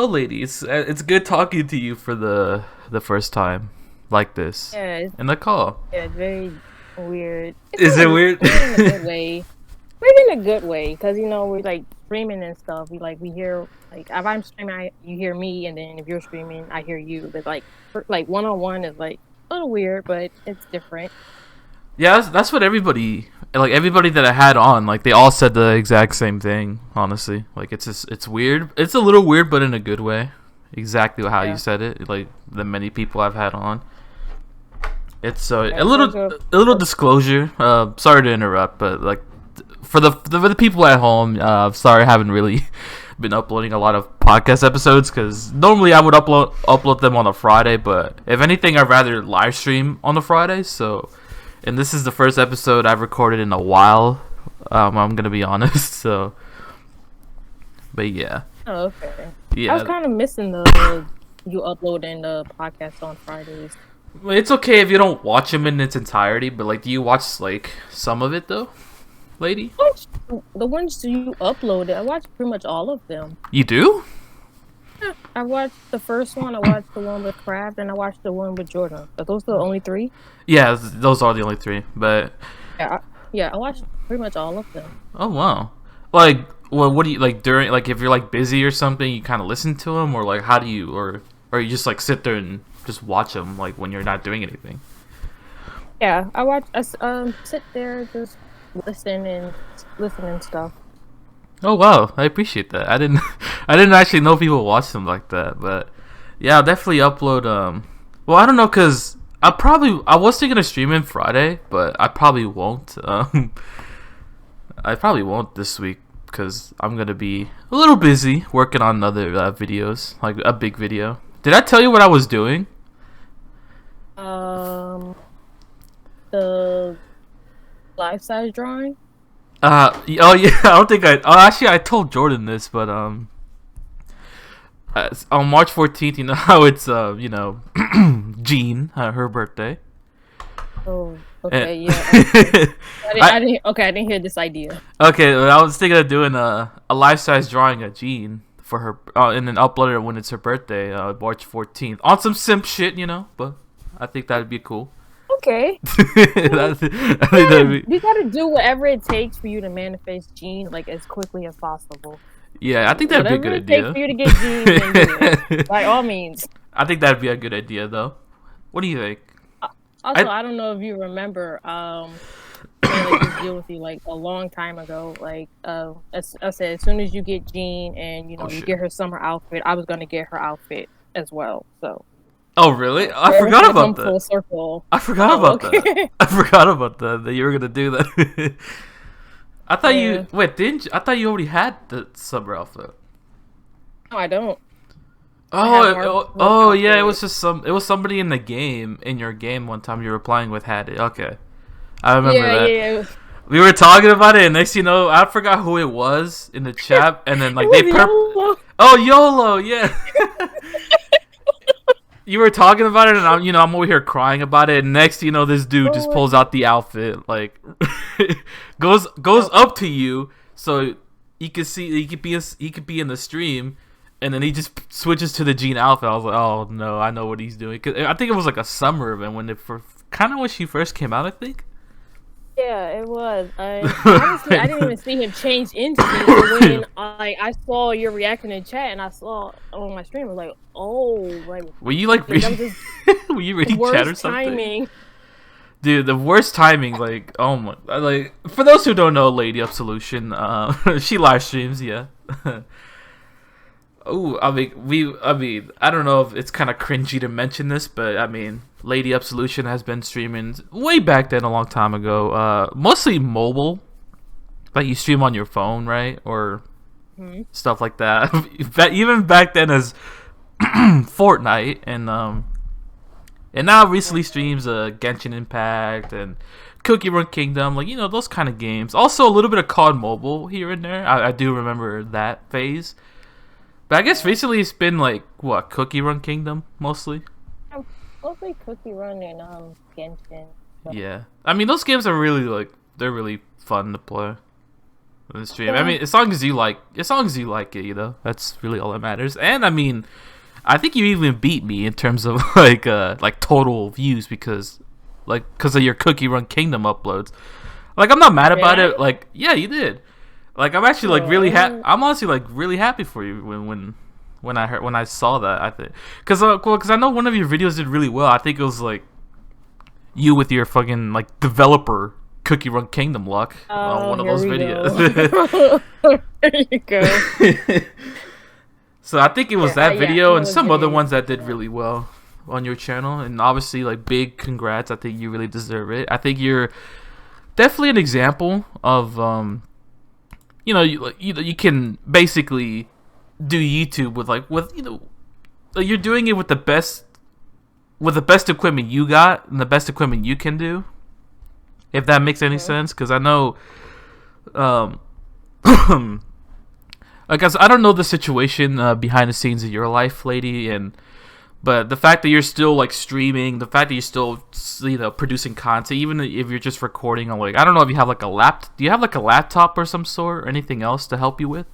Hello, ladies. It's good talking to you for the first time like this Yeah, in the call. it's very weird. It's Is kind it of weird? weird in a good way. Weird in a good way, because we're like streaming and stuff. We hear like if I'm streaming, you hear me, and then if you're streaming, I hear you. But like one on one is like a little weird, but it's different. Yeah, that's what everybody that I had on, like they all said the exact same thing. Honestly, like it's weird. It's a little weird, but in a good way. Exactly how you Yeah, said it. Like the many people I've had on. It's yeah. It's like a a little disclosure. Sorry to interrupt, but like for the people at home, sorry I haven't really been uploading a lot of podcast episodes because normally I would upload them on a Friday, but if anything, I'd rather live stream on the Friday. So, and this is the first episode I've recorded in a while. I'm gonna be honest. So, but yeah, oh, okay. I was yeah. kind of missing the you uploading the podcast on Fridays. It's okay if you don't watch them in its entirety, but like, do you watch like some of it though, lady? Watch the ones you uploaded. I watched pretty much all of them. You do? Yeah, I watched the first one. I watched the one with Kraft, and I watched the one with Jordan. Are those the only three? Yeah, those are the only three. But Yeah, I watched pretty much all of them. oh wow, like what do you like during like if you're like busy or something, you kind of listen to them, or like how do you or you just like sit there and just watch them like when you're not doing anything? Yeah, sit there just listen and stuff. Oh wow, I appreciate that. I didn't I didn't actually know people watch them like that, but yeah, I'll definitely upload. Well, I don't know because I was thinking of streaming Friday, but I probably won't. I probably won't this week because I'm gonna be a little busy working on other videos, like a big video. Did I tell you what I was doing? Um, the life size drawing. Oh yeah, I don't think I. Oh, actually, I told Jordan this, but on March 14th, you know how it's Jean, her birthday. Oh, And okay, yeah. I didn't hear this idea. okay, well, I was thinking of doing a life size drawing of Jean for her, and then upload it when it's her birthday, March 14th, on some simp shit, you know. But I think that'd be cool. Okay. I think Yeah, that'd be. you gotta do whatever it takes for you to manifest Gene like as quickly as possible. Yeah, I think that'd be a Whatever good it takes idea. for you to get Gene, then do it. By all means. I think that'd be a good idea, though. What do you think? Also, I I don't know if you remember, I made like this deal with you like a long time ago. Like, as I said, as soon as you get Jean and oh you shit. get her summer outfit, I was gonna get her outfit as well. So Oh really? I for everything forgot to come about that. full circle. I forgot Oh, about that. okay. I forgot about that. That you were gonna do that. I thought Yeah. you wait. Didn't you, I thought you already had the summer outfit? No, I don't. I Oh, have March oh yeah. It outfit. was just it was somebody in the game in your game one time you were playing with had it. Okay, I remember Yeah, that. yeah. We were talking about it, and next you know, I forgot who it was in the chat, and then It like was YOLO. oh YOLO, yeah. You were talking about it, and I'm over here crying about it. And next, you know, this dude just Oh, pulls out the outfit, like goes oh, up to you, so you can see he could be in the stream, and then he just switches to the Jean outfit. I was like, oh no, I know what he's doing. 'Cause I think it was like a summer event when kind of when she first came out. I think. yeah, it was. Honestly, I didn't even see him change into me. But when I saw your reaction in chat and I saw on my stream, I was like, oh, like Were you like that was reading? just Were you the reading chat or worst something? timing. Dude, the worst timing, like, oh my, like, for those who don't know, Lady Absolution, she live streams, yeah. Oh, I mean, I don't know if it's kind of cringy to mention this, but I mean, Lady Absolution has been streaming way back then, a long time ago, mostly mobile, like you stream on your phone, right, or Hmm. stuff like that. Even back then as Fortnite, and now recently streams Genshin Impact and Cookie Run Kingdom, like those kind of games. Also a little bit of COD Mobile here and there. I do remember that phase. But I guess Yeah. recently it's been like what Cookie Run Kingdom mostly. Mostly Cookie Run and Genshin. But Yeah, I mean those games are really they're really fun to play. on the stream. I mean, as long as you like it, you know, that's really all that matters. And I mean, I think you even beat me in terms of like total views because of your Cookie Run Kingdom uploads. Like, I'm not mad about it. Like, yeah, you did. Like, I'm actually like really happy. I'm honestly like really happy for you when I saw that. I think because I know one of your videos did really well. I think it was like you with your fucking like developer Cookie Run Kingdom luck on one of those videos. There you go. So I think it was that video and some other ones that did really well on your channel. And obviously, like, big congrats. I think you really deserve it. I think you're definitely an example of, you know, you can basically do YouTube with you know, you're doing it with the best equipment you got and the best equipment you can do. If that makes any sense, because I know, like, I don't know the situation behind the scenes of your life, lady, but the fact that you're still like streaming, the fact that you're still, you know, producing content, even if you're just recording on, like, I don't know if you have like do you have like a laptop or some sort or anything else to help you with?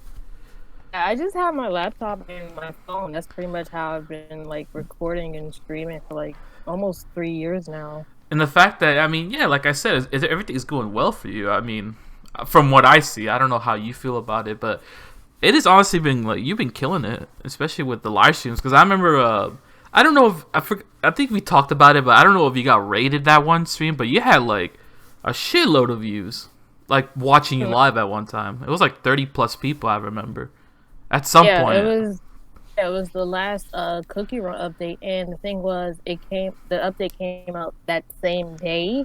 I just have my laptop and my phone. That's pretty much how I've been like recording and streaming for like almost 3 years now. And the fact that, I mean, yeah, like I said, everything is going well for you. I mean, from what I see, I don't know how you feel about it, but it has honestly been like you've been killing it, especially with the live streams. Because I remember, I don't know if I think we talked about it, but I don't know if you got rated that one stream, but you had like a shitload of views, like watching you live at one time. It was like 30+ people, I remember, at some point. It was the last Cookie Run update, and the thing was, the update came out that same day.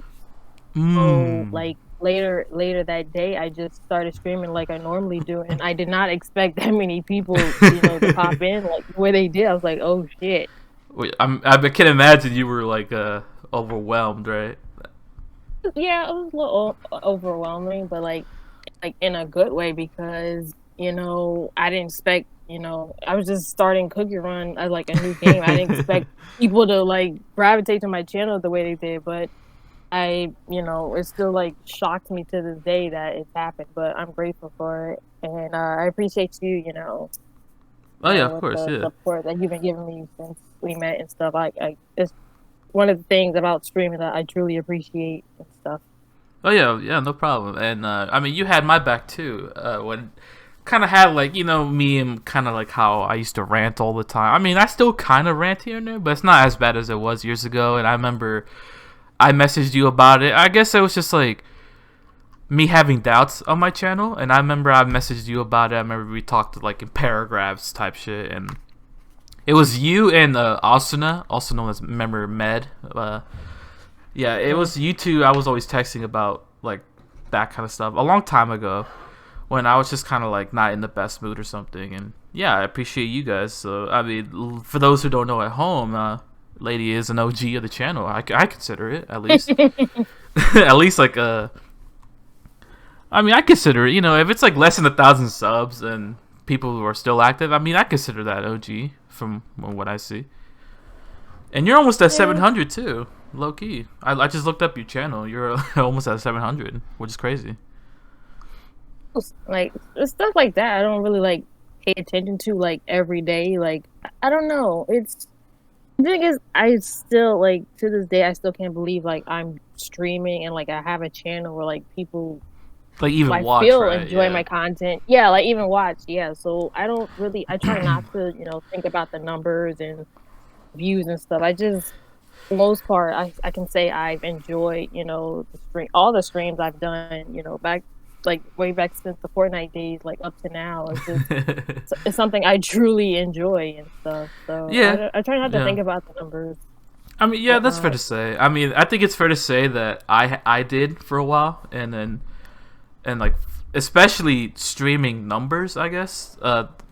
So like later that day, I just started streaming like I normally do, and I did not expect that many people, you know, to pop in like where they did. I was like, oh shit. I can imagine you were like overwhelmed, right? Yeah, it was a little overwhelming, but like in a good way, because, you know, I didn't expect, you know, I was just starting Cookie Run as like a new game. I didn't expect people to like gravitate to my channel the way they did, but you know, it still like shocked me to this day that it's happened, but I'm grateful for it. And I appreciate you, you know. Oh yeah, of course, the support that you've been giving me since we met and stuff. It's one of the things about streaming that I truly appreciate and stuff. Oh yeah, no problem. And I mean, you had my back too. When kind of had like, you know, me and kind of like how I used to rant all the time. I mean, I still kind of rant here and there, but it's not as bad as it was years ago. And I remember I messaged you about it. I guess it was just like me having doubts on my channel, and I remember I messaged you about it. I remember we talked like in paragraphs type shit, and it was you and Asuna, also known as member Med. Yeah, it was you two. I was always texting about like that kind of stuff a long time ago when I was just kind of like not in the best mood or something. And yeah, I appreciate you guys. So I mean, for those who don't know at home, Lady is an OG of the channel. I consider it, at least. At least like I mean, I consider it, you know, if it's like less than 1,000 subs and people who are still active, I mean, I consider that OG from what I see. And you're almost at 700 too, low key. I just looked up your channel. You're almost at 700, which is crazy. Like stuff like that, I don't really like pay attention to like every day. Like, I don't know. It's the thing is, I still like to this day, I still can't believe like I'm streaming and like I have a channel where like people like even watch, enjoy my content. Yeah, like even watch. Yeah, so I try not to, you know, think about the numbers and views and stuff. I just, for the most part, I can say I've enjoyed, you know, all the streams I've done, you know, way back since the Fortnite days, like up to now. It's just, it's something I truly enjoy and stuff. So yeah, I try not to think about the numbers. I mean, yeah, that's fair to say. I mean, I think it's fair to say that I did for a while, and like especially streaming numbers, I guess.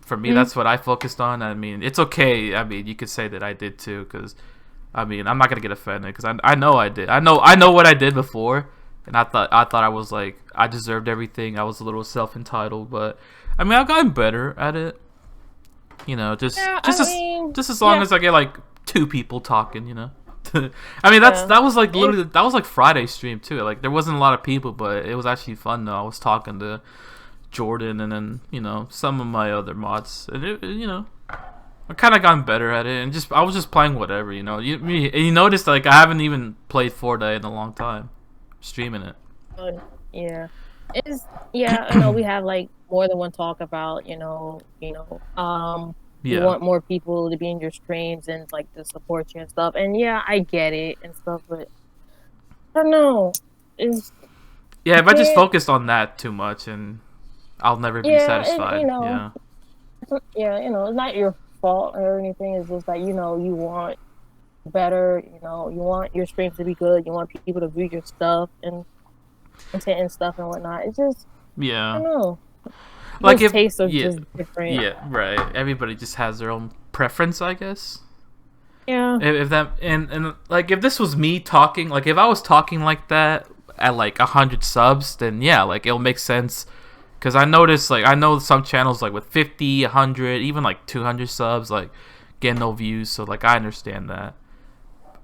For me, that's what I focused on. I mean, it's okay. I mean, you could say that I did too, because I mean, I'm not gonna get offended because I know I did. I know what I did before, and I thought I was like I deserved everything. I was a little self-entitled, but I mean, I've gotten better at it. You know, just as long as I get like 2 people talking, you know. I mean, that was like literally Friday stream too. Like there wasn't a lot of people, but it was actually fun though. I was talking to Jordan, and then some of my other mods, and I kind of gotten better at it, and I was just playing whatever, You noticed like I haven't even played Fortnite in a long time, streaming it. Yeah, I know we have like more than one talk about you Yeah, want more people to be in your streams and like to support you and stuff, and yeah, I get it and stuff, but I don't know. It's yeah. you If I just can't. focused on that too much, and I'll never be Yeah, and satisfied. Yeah, yeah, it's not your fault or anything. It's just that you want better. You want your streams to be good. You want people to view your stuff and content and stuff and whatnot. It's just I yeah. don't know. Like People's if tastes are yeah, just different. yeah, right. Everybody just has their own preference, I guess. Yeah. If that and like if this was me talking, like if I was talking like that at like 100 subs, then yeah, like it'll make sense. Cause I noticed, like I know some channels like with 50, 100, even like 200 subs, like get no views. So like I understand that.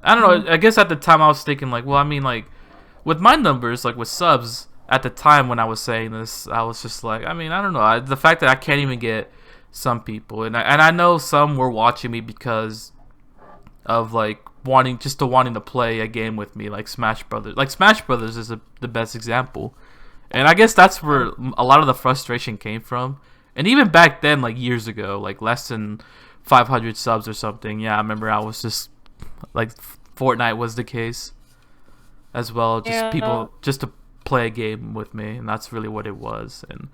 I don't know. I guess at the time I was thinking like, well, I mean like with my numbers, like with subs at the time when I was saying this, I was just like, I mean, I don't know. The fact that I can't even get some people, and I know some were watching me because of like wanting to play a game with me, like Smash Brothers. Like Smash Brothers is the best example, and I guess that's where a lot of the frustration came from. And even back then, like years ago, like less than 500 subs or something. Yeah, I remember I was just like Fortnite was the case as well. Just Yeah. people just to play a game with me, and that's really what it was. And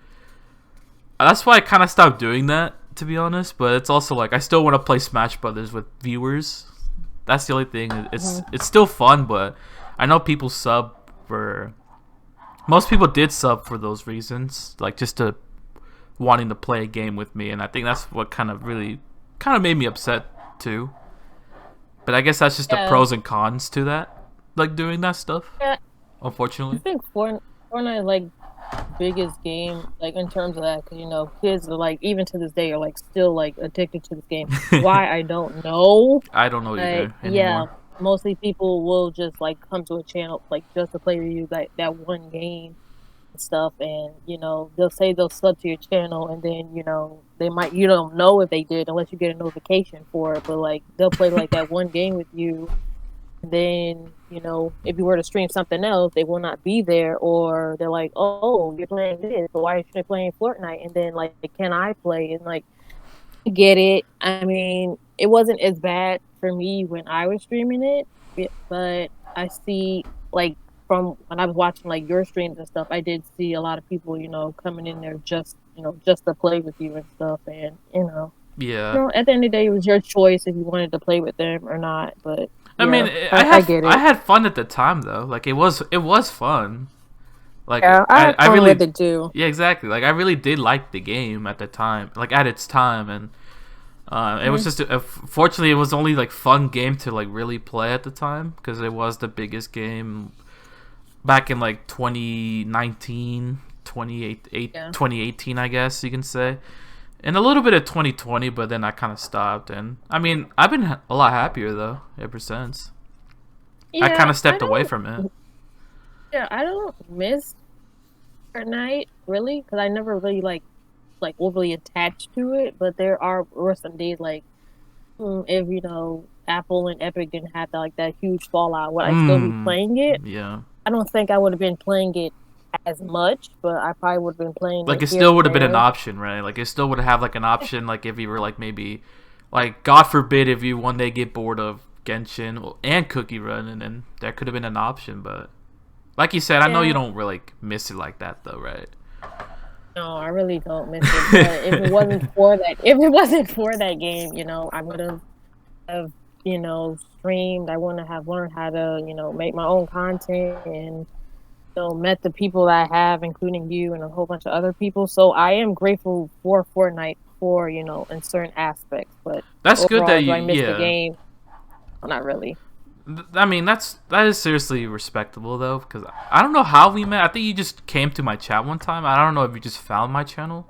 that's why I kind of stopped doing that, to be honest. But it's also like I still want to play Smash Brothers with viewers. That's the only thing. It's still fun, but I know people sub for. Most people did sub for those reasons, like just to wanting to play a game with me, and I think that's what kind of made me upset too. But I guess that's just the Yeah. pros and cons to that, like doing that stuff. Yeah. I Unfortunately. think Fortnite is like biggest game like in terms of that because kids are like even to this day are like still like addicted to this game. Why I don't know. I don't know Like either yeah, anymore. mostly people will just like come to a channel like just to play with you like that one game and stuff, and they'll say they'll sub to your channel, and then they might you don't know if they did unless you get a notification for it, but like they'll play like that one game with you. Then if you were to stream something else, they will not be there, or they're like, oh, you're playing this, so why are you playing Fortnite? And then like, can I play? And like, get it. I mean, it wasn't as bad for me when I was streaming it, but I see like from when I was watching like your streams and stuff, I did see a lot of people coming in there just to play with you and stuff, and Yeah. at the end of the day, it was your choice if you wanted to play with them or not. But I mean, yeah, I get I it. had fun at the time though. Like it was fun. Like Yeah, I had I fun with really it too. yeah, exactly. Like I really did like the game at the time, like at its time, and it was just fortunately it was only like fun game to like really play at the time because it was the biggest game back in like 2019, 2018, I guess you can say. And a little bit of 2020, but then I kind of stopped. And I mean, I've been a lot happier though ever since. I kind Yeah, of stepped away from it. I don't miss Fortnite really because I never really like overly attached to it. But were some days like if Apple and Epic didn't have that huge fallout, would I still be playing it? Yeah. I don't think I would have been playing it as much, but I probably would have been playing Like it it here still and would have been an there. option, right? Like it still would have like an option. Like if you were like maybe, like God forbid, if you one day get bored of Genshin and Cookie Run, and then that could have been an option. But like you said, I know you Yeah. don't really like, miss it like that though, right? No, I really don't miss it. But if it wasn't for that game, I would have streamed. I wouldn't have learned how to, make my own content and met the people that I have, including you and a whole bunch of other people. So I am grateful for Fortnite for, in certain aspects. But That's good overall, that do you I miss the yeah. game? Well, not really. I mean, that is seriously respectable though, because I don't know how we met. I think you just came to my chat one time. I don't know if you just found my channel.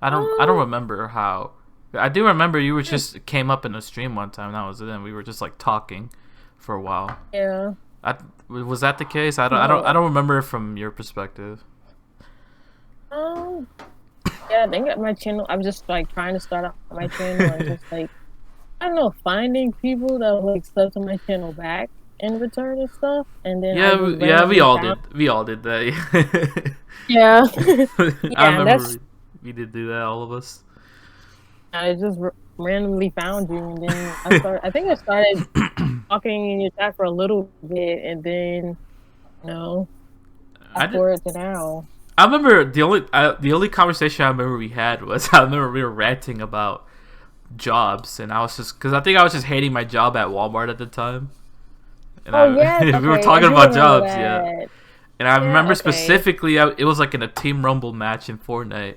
I don't remember how. I do remember you were just came up in a stream one time. That was it. And we were just like talking for a while. Yeah. Was that the case? I No. don't remember from your perspective. Um, yeah, I think at my channel, I'm just like trying to start out my channel and just like I don't know, finding people that will like sub to my channel back in return and stuff, and then I Yeah, just yeah, we randomly all found. did. We all did that. Yeah, I yeah, and remember that's we did do that, all of us. I just randomly found you, and then I think I started talking in your chat for a little bit, and then you know, I fast did. forward to now. I remember the only conversation I remember we had was I remember we were ranting about jobs, and I was just because I think I was just hating my job at Walmart at the time, and Oh yes, we were okay, I talking do about remember jobs, yeah. that. And I Yeah, remember okay. specifically, it was like in a Team Rumble match in Fortnite,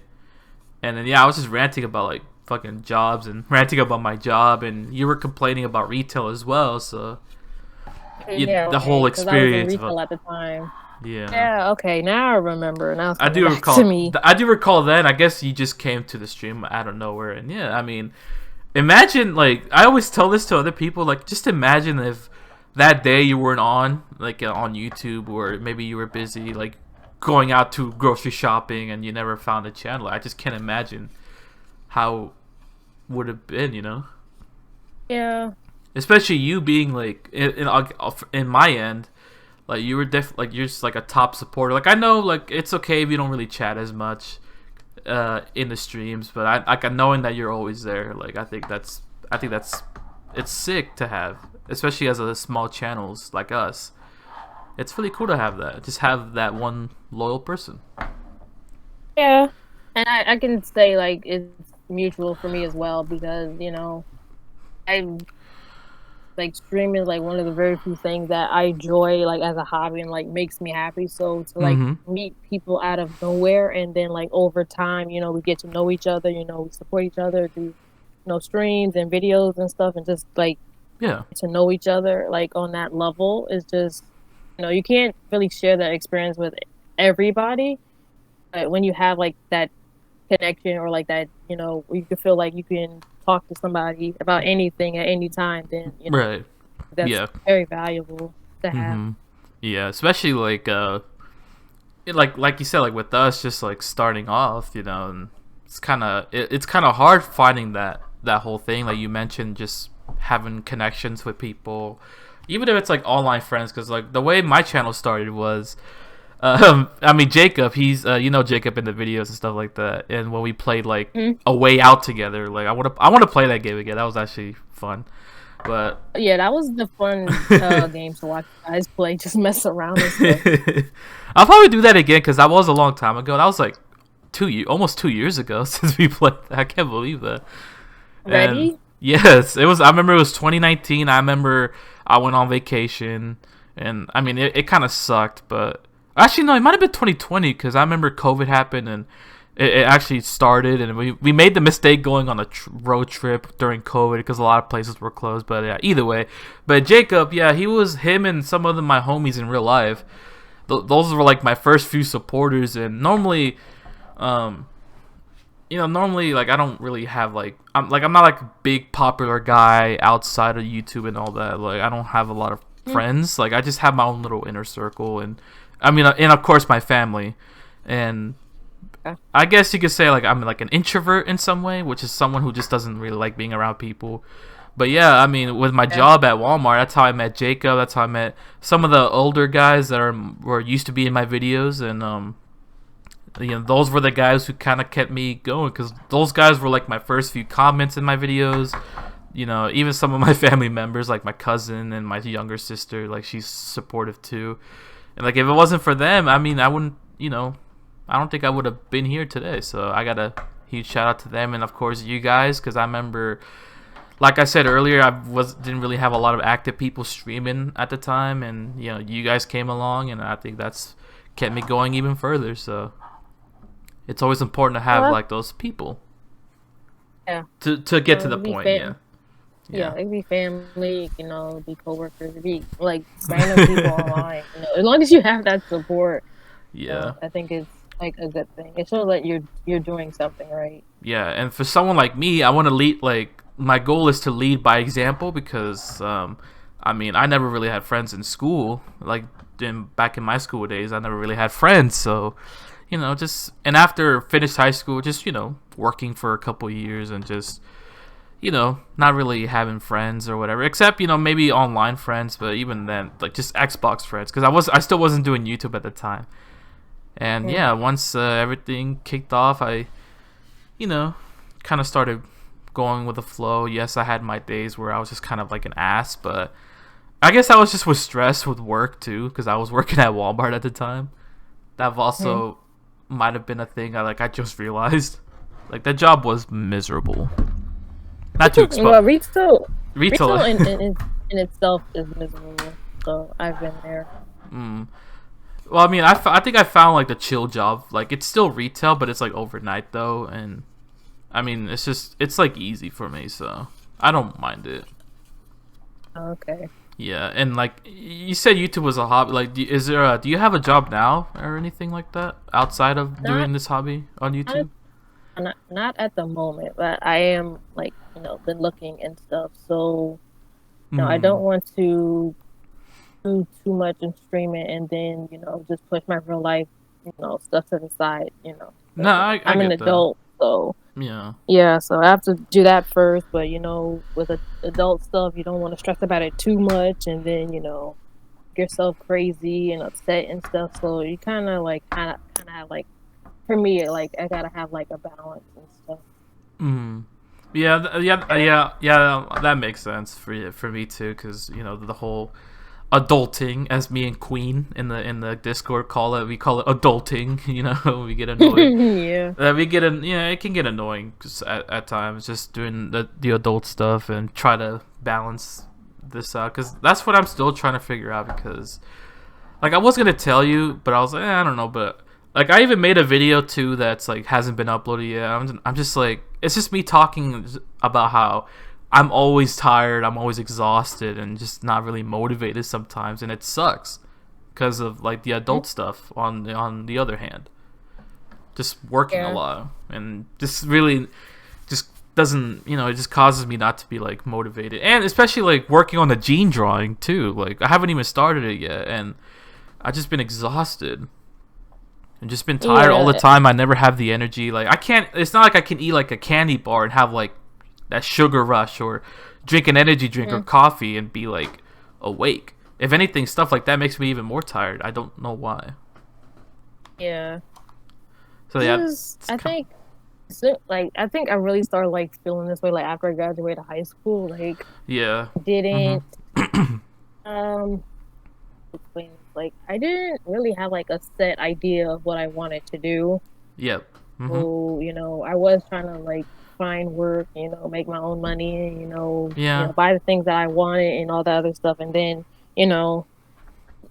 and then yeah, I was just ranting about like fucking jobs and ranting about my job, and you were complaining about retail as well, so Yeah, the whole okay, because I was in experience of retail at the time. yeah. Yeah, okay, now I remember. Now it's I coming do back to recall. me. I do recall then. I guess you just came to the stream out of nowhere, and yeah, I mean, imagine like I always tell this to other people. Like, just imagine if that day you weren't on, like on YouTube, or maybe you were busy, like going out to grocery shopping, and you never found a channel. I just can't imagine how would have been, Yeah. especially you being like in my end. Like you were like you're just like a top supporter. Like I know like it's okay if you don't really chat as much in the streams, but I like knowing that you're always there. Like I think that's it's sick to have, especially as a small channels like us. It's really cool to have that. Just have that one loyal person. Yeah. And I can say like it's mutual for me as well because, I like streaming is like one of the very few things that I enjoy like as a hobby and like makes me happy. So to like Mm-hmm. meet people out of nowhere and then like over time, we get to know each other, we support each other through, streams and videos and stuff and just like Yeah. to know each other like on that level is just you can't really share that experience with everybody. But when you have like that connection or like that, you can feel like you can talk to somebody about anything at any time, then Right. that's Yeah. very valuable to have. Mm-hmm. Yeah. Especially like like you said, like with us, just like starting off, and it's kind of hard finding that whole thing, like you mentioned, just having connections with people, even if it's like online friends. Because like the way my channel started was, I mean Jacob, he's Jacob in the videos and stuff like that, and when we played like Mhm. a way out together, like I want to play that game again. That was actually fun, but. Yeah, that was the fun game to watch guys play, just mess around and stuff. I'll probably do that again because that was a long time ago. That was like almost 2 years ago since we played that. I can't believe that. And Ready? yes, it was. I remember it was 2019. I remember I went on vacation, and I mean it kind of sucked. But actually, no, it might have been 2020 because I remember COVID happened and it actually started, and we made the mistake going on a road trip during COVID because a lot of places were closed. But yeah, either way. But Jacob, yeah, him and some of my homies in real life. Those were like my first few supporters, and normally, um, normally like I don't really have like I'm not like a big popular guy outside of YouTube and all that. Like I don't have a lot of Mm. friends. Like I just have my own little inner circle, and I mean, and of course my family, and Okay. I guess you could say like I'm like an introvert in some way, which is someone who just doesn't really like being around people. But yeah, I mean, with my Yeah. job at Walmart, that's how I met Jacob. That's how I met some of the older guys that were used to be in my videos, and those were the guys who kind of kept me going because those guys were like my first few comments in my videos. Even some of my family members, like my cousin and my younger sister, like she's supportive too. And like if it wasn't for them, I mean, I wouldn't, I don't think I would have been here today. So I got a huge shout out to them, and of course you guys, because I remember, like I said earlier, didn't really have a lot of active people streaming at the time, and you guys came along, and I think that's kept me going even further. So it's always important to have Well, like those people yeah. to get to the It'd be point. Yeah, Yeah, yeah, it could be family, it'd be coworkers, it'd be like random people online. As long as you have that support, yeah, I think it's like a good thing. It shows that you're doing something right. yeah. And for someone like me, I want to lead. Like my goal is to lead by example because I mean, I never really had friends in school. Like back in my school days, I never really had friends. So just, and after finished high school, just, working for a couple years and just, not really having friends or whatever, except, maybe online friends, but even then, like, just Xbox friends, because I still wasn't doing YouTube at the time. And yeah, once everything kicked off, I, kind of started going with the flow. Yes, I had my days where I was just kind of like an ass, but I guess I was just with stress with work too, because I was working at Walmart at the time. That also might have been a thing. I just realized, like, that job was miserable. Not to expose. Well, retail in itself is miserable. So I've been there. Well, I mean, I think I found like the chill job. Like, it's still retail, but it's like overnight though, and I mean, it's like easy for me, so I don't mind it. Okay. Yeah, and like you said, YouTube was a hobby. Like, do you have a job now or anything like that outside of doing this hobby on YouTube? Not at the moment, but I am, like, been looking and stuff. So, I don't want to do too much in streaming and then, just push my real life, stuff to the side, No, I'm an adult, so yeah. So I have to do that first. But with adult stuff, you don't want to stress about it too much, and then yourself crazy and upset and stuff. So you kind of have like, for me, like, I gotta have like a balance and stuff. Yeah. That makes sense for me too, because the whole adulting, as me and Queen in the Discord call it, we call it adulting. We get annoyed. It can get annoying at times, just doing the adult stuff and try to balance this out, because that's what I'm still trying to figure out. Because, like, I was gonna tell you, but I was like, I don't know, but. Like, I even made a video too that's like hasn't been uploaded yet. I'm just like, it's just me talking about how I'm always tired, I'm always exhausted, and just not really motivated sometimes, and it sucks because of like the adult stuff. On the other hand, just working a lot, and just really just doesn't, it just causes me not to be like motivated, and especially like working on the gene drawing too. Like, I haven't even started it yet, and I've just been exhausted. And just been tired all the time. I never have the energy. Like, I can't. It's not like I can eat like a candy bar and have like that sugar rush, or drink an energy drink or coffee and be like awake. If anything, stuff like that makes me even more tired. I don't know why. Yeah. So yeah, I think I really started like feeling this way like after I graduated high school. Like, didn't like, I didn't really have like a set idea of what I wanted to do. Yep. So, I was trying to like find work, make my own money, buy the things that I wanted and all that other stuff. And then,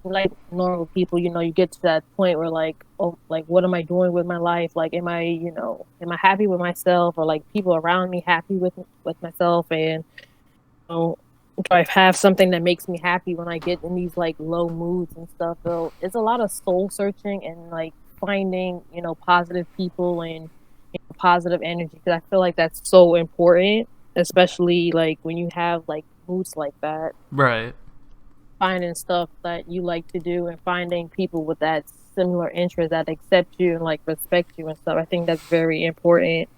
like normal people, you get to that point where like, oh, like, what am I doing with my life? Like, am I happy with myself, or like people around me happy with myself? And, do I have something that makes me happy when I get in these like low moods and stuff? So it's a lot of soul searching and like finding, positive people and positive energy, because I feel like that's so important, especially like when you have like moods like that. Right. Finding stuff that you like to do and finding people with that similar interest that accept you and like respect you and stuff. I think that's very important.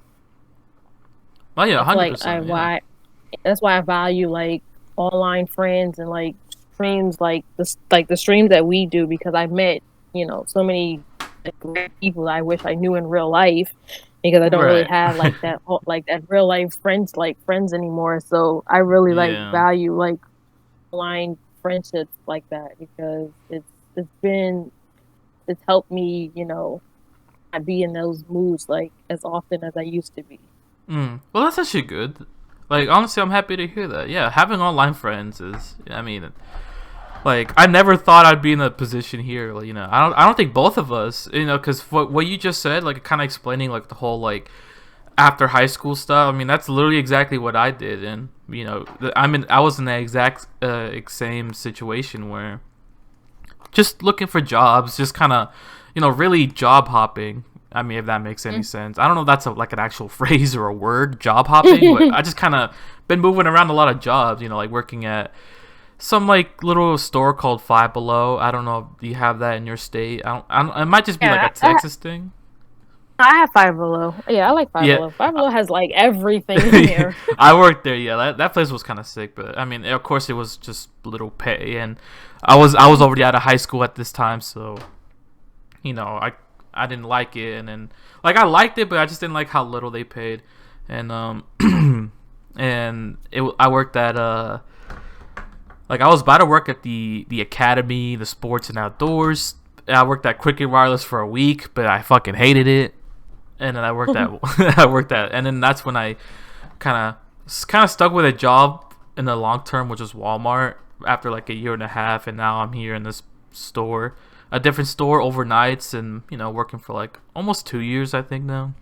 Oh yeah, 100%. That's why I value like online friends and like streams like the streams that we do, because I met so many great people I wish I knew in real life, because I don't really have like that real life friends anymore. So I really like value like online friendships like that, because it's helped me not be in those moods like as often as I used to be. Well, that's actually good. Like, honestly, I'm happy to hear that. Yeah, having online friends is, I mean, like, I never thought I'd be in a position here. Like, I don't think both of us, because what you just said, like, kind of explaining, like, the whole, like, after high school stuff. I mean, that's literally exactly what I did. And, I was in the exact same situation where just looking for jobs, just kind of, really job hopping. I mean, if that makes any sense. I don't know if that's like an actual phrase or a word, job hopping, but I just kind of been moving around a lot of jobs, like working at some like little store called Five Below. I don't know if you have that in your state. It might just be like a Texas thing. I have Five Below. Yeah, I like Five Yeah. Below. Five Below has like everything in there. I worked there. Yeah, that place was kind of sick, but I mean, of course, it was just little pay, and I was already out of high school at this time, so I didn't like it, and then like I liked it, but I just didn't like how little they paid, and and I worked at like I was about to work at the academy, the sports and outdoors. I worked at Cricket Wireless for a week, but I fucking hated it. And then I worked at, and then that's when I kind of stuck with a job in the long term, which was Walmart, after like a year and a half, and now I'm here in this store, a different store overnights, and working for like almost 2 years, I think now.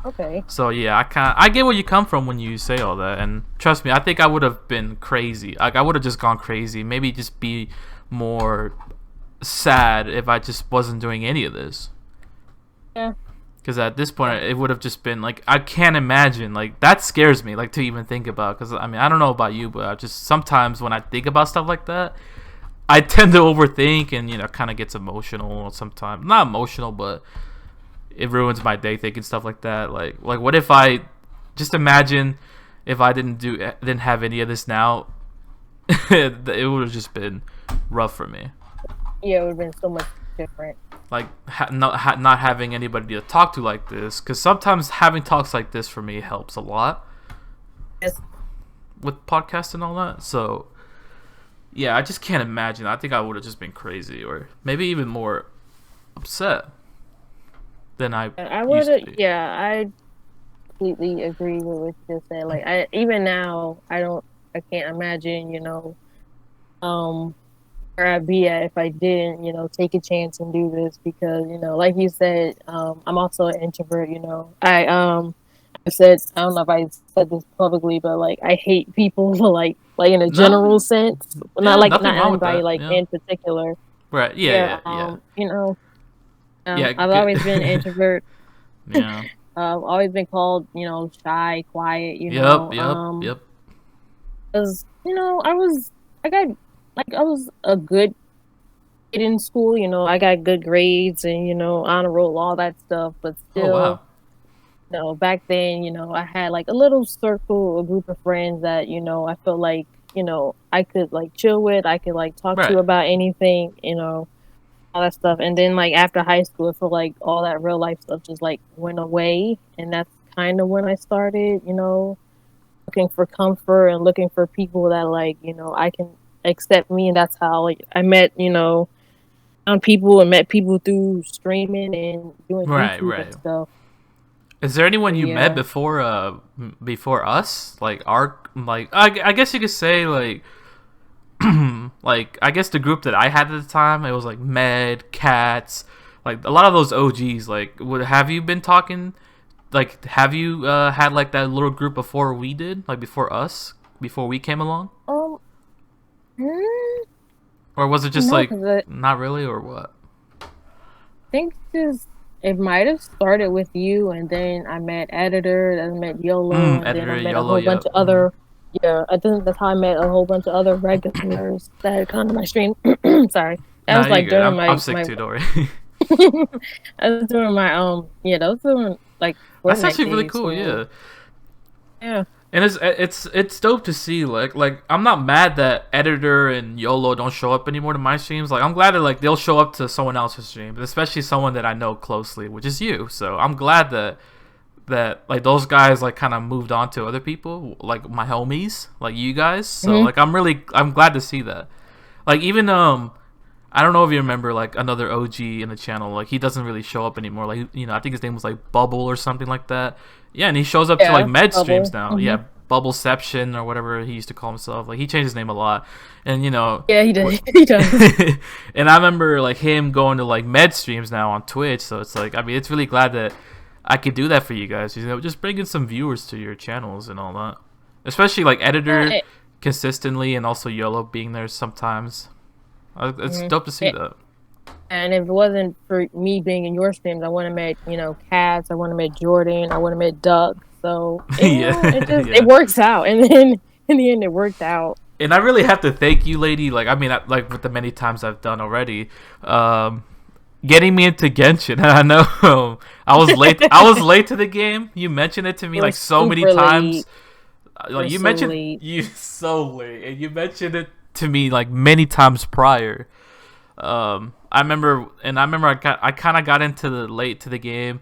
Okay. So yeah, I get where you come from when you say all that, and trust me, I think I would have been crazy. Like I would have just gone crazy, maybe just be more sad if I just wasn't doing any of this. Yeah. Because at this point, it would have just been like, I can't imagine. Like, that scares me, like, to even think about. Because, I mean, I don't know about you, but I just sometimes when I think about stuff like that, I tend to overthink and, kind of gets emotional sometimes. Not emotional, but it ruins my day thinking stuff like that. Like what if I just imagine if I didn't have any of this now, it would have just been rough for me. Yeah, it would have been so much different. Like not having anybody to talk to like this, because sometimes having talks like this for me helps a lot. Yes. With podcasts and all that. So yeah, I just can't imagine. I think I would have just been crazy, or maybe even more upset than I would have. Yeah, I completely agree with what you just said. Like even now, I can't imagine, where I'd be at if I didn't, take a chance and do this, because, like you said, I'm also an introvert, I said, I don't know if I said this publicly, but like I hate people like in a general sense. Not anybody like in particular. Right. Yeah. I've always been an introvert. Yeah. Always been called, shy, quiet, Yep. Because, I was a good kid in school, I got good grades and, honor roll, all that stuff, but still, back then, I had like a little circle, a group of friends that, I felt like, I could like chill with, I could like talk to about anything, all that stuff. And then like after high school, I feel like all that real life stuff just like went away. And that's kind of when I started, looking for comfort and looking for people that like, I can accept me. And that's how like I met, found people and met people through streaming and doing YouTube and stuff. Is there anyone you met before us? Like I guess you could say like like I guess the group that I had at the time, it was like Med, Cats, like a lot of those OGs. Like, have you been talking? Like, have you had like that little group before we did? Like before we came along? Or was it just not really, or what? I think it might have started with you, and then I met Editor, then I met YOLO, and then I met a whole bunch of other. Yeah, I think that's how I met a whole bunch of other regulars that had come to my stream. Sorry, that was like during I'm sick too, Dory. I was doing my that was doing like. That's actually really cool. So. Yeah. And it's dope to see like I'm not mad that Editor and YOLO don't show up anymore to my streams. Like I'm glad that like they'll show up to someone else's stream, especially someone that I know closely, which is you. So I'm glad that like those guys like kind of moved on to other people, like my homies, like you guys. So like I'm glad to see that. Like even I don't know if you remember like another OG in the channel, like he doesn't really show up anymore. Like I think his name was like Bubble or something like that. Yeah, and he shows up to like Med streams now. Yeah, Bubbleception or whatever he used to call himself. Like he changed his name a lot, and Yeah, he did. He does. And I remember like him going to like Med streams now on Twitch. So it's like, I mean, it's really glad that I could do that for you guys. Just bringing some viewers to your channels and all that. Especially like Editor consistently, and also YOLO being there sometimes. It's dope to see that. And if it wasn't for me being in your streams, I wouldn't have met, Cats, I wouldn't have met Jordan, I wouldn't have met Doug. So it works out. And then in the end, it worked out. And I really have to thank you, lady. Like, I mean, like with the many times I've done already, getting me into Genshin. And I know I was late. I was late to the game. You mentioned it to me We're like so many super times. late. Like you So mentioned, late. you so late, and you mentioned it to me like many times prior. I remember, I kind of got into the late to the game.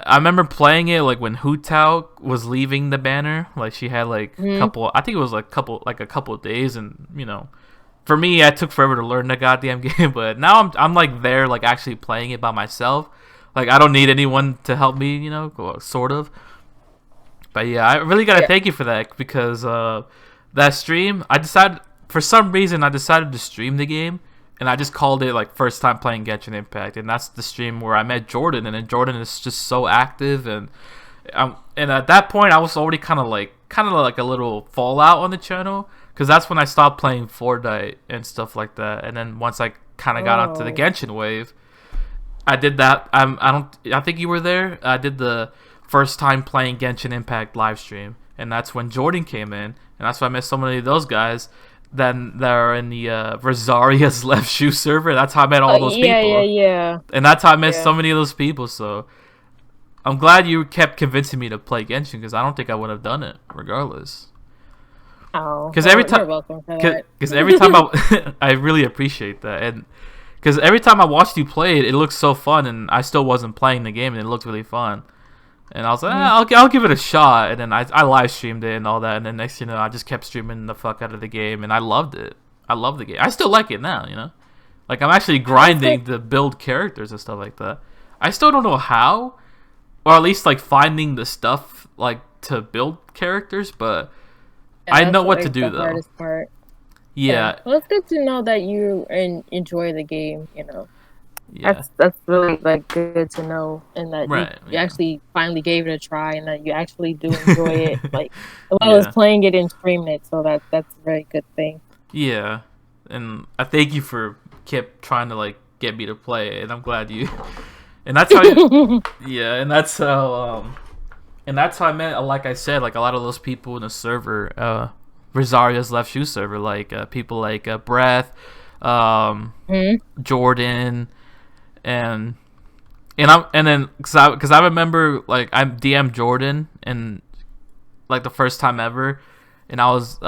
I remember playing it like when Hu Tao was leaving the banner. Like she had like a Mm-hmm. couple. I think it was like a couple of days, and for me, I took forever to learn the goddamn game. But now I'm like there, like actually playing it by myself. Like I don't need anyone to help me, sort of. But yeah, I really gotta Yeah. thank you for that because that stream, I decided for some reason I decided to stream the game, and I just called it like first time playing Genshin Impact, and that's the stream where I met Jordan, and then Jordan is just so active, and at that point I was already kind of like a little fallout on the channel because that's when I stopped playing Fortnite and stuff like that, and then once I kind of got onto the Oh. Genshin wave, I did that. I think you were there. I did the first time playing Genshin Impact live stream, and that's when Jordan came in, and that's why I met so many of those guys. Then that are in the Rosaria's left shoe server. That's how I met all those Yeah, yeah, people, yeah. and that's how I met Yeah. so many of those people. So I'm glad you kept convincing me to play Genshin because I don't think I would have done it regardless. Oh, Because well, every time, you're welcome for that. because every time I really appreciate that, and because every time I watched you play it, it looked so fun, and I still wasn't playing the game, and it looked really fun. And I was like, I'll give it a shot, and then I live streamed it and all that, and then next I just kept streaming the fuck out of the game, and I loved it. I love the game. I still like it now. Like I'm actually grinding to build characters and stuff like that. I still don't know how, or at least like finding the stuff like to build characters, but Yeah, I that's know what to like do the though. hardest part. Yeah, Well, it's good to know that you enjoy the game. yeah, That's really like good to know, and that you right, you yeah, actually finally gave it a try, and that you actually do enjoy it, like as well as yeah, playing it and streaming it. So that's a very good thing. yeah. And I thank you for kept trying to like get me to play it, and I'm glad you. And that's how, yeah, and that's how I met. Like I said, like a lot of those people in the server, Rosaria's left shoe server, like people like Breath, Mhm. Jordan, and then because I remember like I DM'd Jordan and like the first time ever, and I was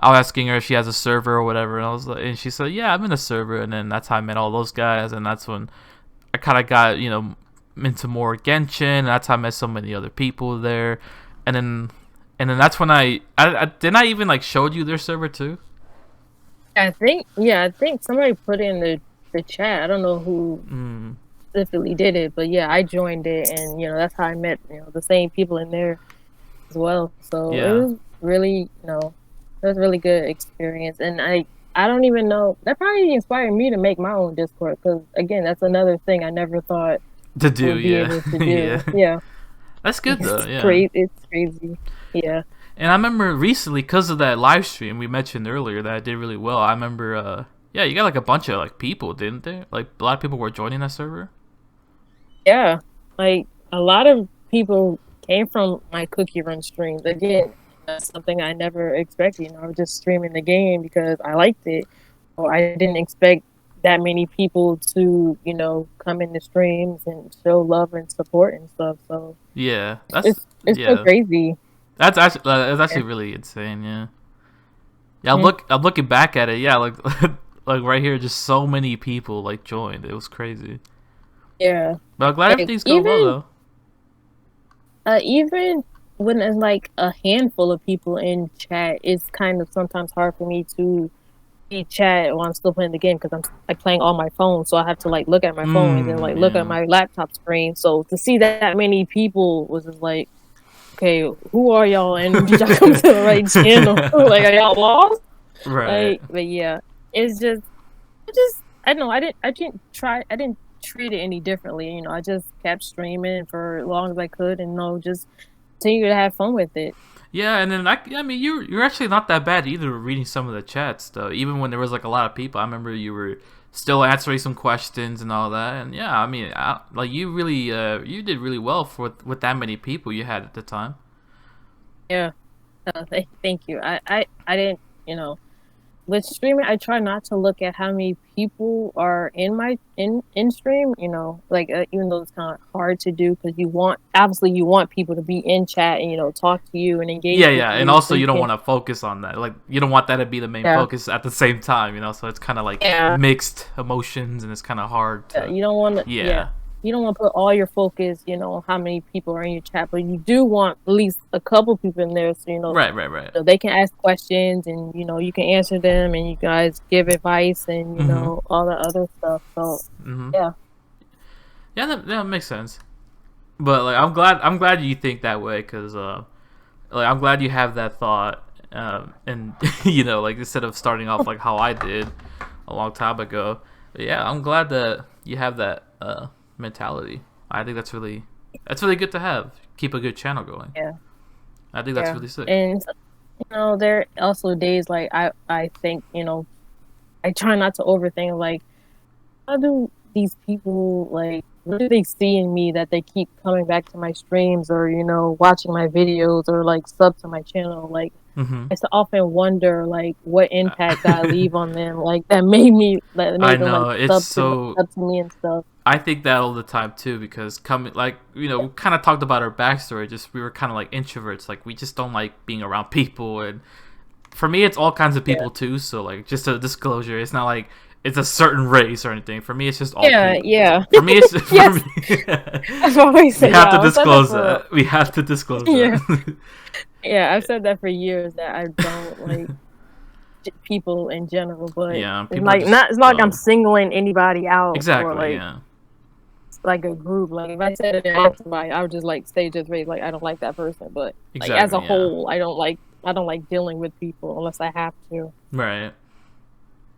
asking her if she has a server or whatever, and I was like, and she said, yeah, I'm in a server, and then that's how I met all those guys, and that's when I kind of got into more Genshin, and that's how I met so many other people there, and then that's when I didn't I even like showed you their server too. I think somebody put in the chat. I don't know who specifically did it, but yeah, I joined it, and that's how I met the same people in there as well. So it Yeah. was really it was a really good experience, and I don't even know, that probably inspired me to make my own Discord, because again, that's another thing I never thought To I do, would be yeah. able to do. Yeah. Yeah, That's good though, it's yeah. crazy. It's crazy. Yeah. And I remember recently, because of that live stream we mentioned earlier that I did really well, I remember, yeah, you got like a bunch of like people, didn't there? Like a lot of people were joining that server. Yeah, like a lot of people came from my cookie run streams. Again, that's something I never expected. I was just streaming the game because I liked it. Or I didn't expect that many people to, come in the streams and show love and support and stuff. So Yeah, it's so yeah, crazy. that's actually Yeah. really insane. Yeah, yeah. Mhm. I'm looking back at it. Yeah, like like right here, just so many people like joined. It was crazy. Yeah. But I'm glad Like everything's going well though. even when there's like a handful of people in chat, it's kind of sometimes hard for me to chat while I'm still playing the game, because I'm like playing on my phone, so I have to like look at my phone and then like look at Yeah. my laptop screen. So to see that many people was just like, okay, who are y'all, and did y'all come to the right channel? Like, are y'all lost? Right. Like, but yeah, it's just I don't know. I didn't treat it any differently. I just kept streaming for as long as I could, and just continue to have fun with it. Yeah, and then I mean, you're actually not that bad either. Reading some of the chats though, even when there was like a lot of people, I remember you were still answering some questions and all that. And yeah, I mean, like you really, you did really well for with that many people you had at the time. Yeah. Thank you. I didn't with streaming, I try not to look at how many people are in my in stream. Like even though it's kind of hard to do because you want people to be in chat and talk to you and engage Yeah, with yeah, and you. also So you you don't can, want to focus on that. Like you don't want that to be the main yeah, focus at the same time, So it's kind of like yeah, mixed emotions, and it's kind of hard to. you don't want to, yeah. Yeah. You don't want to put all your focus, on how many people are in your chat, but you do want at least a couple people in there, so Right, right, right. so they can ask questions and you can answer them and you guys give advice and Mhm. all the other stuff. So Mhm. yeah, Yeah, that makes sense. But like, I'm glad you think that way, cause like I'm glad you have that thought, and like instead of starting off like how I did a long time ago. But yeah, I'm glad that you have that mentality. I think that's really good to have. Keep a good channel going. yeah, I think that's yeah. really sick. And there are also days like I think I try not to overthink like how do these people like what do they see in me that they keep coming back to my streams or watching my videos or like sub to my channel like Mhm. I often wonder like what impact I leave on them like that I made them like know it's so. sub to me and stuff. I think that all the time too, because coming like we kind of talked about our backstory. Just we were kind of like introverts, like we just don't like being around people, and for me, it's all kinds of Yeah, people too. So like, just a disclosure, it's not like it's a certain race or anything. For me, it's just all yeah, people. yeah. For me, it's for Yes, me. I've always We said have that. to I've said that disclose for that. We have to disclose yeah, that. yeah. I've said that for years that I don't like people in general, but Yeah, it's people are like just not. It's not like I'm dumb. singling anybody out or Exactly. like Yeah. a group. Like if I said it in somebody, I would just like say just very like I don't like that person. But like as a Exactly. Yeah. whole, I don't like dealing with people unless I have to. Right.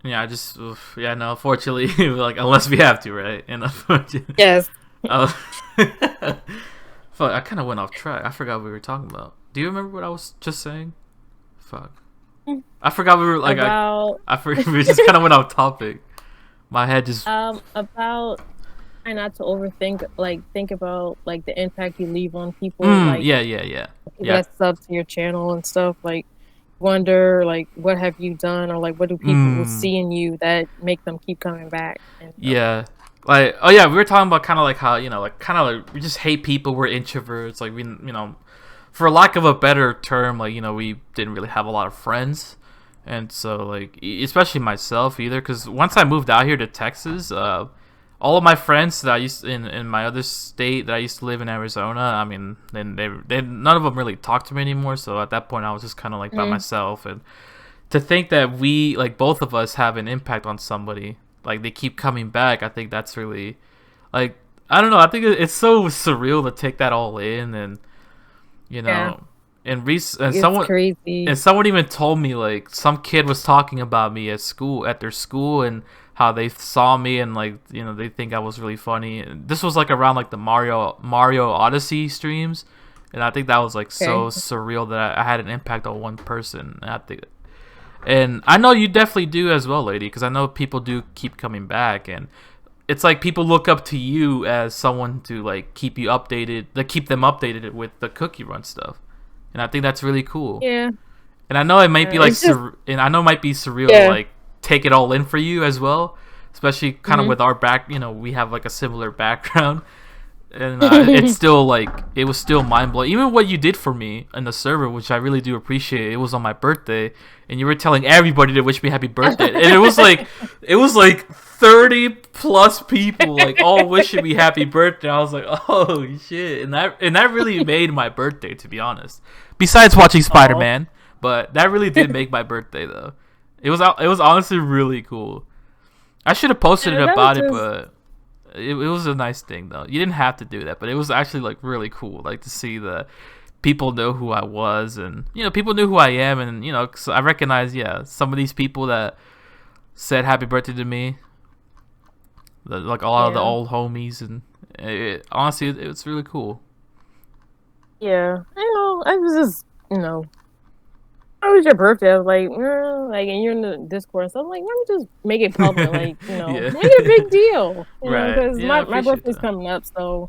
Yeah. I just. Oof, yeah. No. Unfortunately, like unless we have to, right? And unfortunately, Yes. uh, fuck. I kind of went off track. I forgot what we were talking about. Do you remember what I was just saying? Fuck. I forgot we were like About I forgot we just kind of went off topic. My head just. about try not to overthink like think about like the impact you leave on people like Yeah. Yeah. Yeah. people Yeah. that sub to your channel and stuff like wonder like what have you done or like what do people will Mm. see in you that make them keep coming back and Yeah. Like, oh yeah, we were talking about kind of like how like kind of like we just hate people. We're introverts. Like we for lack of a better term, like we didn't really have a lot of friends, and so like especially myself either. Because once I moved out here to Texas, all of my friends that I used in my other state that I used to live in Arizona, I mean, then they none of them really talked to me anymore. So at that point, I was just kind of like by myself, and to think that we like both of us have an impact on somebody, like they keep coming back, I think that's really like I don't know, I think it's so surreal to take that all in, and you yeah, know and it's crazy. someone even told me like some kid was talking about me at their school, and how they saw me, and like they think I was really funny. And this was like around like the Mario Odyssey streams, and I think that was like so Okay. surreal that I had an impact on one person. And I know you definitely do as well, lady, because I know people do keep coming back, and it's like people look up to you as someone to like keep you updated, to keep them updated with the cookie run stuff, and I think that's really cool. Yeah, And I know it might be like, it's just and I know it might be surreal to yeah. like take it all in for you as well, especially kind of Hmm. with our back. We have like a similar background, and it's still like it was still mind blowing. Even what you did for me in the server, which I really do appreciate. It was on my birthday, and you were telling everybody to wish me happy birthday, and it was like 30 plus people like all wishing me happy birthday. I was like, oh shit, and that really made my birthday, to be honest. Besides watching Spider Oh, Man, but that really did make my birthday though. It was honestly really cool. I should have posted it yeah, that was about it, just but it was a nice thing though. You didn't have to do that, but it was actually like really cool, like to see the people know who I was, and people knew who I am, and 'cause I recognize, yeah, some of these people that said happy birthday to me, like a lot of the yeah, old homies, and honestly, it's really cool. yeah. I know. I was just how was your birthday? I was like, and you're in the Discord, so I'm like, let me just make it public, like, Yeah. make it a big deal, Right. because Yeah, I my appreciate birthday's that. coming up, so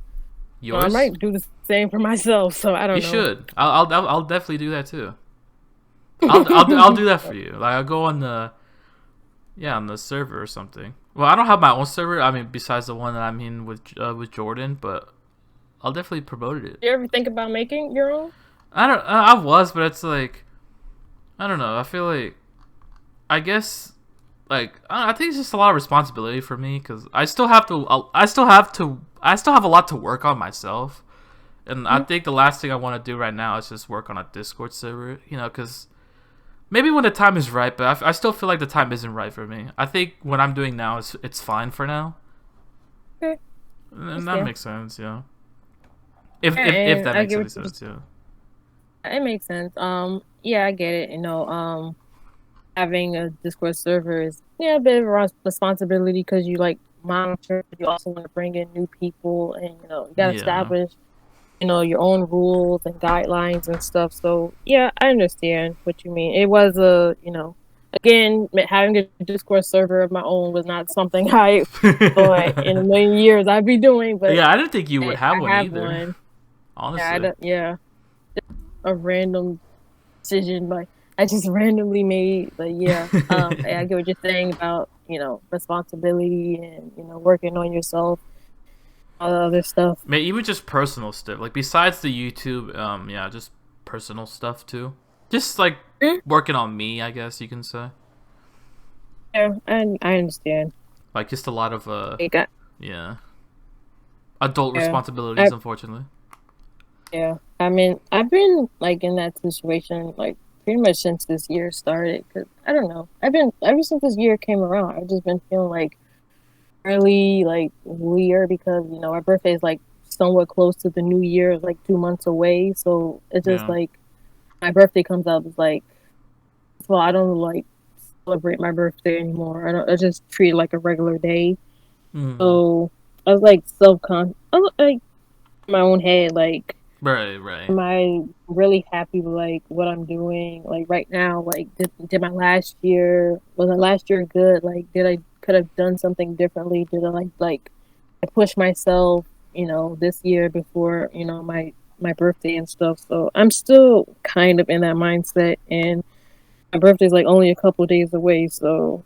I Yours? might do the same for myself. So I You don't know. should. I'll definitely do that too. I'll do that for you. Like I'll go on the on the server or something. Well, I don't have my own server. I mean, besides the one that I'm in with Jordan, but I'll definitely promote it. You ever think about making your own? I don't. I was, but it's like I don't know. I feel like I guess like I think it's just a lot of responsibility for me because I still have to. I still have a lot to work on myself, and I think the last thing I want to do right now is just work on a Discord server. You know, because maybe when the time is right, but I still feel like the time isn't right for me. I think what I'm doing now it's fine for now, Okay. and that makes sense. Yeah. If that makes any sense, yeah. It makes sense. Yeah, I get it. Having a Discord server is a bit of a responsibility because you like monitor. You also want to bring in new people, and you got to Yeah. establish your own rules and guidelines and stuff. So yeah, I understand what you mean. It was again, having a Discord server of my own was not something I thought in a million years I'd be doing, but Yeah, I didn't think you would have I one have either. one. Honestly. A random decision, but I just randomly made. But yeah, I get what you're saying about responsibility and working on yourself, all the other stuff. Maybe even just personal stuff. Like besides the YouTube, just personal stuff too. Just like working on me, I guess you can say. Yeah, I understand. Like just a lot of Yeah, adult responsibilities, unfortunately. Yeah, I mean, I've been like in that situation like pretty much since this year started. Cause I don't know, I've been ever since this year came around. I've just been feeling like really like weird because my birthday is like somewhat close to the new year, like 2 months away. So it's just Yeah. like my birthday comes up. It's like, well, I don't like celebrate my birthday anymore. I just treat it like a regular day. Mm. So I was like I was like in my own head like. Right. Am I really happy with like what I'm doing? Like right now, like did my last year was my last year good? Like could have done something differently? Did I like I push myself, this year before, my birthday and stuff. So I'm still kind of in that mindset and my birthday's like only a couple days away, so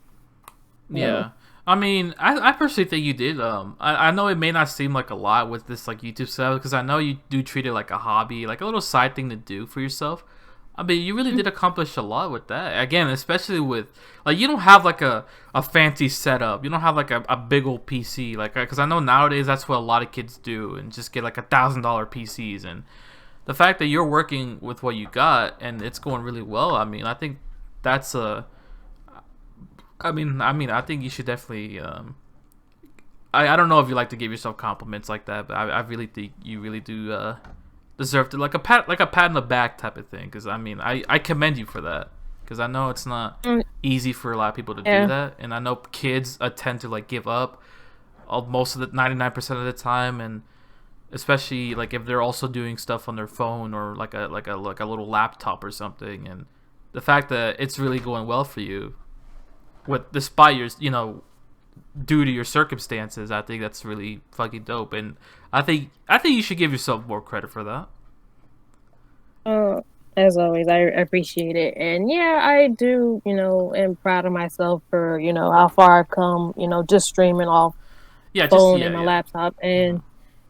Yeah. I mean, I personally think you did. I know it may not seem like a lot with this like YouTube stuff because I know you do treat it like a hobby, like a little side thing to do for yourself. I mean, you really did accomplish a lot with that. Again, especially with like you don't have like a fancy setup. You don't have like a big old PC, like because I know nowadays that's what a lot of kids do and just get like $1,000 PCs. And the fact that you're working with what you got and it's going really well, I mean, I think that's a I think you should definitely. I don't know if you like to give yourself compliments like that, but I really think you really do deserve to like a pat on the back type of thing. Because I mean, I commend you for that. Because I know it's not easy for a lot of people to do that, and I know kids tend to like give up most of the 99% of the time, and especially like if they're also doing stuff on their phone or like a little laptop or something, and the fact that it's really going well for you despite your due to your circumstances, I think that's really fucking dope, and I think you should give yourself more credit for that. As always, I appreciate it, and yeah, I do. Am proud of myself for how far I've come. Just streaming off phone and my laptop, and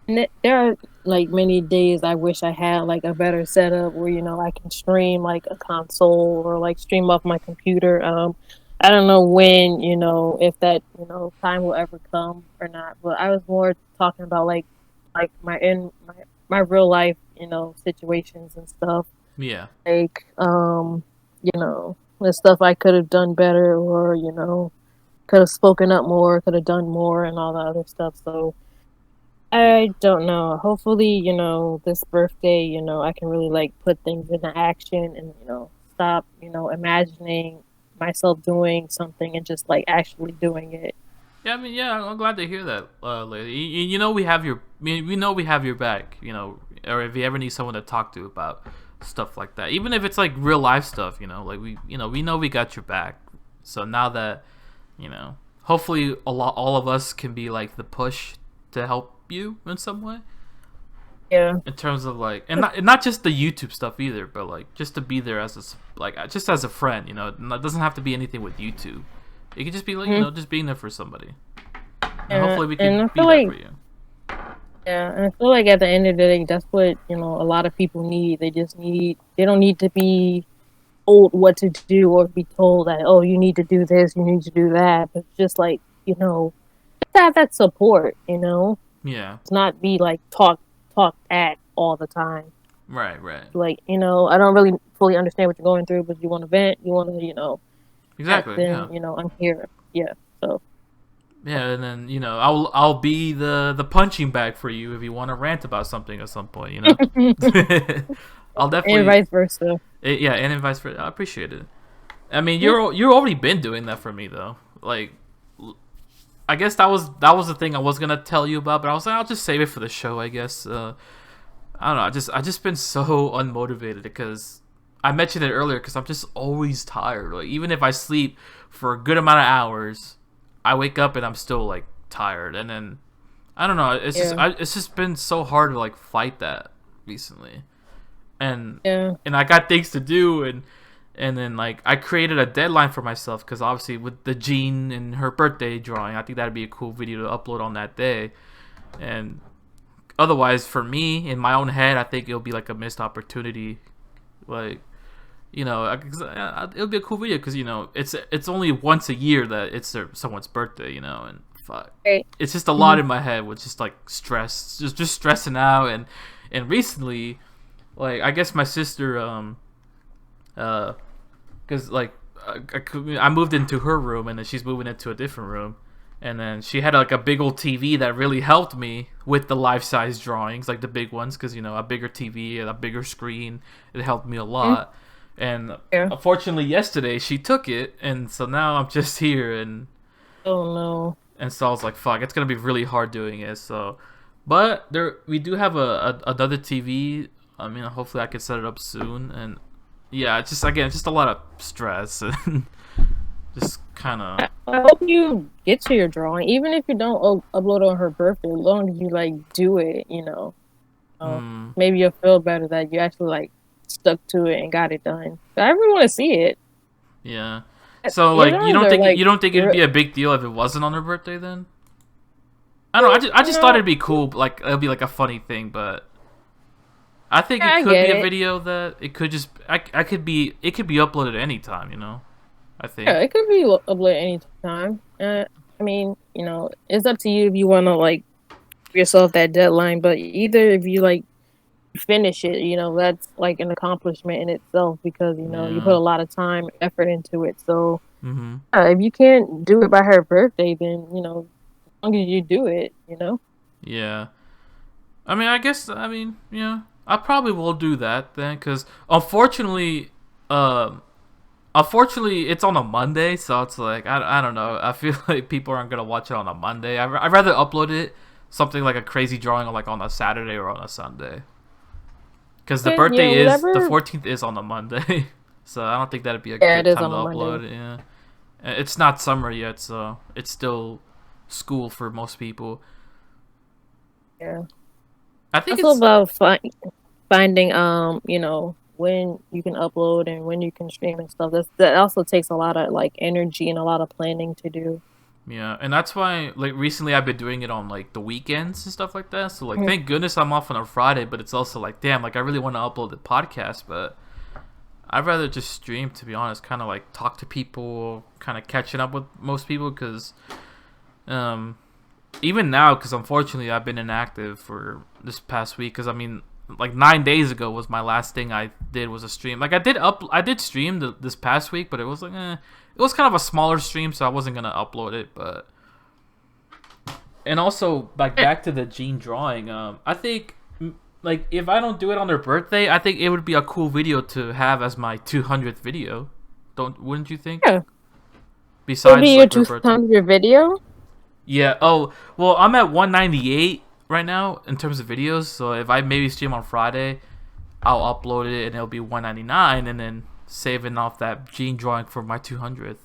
there are like many days I wish I had like a better setup where I can stream like a console or like stream off my computer. I don't know when if that time will ever come or not, but I was more talking about like my real life situations and stuff. Yeah. Like the stuff I could have done better or could have spoken up more, could have done more, and all the other stuff. So I don't know. Hopefully, this birthday, I can really like put things into action and stop, imagining myself doing something and just like actually doing it. Yeah, I mean, yeah, I'm glad to hear that, lady. We have we know we have your back, or if you ever need someone to talk to about stuff like that, even if it's like real life stuff, like we know we got your back. So now that, hopefully all of us can be like the push to help you in some way. Yeah. in terms of like, and not just the YouTube stuff either, but like just to be there as just as a friend, it doesn't have to be anything with YouTube. It could just be like, Mhm. just being there for somebody, and Yeah. hopefully we And I could be feel that like for you. yeah, and I feel like at the end of the day, that's what a lot of people need. They don't need to be told what to do or be told that, oh, you need to do this, you need to do that, but just like just have that support. Yeah. It's not be like talked at all the time. Right. Right. Like I don't really fully understand what you're going through, but you want to vent, you want to act, Exactly. Yeah. then I'm here. Yeah. So Yeah, and then I'll be the punching bag for you if you want to rant about something at some point. I'll and definitely. vice versa. Yeah, and then vice versa. I appreciate it. I mean, Mhm. you're already been doing that for me though. Like, I guess that was the thing I was gonna tell you about, but I was like, I'll just save it for the show. I guess. I don't know. I just been so unmotivated because I mentioned it earlier because I'm just always tired. Like even if I sleep for a good amount of hours, I wake up and I'm still like tired, and then I don't know. Yeah. It's just been so hard to like fight that recently, and Yeah. and I got things to do, and then like I created a deadline for myself because obviously with the Jean and her birthday drawing, I think that'd be a cool video to upload on that day, and otherwise for me in my own head, I think it'll be like a missed opportunity, like. It'll be a cool video because it's only once a year that it's someone's birthday, and fuck, Right. it's just a lot Mhm. in my head with just like stress, just stressing out, and recently, like I guess my sister, because like I moved into her room and then she's moving into a different room, and then she had like a big old TV that really helped me with the life size drawings, like the big ones, because a bigger TV and a bigger screen, it helped me a Mhm. lot. And Yeah. unfortunately, yesterday she took it, and so now I'm just here, Oh no. and so I was like, "Fuck, it's gonna be really hard doing it." So, but we do have another TV. I mean, hopefully I can set it up soon, and yeah, it's just again, just a lot of stress and just kind of. I hope you get to your drawing, even if you don't upload on her birthday. As long as you like do it, Mm, maybe you'll feel better that you actually like stuck to it and got it done. I really want to see it. yeah. So Your like, drawings are like you don't think it'd you're, be a big deal if it wasn't on her birthday then? I don't know. I just thought it'd be cool. Like it'd be like a funny thing, but I think yeah, it I could get be a it. video that it could just I could be it could be uploaded anytime. I Yeah, think. it could be uploaded anytime. I mean, it's up to you if you want to like give yourself that deadline. But either if you like finish it, that's like an accomplishment in itself because you put Yeah. a lot of time, effort into it. So Mhm. if you can't do it by her birthday, then as long as you do it. Yeah. I mean, I guess. I mean, yeah. I probably will do that then, because um, unfortunately, it's on a Monday, so it's like I don't know. I feel like people aren't gonna watch it on a Monday. I'd rather upload it something like a crazy drawing like on a Saturday or on a Sunday. Because the Okay, yeah, birthday is the whatever. 14th is on a Monday, so I don't think that'd be a Yeah, it good is time on to a Monday. upload it. Yeah, it's not summer yet, so it's still school for most people. Yeah, I think also it's about finding when you can upload and when you can stream and stuff. That also takes a lot of like energy and a lot of planning to do. yeah, and that's why like recently I've been doing it on like the weekends and stuff like that. So like Mhm. thank goodness I'm off on a Friday, but it's also like damn, like I really want to upload the podcast, but I'd rather just stream to be honest, kind of like talk to people, kind of catching up with most people because um even now, because unfortunately I've been inactive for this past week. Because I mean, like 9 days ago was my last thing I did was a stream. Like I did stream this past week, but it was like, it was kind of a smaller stream, so I wasn't gonna upload it. But and also like back to the Gene drawing. I think like if I don't do it on their birthday, I think it would be a cool video to have as my 200th video. Wouldn't you think? Yeah, it'll be Besides your like her birthday. 200 video. Yeah. Oh, well, I'm at 198 right now in terms of videos. So if I maybe stream on Friday, I'll upload it and it'll be 199, and then saving off that gene drawing for my 200th.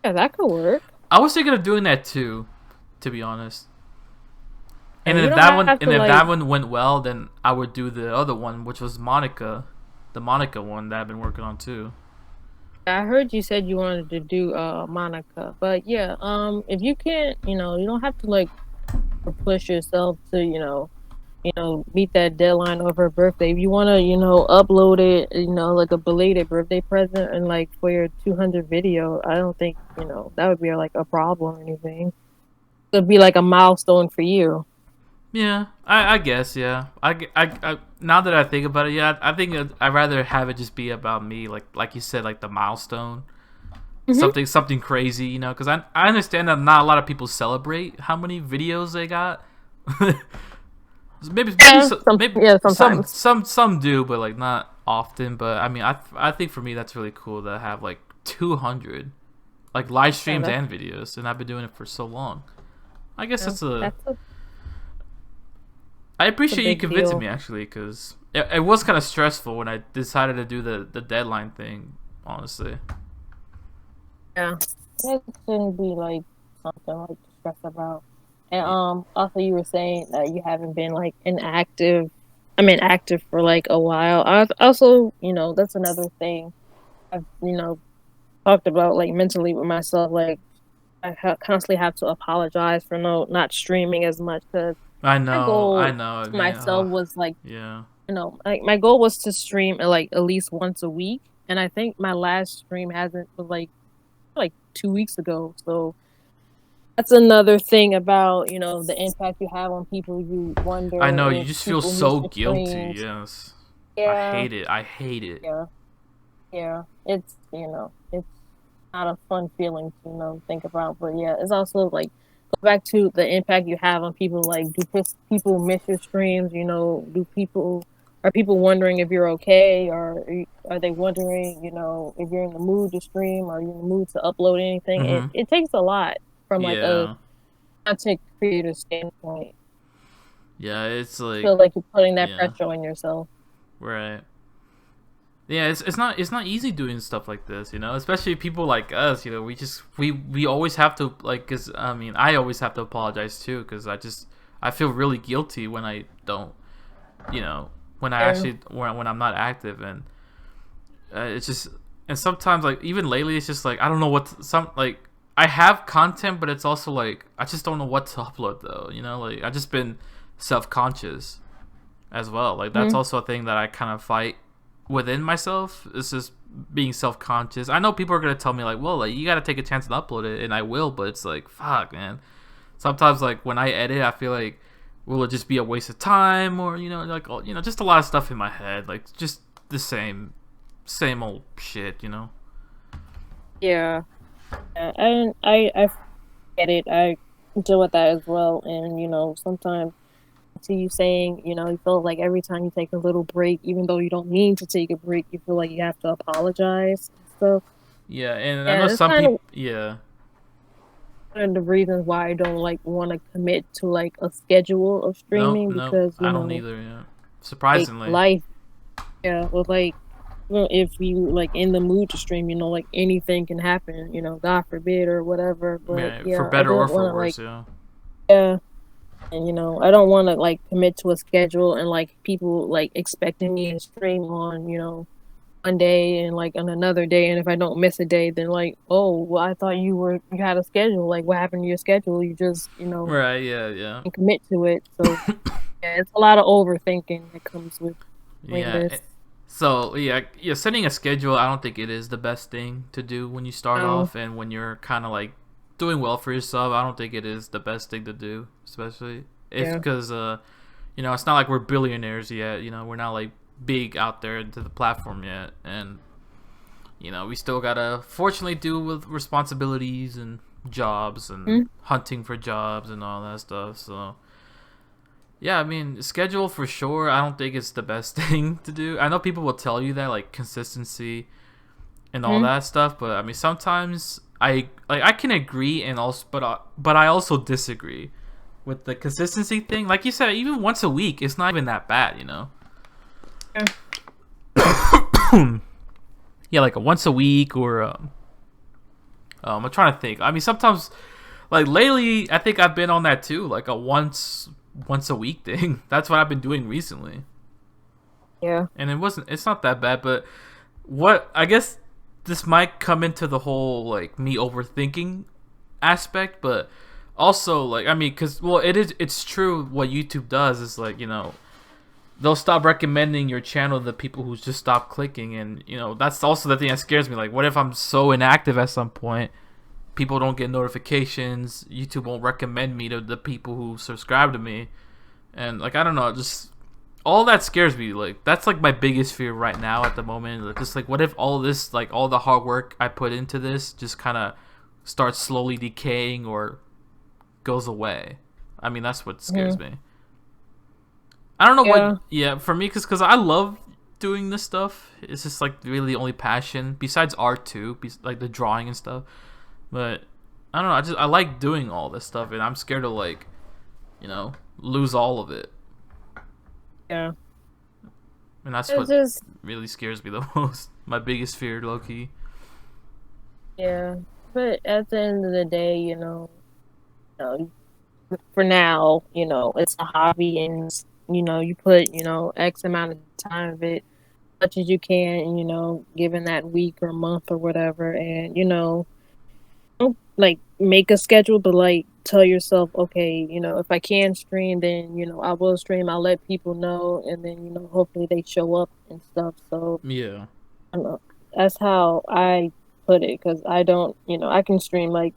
Yeah, that could work. I was thinking of doing that too, to be honest. And You if don't have to like. that one went well, then I would do the other one, which was Monica, the Monica one that I've been working on too. I heard you said you wanted to do Monica, but yeah, if you can't, you don't have to like push yourself to, meet that deadline of her birthday. If you want to, upload it, like a belated birthday present and like for your 200 video, I don't think, that would be like a problem or anything. It'd be like a milestone for you. Yeah, I guess, yeah. Now that I think about it, yeah, I think I'd rather have it just be about me, like you said, like the milestone, Mm-hmm. something crazy, because I understand that not a lot of people celebrate how many videos they got. Yeah, Maybe yeah, sometimes. some do, but like not often. But I mean, I think for me that's really cool to have like 200 like live Yeah, streams and videos, and I've been doing it for so long. I guess yeah, that's a that's I a appreciate you big convincing me deal. actually, because it was kind of stressful when I decided to do the deadline thing. Honestly, Yeah, it shouldn't be like something like to stress about. And yeah, also you were saying that you haven't been like inactive. I mean, active for like a while. I also, that's another thing I've, talked about like mentally with myself. Like constantly have to apologize for not streaming as much because my I goal know. I to mean, myself was like, yeah, like my goal was to stream like at least once a week, and I think my last stream hasn't was like 2 weeks ago. So that's another thing about the impact you have on people. You I wonder know. You if just feel people miss so your guilty. streams. Yes, I Yeah, hate it. I hate it. yeah, yeah. It's not a fun feeling to think about. But yeah, it's also like go back to the impact you have on people. Like, do people miss your streams? Do people are people wondering if you're okay, or are they wondering if you're in the mood to stream? Are you in the mood to upload anything? It Mm-hmm. it takes a lot from like a Yeah, content creator standpoint. yeah. It's like, Feel like you're putting that yeah, pressure on yourself. right. Yeah, it's not easy doing stuff like this, especially people like us. We always have to like, cause I mean, I always have to apologize too, cause I feel really guilty when I don't, you know, when I Yeah. actually when I'm not active, and it's just, and sometimes like even lately it's just like I don't know some like I have content, but it's also like I just don't know what to upload though, like I just been self conscious as well. Like that's Mhm. also a thing that I kind of fight within myself. It's just being self conscious. I know people are gonna tell me like, well, like you gotta take a chance and upload it, and I will. But it's like, fuck, man. Sometimes like when I edit, I feel like, will it just be a waste of time, or like just a lot of stuff in my head, like just the same old shit. Yeah. Yeah. And I get it. I deal with that as well. And sometimes to you saying, you feel like every time you take a little break, even though you don't mean to take a break, you feel like you have to apologize and stuff. Yeah, and I know Yeah, it's some kind of people. Yeah, one of the reasons why I don't like want to commit to like a schedule of nope, streaming nope, because I don't either. Yeah, like surprisingly. life, yeah, with like if you like in the mood to stream, like anything can happen, God forbid or whatever. But Yeah, for yeah, I better or don't for want to like worse. Yeah. yeah, and I don't want to like commit to a schedule and like people like expecting me to stream on one day and like on another day, and if I don't miss a day, then like, oh well, I thought you had a schedule. Like, what happened to your schedule? You just Right. Yeah. Yeah. didn't commit to it. So yeah, it's a lot of overthinking that comes with doing Yeah. this. So yeah, setting a schedule. I don't think it is the best thing to do when you start Um, off and when you're kind of like doing well for yourself. I don't think it is the best thing to do, especially if yeah. because it's not like we're billionaires yet. We're not like big out there into the platform yet, and we still gotta fortunately deal with responsibilities and jobs and Mm-hmm. hunting for jobs and all that stuff. So yeah, I mean, schedule for sure. I don't think it's the best thing to do. I know people will tell you that, like consistency and all that stuff, but I mean, sometimes I can agree and also, but I also disagree with the consistency thing. Like you said, even once a week, it's not even that bad. Yeah. Yeah, like a once a week or I'm trying to think. I mean, sometimes like lately, I think I've been on that too, like a once once a week thing. That's what I've been doing recently. Yeah. And it's not that bad, but what I guess this might come into the whole like me overthinking aspect, but also like I mean, because well, it's true what YouTube does is like they'll stop recommending your channel to the people who just stop clicking, and that's also the thing that scares me. Like, what if I'm so inactive at some point, people don't get notifications, YouTube won't recommend me to the people who subscribe to me, and like I don't know, just all that scares me. Like that's like my biggest fear right now at the moment. Like, just like what if all this, like all the hard work I put into this, just kind of starts slowly decaying or goes away. I mean, that's what scares me. I don't know what. Yeah, for me, because I love doing this stuff. It's just like really the only passion besides art too, like the drawing and stuff. But I don't know. I like doing all this stuff, and I'm scared to like, lose all of it. Yeah. And that's what really scares me the most. My biggest fear, low key. Yeah, but at the end of the day, for now, it's a hobby, and you put X amount of time of it, much as you can, given that week or month or whatever, and don't like make a schedule, but like tell yourself, okay, if I can stream, then I will stream. I'll let people know, and then hopefully they show up and stuff. So yeah, I don't know. That's how I put it, because I don't, I can stream like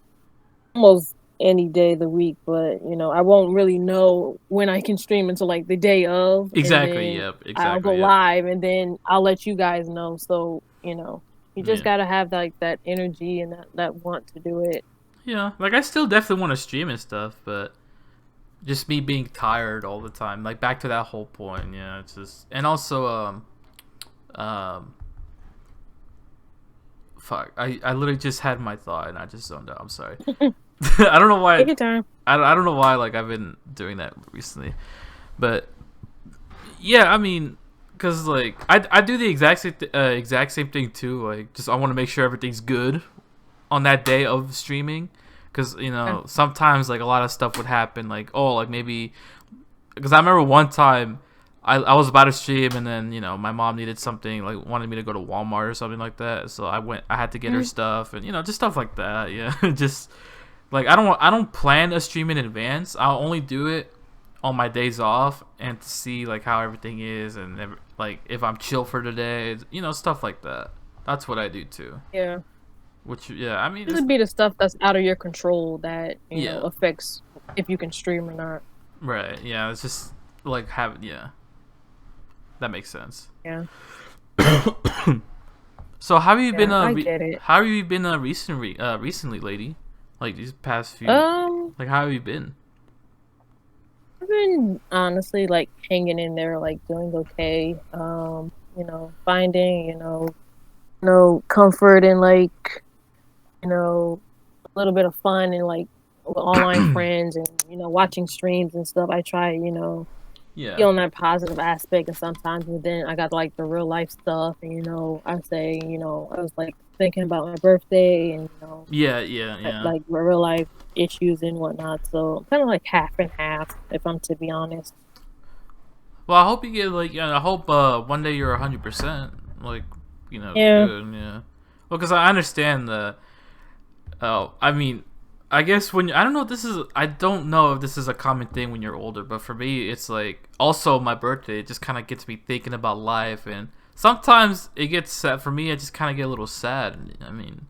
almost any day of the week, but I won't really know when I can stream until like the day of. exactly. And then Yep, exactly. I'll go live, and then I'll let you guys know. So you just gotta have like that energy and that want to do it. Yeah, like I still definitely want to stream and stuff, but just me being tired all the time. Like back to that whole point. Yeah, it's just, and also fuck. I literally just had my thought and I just zoned out. I'm sorry. I don't know why. Take your time. I don't know why. Like I've been doing that recently, but yeah, I mean, cause like I do the exact same thing too. Like just I want to make sure everything's good on that day of streaming, cause sometimes like a lot of stuff would happen. Like like maybe, cause I remember one time I was about to stream, and then my mom needed something, like wanted me to go to Walmart or something like that. So I had to get her stuff, and just stuff like that. Yeah, just like I don't plan a stream in advance. I'll only do it on my days off and to see like how everything is, and like if I'm chill for today, stuff like that. That's what I do too. Yeah. Which I mean, it would be the stuff that's out of your control that affects if you can stream or not. Right. Yeah. It's just like that makes sense. Yeah. So how have you been? I get it. How have you been recently, lady? Like these past few. Like how have you been? I've been honestly like hanging in there, like doing okay. Finding comfort in like a little bit of fun and like with online friends and watching streams and stuff. I try be on that positive aspect, and sometimes but then I got like the real life stuff, and I say I was like thinking about my birthday and like real life issues and whatnot. So kind of like half and half, if I'm to be honest. Well, I hope you get like I hope one day you're 100%. Like good. Yeah. Well, because I understand the. I mean, I guess when I don't know if this is a common thing when you're older, but for me, it's like also my birthday. It just kind of gets me thinking about life, and sometimes it gets sad. For me, I just kind of get a little sad. I mean,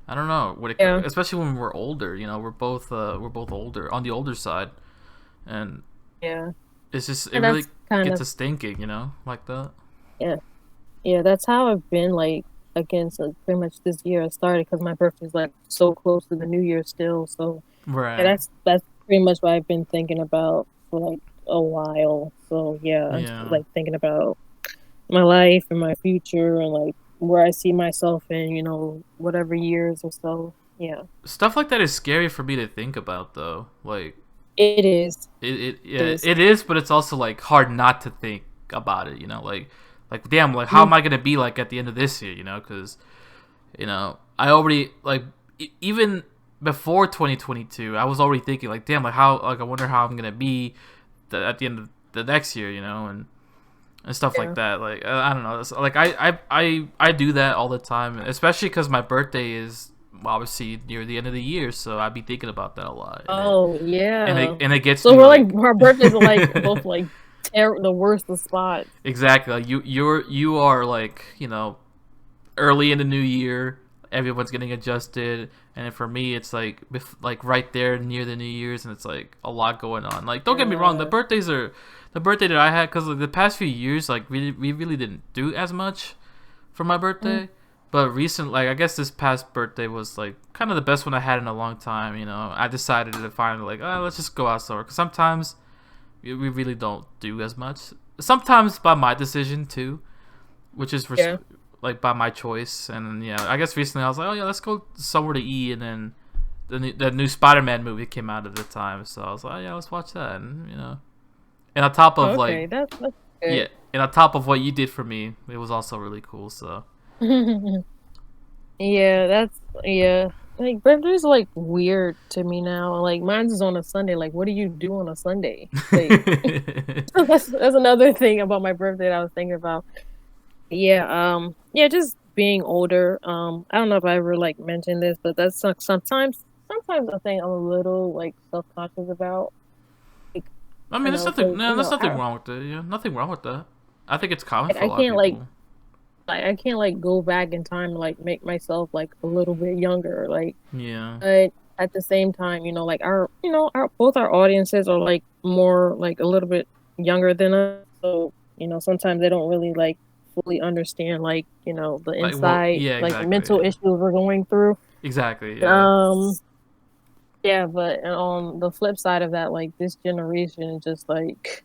I don't know especially when we're older. We're both older, on the older side, and it's just it really gets us thinking. Like that. Yeah, that's how I've been like. Again, so pretty much this year I started because my birthday's like so close to the New Year still. So that's pretty much what I've been thinking about for like a while. So I'm just, like thinking about my life and my future and like where I see myself in whatever years or so. Yeah, stuff like that is scary for me to think about though. Like it is. It is, but it's also like hard not to think about it. Like damn, like how am I gonna be like at the end of this year? Because I already like even before 2022, I was already thinking like damn, like how like I wonder how I'm gonna be at the end of the next year, and stuff Yeah. like that. Like I don't know. It's, like I do that all the time, especially because my birthday is obviously near the end of the year, so I'd be thinking about that a lot. Oh yeah. And it gets So me we're like like our birthdays are like both like the worst of spots. exactly. Like you are like early in the new year. Everyone's getting adjusted, and for me, it's like right there near the New Year's, and it's like a lot going on. Like, don't get me wrong, the birthday that I had, because like the past few years, like we really didn't do as much for my birthday. But like I guess this past birthday was like kind of the best one I had in a long time. I decided to finally like, let's just go out somewhere, because sometimes we really don't do as much. Sometimes by my decision too, which is like by my choice. And I guess recently I was like, oh yeah, let's go somewhere to eat. And then the new Spider-Man movie came out at the time, so I was like, oh yeah, let's watch that. And and on top of That's good. and on top of what you did for me, it was also really cool. So yeah. Like birthdays are like weird to me now. Like mine's is on a Sunday. Like what do you do on a Sunday? Like that's another thing about my birthday that I was thinking about. Yeah, just being older. I don't know if I ever like mentioned this, but that's sometimes a thing I'm a little like self-conscious about. Like, I mean, there's nothing. No, there's nothing wrong with it. Yeah, nothing wrong with that. I think it's common for a lot of people. I can't like go back in time and like make myself like a little bit younger. Like, yeah. But at the same time, like our both our audiences are like more like a little bit younger than us. So sometimes they don't really like fully understand like the inside like mental issues we're going through. Exactly. Yeah. Yeah, but on the flip side of that, like this generation is just like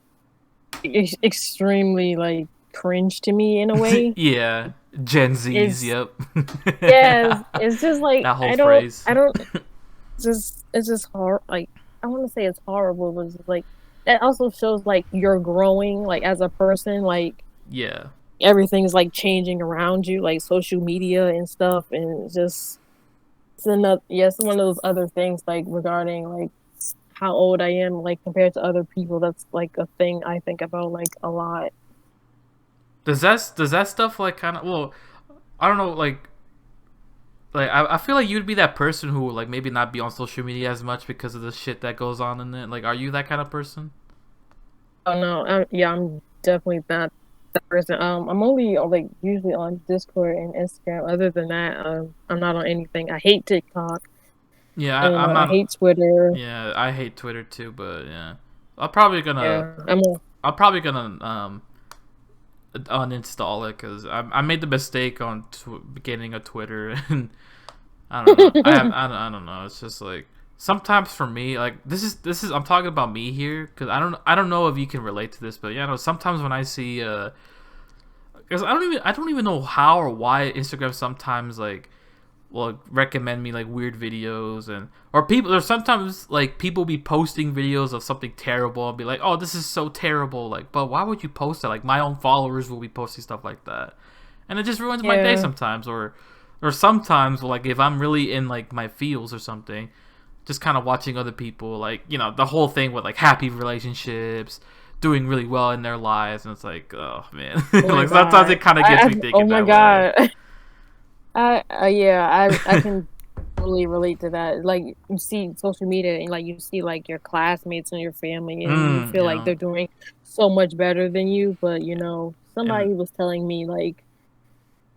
extremely like cringe to me in a way. Yeah, Gen Zs. Yep. Yes, it's just like that whole phrase. I don't. It's just hard. Like I want to say it's horrible, but it's like that also shows like you're growing like as a person. Like everything's like changing around you, like social media and stuff, and it's another it's one of those other things like regarding like how old I am like compared to other people. That's like a thing I think about like a lot. Does that stuff like kind of I don't know like I feel like you'd be that person who would like maybe not be on social media as much because of the shit that goes on in it. Like, are you that kind of person? Oh no, I'm definitely not that person. I'm only like usually on Discord and Instagram. Other than that, I'm not on anything. I hate TikTok. Yeah, I'm not. I hate Twitter. Yeah, I hate Twitter too. But yeah, I'm probably gonna uninstall it because I made the mistake on getting a Twitter, and I don't know. I don't know. It's just like sometimes for me, like this is I'm talking about me here because I don't know if you can relate to this, but sometimes when I see because I don't even know how or why Instagram sometimes like will recommend me like weird videos or sometimes like people be posting videos of something terrible and be like, oh, this is so terrible, like, but why would you post it? Like my own followers will be posting stuff like that, and it just ruins my day sometimes. Or sometimes like if I'm really in like my feels or something, just kind of watching other people like the whole thing with like happy relationships doing really well in their lives, and it's like, oh man. Like sometimes it kind of gets me thinking. Oh my god. I can totally relate to that. Like you see social media and like you see like your classmates and your family and you feel like they're doing so much better than you, but somebody was telling me like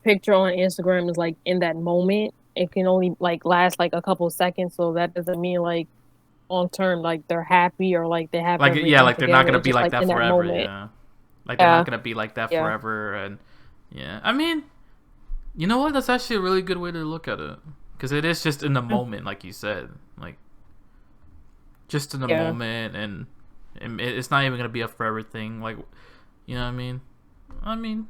picture on Instagram is like in that moment. It can only like last like a couple seconds, so that doesn't mean like long term like they're happy or like they have like like they're not gonna be like that forever. Like they're not gonna be like that forever. And I mean, you know what? That's actually a really good way to look at it, because it is just in the moment, like you said, like just in the moment, and it's not even gonna be a forever thing. Like, you know what I mean?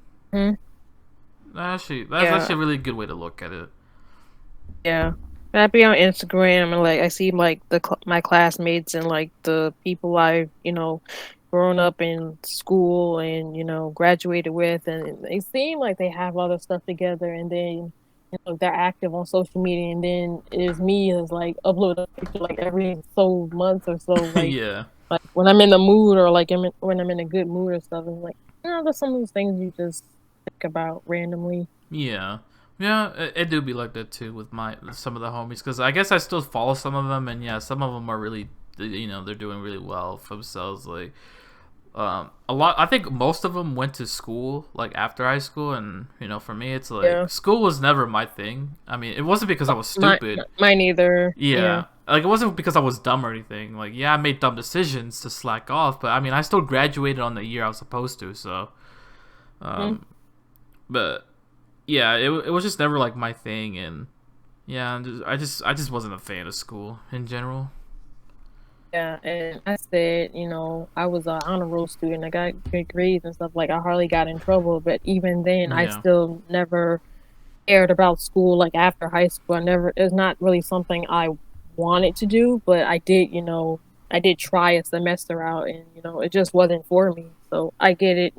That's actually a really good way to look at it. Yeah, I be on Instagram and like I see like my classmates and like the people I've grown up in school and graduated with, and they seem like they have all their stuff together, and then they're active on social media, and then it's me is like upload a picture like every so months or so, like Like when I'm in the mood, or like when I'm in a good mood or stuff, and like, there's some of those things you just think about randomly. Yeah. Yeah, it do be like that too with some of the homies, because I guess I still follow some of them, and yeah, some of them are really, they're doing really well for themselves. Like, a lot. I think most of them went to school like after high school, and for me, it's Yeah, like school was never my thing. I mean, it wasn't because I was stupid. mine either. Yeah. Yeah, like it wasn't because I was dumb or anything. Like, yeah, I made dumb decisions to slack off, but I mean, I still graduated on the year I was supposed to. So, Mm-hmm. but yeah, it was just never like my thing, and yeah, I just wasn't a fan of school in general. Yeah, and I said, I was an honor roll student. I got good grades and stuff. Like I hardly got in trouble, but even then, I Yeah, still never cared about school. Like after high school, I never. It's not really something I wanted to do, but I did. I did try a semester out, and it just wasn't for me. So I get it.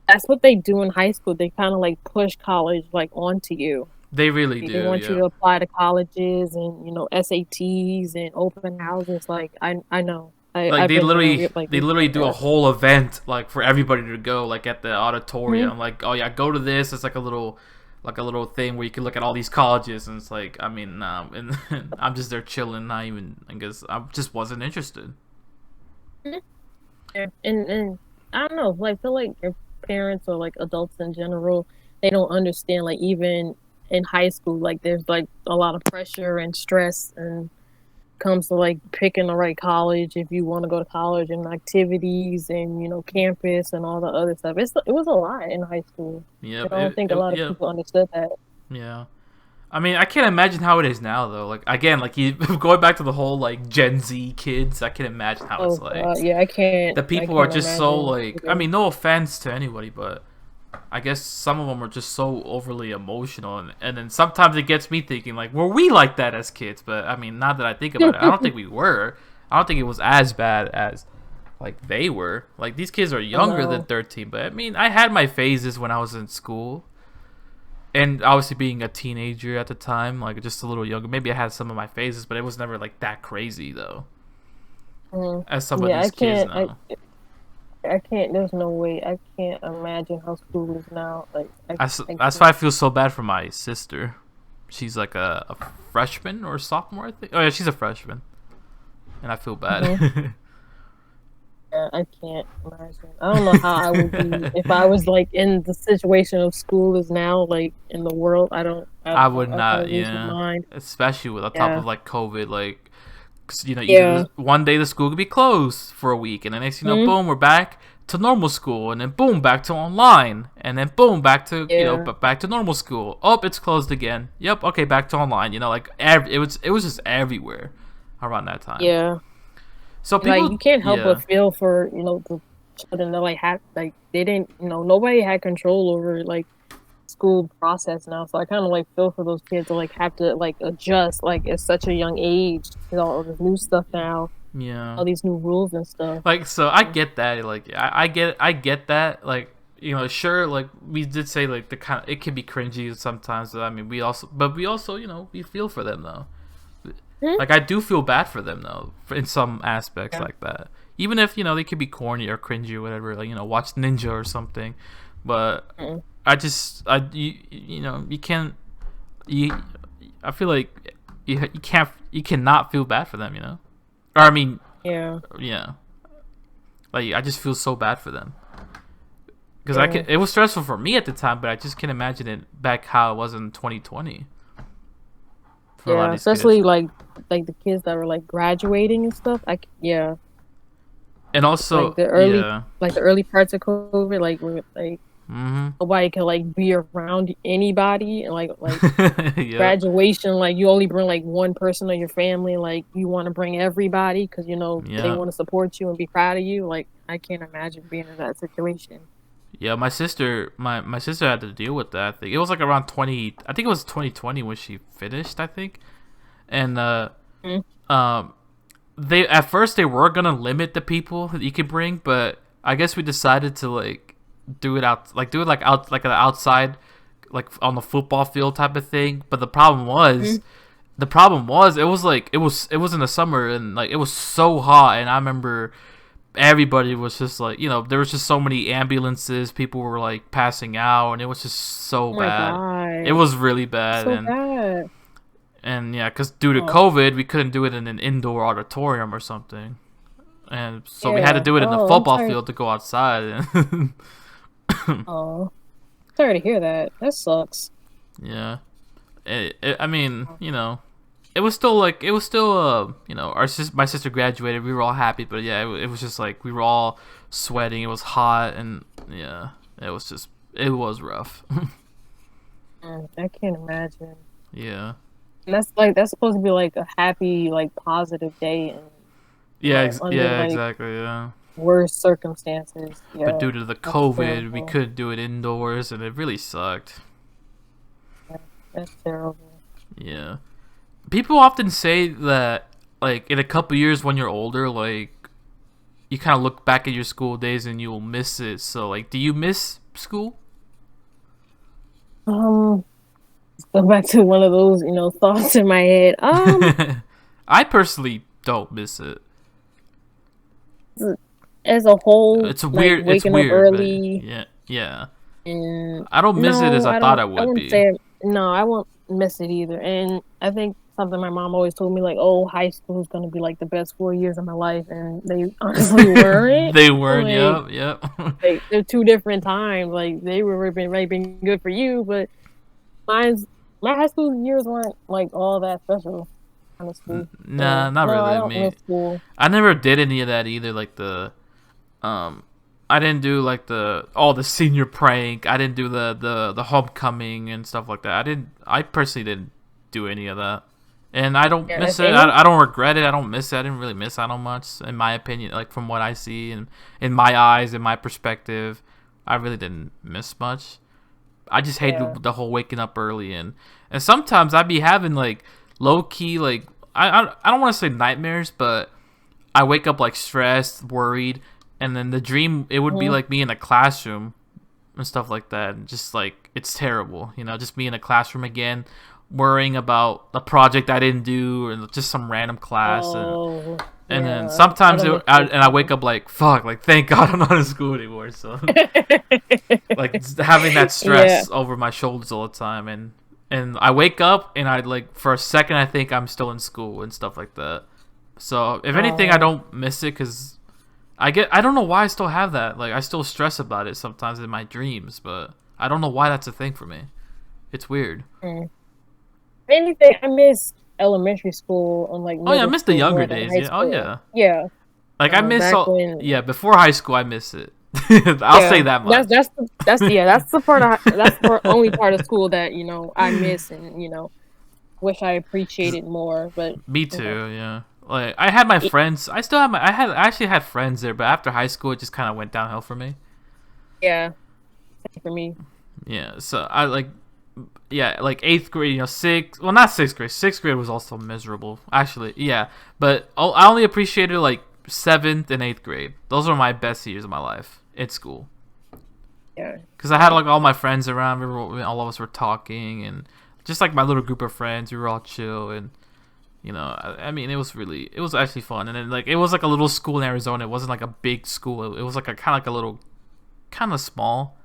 That's what they do in high school. They kind of like push college like onto you. they really They do. want you Yeah. to apply to colleges and SATs and open houses. Like I know. Like I've been there. Like they we've literally been do a there. whole event like for everybody to go, like at the Mhm. auditorium. Like, oh yeah, go to this. It's like a little thing where you can look at all these colleges, and it's like, I mean, and I'm just there chilling, not even, I guess I just wasn't interested. Mhm. Yeah. And I don't know. Like I feel like your parents or like adults in general, they don't understand. Like even in high school, like there's like a lot of pressure and stress and comes to like picking the right college if you want to go to college and activities and campus and all the other stuff. It was a lot in high school. I Yep. don't think a lot of Yep. people understood that. Yeah. I mean, I can't imagine how it is now though. Like, again, like you going back to the whole like Gen Z kids, I can imagine how Oh it's like. God, yeah, The I people are can't just so imagine like, I either. mean, no offense to anybody, but I guess some of them are just so overly emotional, and then sometimes it gets me thinking like, were we like that as kids? But I mean, now that I think about it, I don't think we were. I don't think it was as bad as like they were. Like, these kids are Oh younger than no. 13, but I mean, I had my phases when I was in school, and obviously being a teenager at the time, like just a little younger, maybe I had some of my phases, but it was never like that crazy though, Mm. as some of Yeah, these kids now. I can't. There's no way. I can't imagine how school is now. Like I That's why I can't. feel so bad for my sister. She's like a freshman or sophomore, I think. Oh yeah, she's a freshman, and I feel Hmm. bad. Yeah, I can't imagine. I don't know how I would be if I was like in the situation of school is now, like in the world. I I don't know. would I'll not, probably lose my yeah, mind. especially with on top Yeah. of like COVID, like 'cause, either Yeah. one day the school could be closed for a week, and then next Hmm. boom, we're back to normal school, and then boom, back to online, and then boom, back to Yeah. back to normal school. Oh, it's closed again. Yep, okay, back to online. Like it was just everywhere around that time. Yeah. So And, like people, you can't help but yeah, feel for the children that like had like they didn't nobody had control over like school process now. So I kind of like feel for those kids to like have to like adjust like at such a young age to all this new stuff now, yeah. all these new rules and stuff. Like, so I So, get that. Like, I get that. Like, sure. Like, we did say like the kind. It can be cringy sometimes. But I mean, we also, we feel for them though. hmm? Like, I do feel bad for them though, in some aspects Yeah. like that. Even if they could be corny or cringy or whatever. Like, watch Ninja or something. But Mm. you can't. You, I feel like you cannot feel bad for them. Or I mean, Yeah. yeah. Like, I just feel so bad for them, because Yeah. it was stressful for me at the time, but I just can't imagine it back how it was in 2020 for a lot of Yeah. these kids. Especially like the kids that were like graduating and stuff. Yeah. And also, Like yeah, the early parts of COVID, like where like mm-hmm, nobody could like be around anybody and like yeah, graduation, like you only bring like one person of your family, like you want to bring everybody because they yeah, want to support you and be proud of you. Like I can't imagine being in that situation. yeah. My sister had to deal with that. I think it was like around 20. I think it was 2020 when she finished. I think, and Mm. um, they at first they were gonna limit the people that you could bring, but I guess we decided to like do it out like an outside, like on the football field type of thing. But the problem was, Mm. the problem was it was in the summer, and like it was so hot, and I remember everybody was just like, there was just so many ambulances, people were like passing out, and it was just so Oh my bad. It god, was really bad. so bad. And yeah, because due to Oh COVID, we couldn't do it in an indoor auditorium or something, and so we had to yeah. do it in the Oh, I'm football sorry. field to go outside. Oh, sorry to hear that. That sucks. Yeah, I mean, it was still like my sister graduated. We were all happy, but yeah, it was just like we were all sweating. It was hot, and yeah, it was rough. I can't imagine. Yeah. And that's supposed to be like a happy, like positive day, and under Yeah, like exactly. Yeah. worst circumstances. But Yeah, due to the that's COVID, we terrible. couldn't do it indoors, and it really sucked. Yeah, that's terrible. Yeah. People often say that, like, in a couple years when you're older, like, you kind of look back at your school days and you'll miss it. So, like, do you miss school? Um, go back to one of those, thoughts in my head. I personally don't miss it. As a whole, It's like weird. It's waking up weird, but early, yeah, yeah. and I don't miss it as no, I I thought don't. I I would wouldn't be. say no. I won't miss it either. And I think something my mom always told me, like, "Oh, high school is gonna be like the best 4 years of my life," and they honestly weren't. They weren't. Like, Yep, yep. they're two different times. Like they were been good for you, but mine's my high school years weren't like all that special, honestly. Nah, So not no, I really. don't Me, miss school. I never did any of that either. Like um, I didn't do like the senior prank. I didn't do the homecoming and stuff like that. I personally didn't do any of that, and I don't Yeah, miss if it. any, I don't regret it. I don't miss it. I didn't really miss out on much, in my opinion. Like from what I see and in my eyes, in my perspective, I really didn't miss much. I just yeah. hated the whole waking up early, and sometimes I'd be having like low key like I don't want to say nightmares, but I wake up like stressed, worried, and then the dream it would be Mhm. like me in a classroom and stuff like that, and just like it's terrible, just me in a classroom again, worrying about a project I didn't do or just some random class, Oh, and then yeah. I sometimes don't miss and I wake school. up like fuck, like thank God I'm not in school anymore, so like having that Yeah. stress over my shoulders all the time, and I wake up and I like for a second I think I'm still in school and stuff like that. So if anything, I Oh, don't miss it because I don't know why I still have that. Like I still stress about it sometimes in my dreams, but I don't know why that's a thing for me. It's weird. mm. Anything I miss elementary school and like Oh yeah, I middle miss the school younger more than days. high Yeah. Oh school. yeah. Yeah. Like I miss Back all. when. Yeah, before high school, I miss it. I'll say Yeah, that that's much. that's the that's yeah that's the part of that's the only part of school that I miss and wish I 'Cause appreciated more. But me you know, too. Yeah. Like I had my it, friends. I still have I actually had friends there, but after high school, it just kind of went downhill for me. yeah, same for me. Yeah. So I like. Yeah, like eighth grade, well, not sixth grade. Sixth grade was also miserable, actually. Yeah, but I only appreciated like seventh and eighth grade. Those were my best years of my life at school Yeah, because I had like all my friends around. All of us were talking, and just like my little group of friends, we were all chill, and I mean, it was actually fun. And then like it was like a little school in Arizona. It wasn't like a big school. It was like a kind of like a little, kind of small,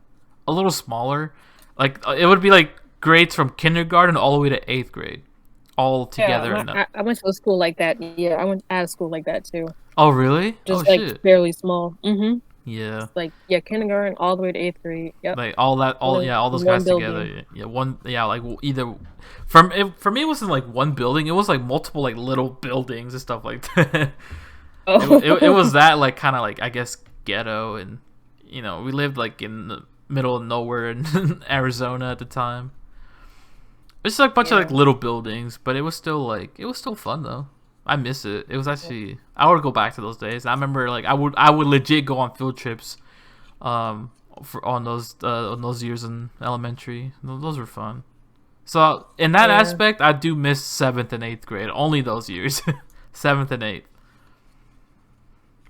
a little smaller. Like it would be like grades from kindergarten all the way to eighth grade, all yeah. together. I went to a school like that. Yeah, I went out of school like that too. Oh really? Oh Just like shit. fairly small. Yeah. Like yeah, kindergarten all the way to eighth grade. Yep, Like all that, all all in yeah, all those one guys building. together. Yeah, one. Yeah, like either for me, it wasn't like one building. It was like multiple like little buildings and stuff like that. It Oh, was that like kind of like I guess ghetto, and we lived like in the middle of nowhere in Arizona at the time. It's like a bunch of yeah. like little buildings, but it was still fun though. I miss it. It was actually I would go back to those days. I remember like I would legit go on field trips, for on those years in elementary. Those were fun. So in that Yeah, aspect, I do miss seventh and eighth grade. Only those years, seventh and eighth,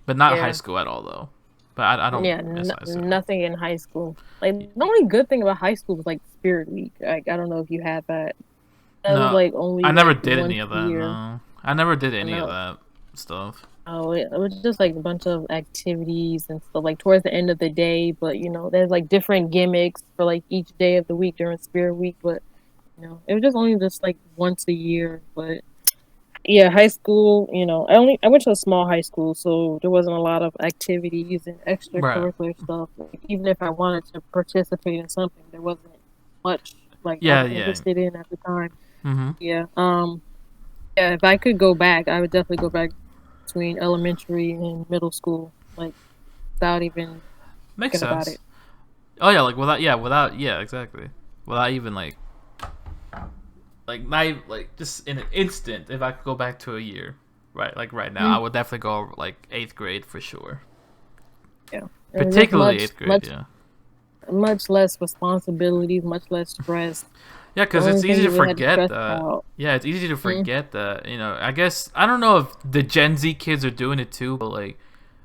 but not high yeah. school at all though. But I don't Yeah, miss high school. nothing in high school. Like the only good thing about high school was like Spirit Week. Like I don't know if you had that. That was No, like only I never like did once any of a that. year. No, I never did I any of know. that stuff. Oh, it was just like a bunch of activities and stuff like towards the end of the day. But there's like different gimmicks for like each day of the week during Spirit Week. But it was just only just like once a year. But yeah, high school. I went to a small high school, so there wasn't a lot of activities and Right. extracurricular stuff. Like, even if I wanted to participate in something, there wasn't much like I Yeah, was yeah. interested in at the time. Mm-hmm. Yeah. Yeah, if I could go back, I would definitely go back between elementary and middle school, like without even Makes thinking about sense. it. Oh yeah, like without yeah, exactly. Without even not even, like just in an instant. If I could go back to a year, right, like right now, I Mm, would definitely go like eighth grade for sure. yeah, it was just Particularly eighth grade, yeah. much less responsibilities, much less stress. Yeah, The because only it's thing easy to you really had to forget stress that. about. Yeah, it's easy to Mm, forget that. I guess I don't know if the Gen Z kids are doing it too, but like,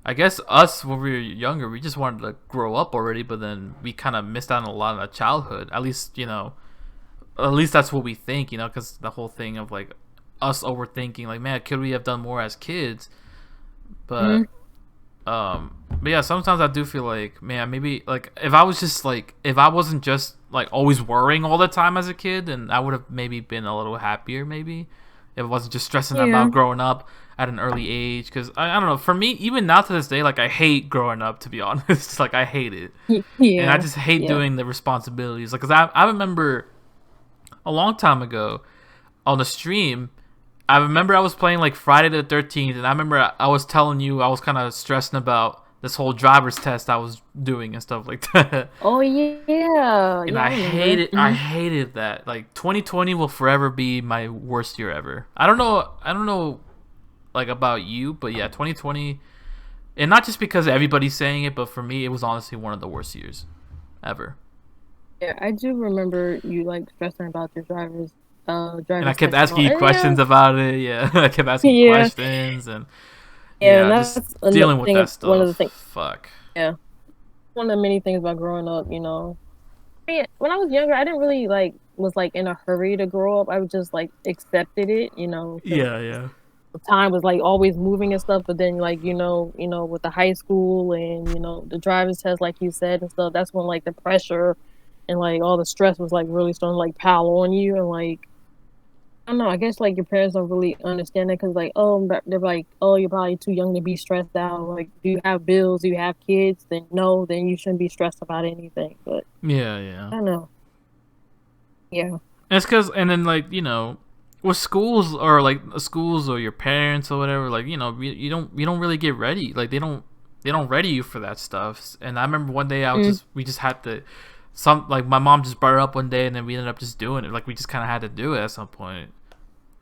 I guess us when we were younger, we just wanted to grow up already, but then we kind of missed out on a lot of our childhood. At least that's what we think, because the whole thing of like us overthinking, like, man, could we have done more as kids? mm, But yeah, sometimes I do feel like, man, maybe like if I wasn't just like always worrying all the time as a kid, then I would have maybe been a little happier. Maybe if I wasn't just stressing yeah, about growing up at an early age. Because I don't know, for me, even now to this day, like I hate growing up. To be honest, like I hate it, and I yeah, just hate yeah. doing the responsibilities. Like, cause I remember a long time ago on the stream. I remember I was playing like Friday the 13th, and I remember I was telling you I was kind of stressing about this whole driver's test I was doing and stuff like that. Oh yeah, And yeah, I remember. I hated that. Like 2020 will forever be my worst year ever. I don't know like about you, but yeah, 2020, and not just because everybody's saying it, but for me it was honestly one of the worst years ever. Yeah, I do remember you like stressing about your And I driver's kept test and all. asking you And questions about it. Yeah, I kept asking you yeah, questions, and yeah, yeah, and just that's another dealing with thing. that One of stuff. the things. Fuck. Yeah, one of the many things about growing up. When I was younger, I didn't really like was like in a hurry to grow up. I was just like accepted it, because Yeah, yeah. time was like always moving and stuff. But then like with the high school and the driver's test, like you said and stuff, that's when like the pressure and like all the stress was like really starting to like pile on you and like I don't know. I guess like your parents don't really understand it because like but they're like you're probably too young to be stressed out. Like do you have bills? Do you have kids? Then no, then you shouldn't be stressed about anything. But Yeah, yeah. I don't know. Yeah. And it's because, and then like with schools or your parents or whatever, like you don't really get ready. Like they don't ready you for that stuff. And I remember one day Mm. we just had to some like my mom just brought it up one day, and then we ended up just doing it. Like we just kind of had to do it at some point.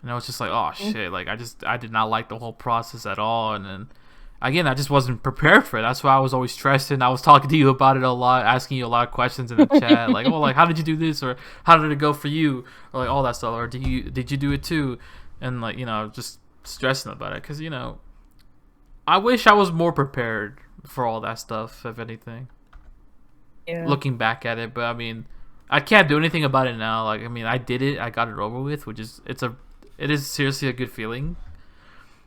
And I was just like, oh Mm. shit, like I did not like the whole process at all. And then again, I just wasn't prepared for it. That's why I was always stressed, and I was talking to you about it a lot, asking you a lot of questions in the chat, like, oh, like how did you do this, or how did it go for you, or like all that stuff, or did you do it too, and like just stressing about it, because I wish I was more prepared for all that stuff, if anything. Yeah. Looking back at it, but I mean, I can't do anything about it now. Like, I mean, I did it, I got it over with, which is it is seriously a good feeling,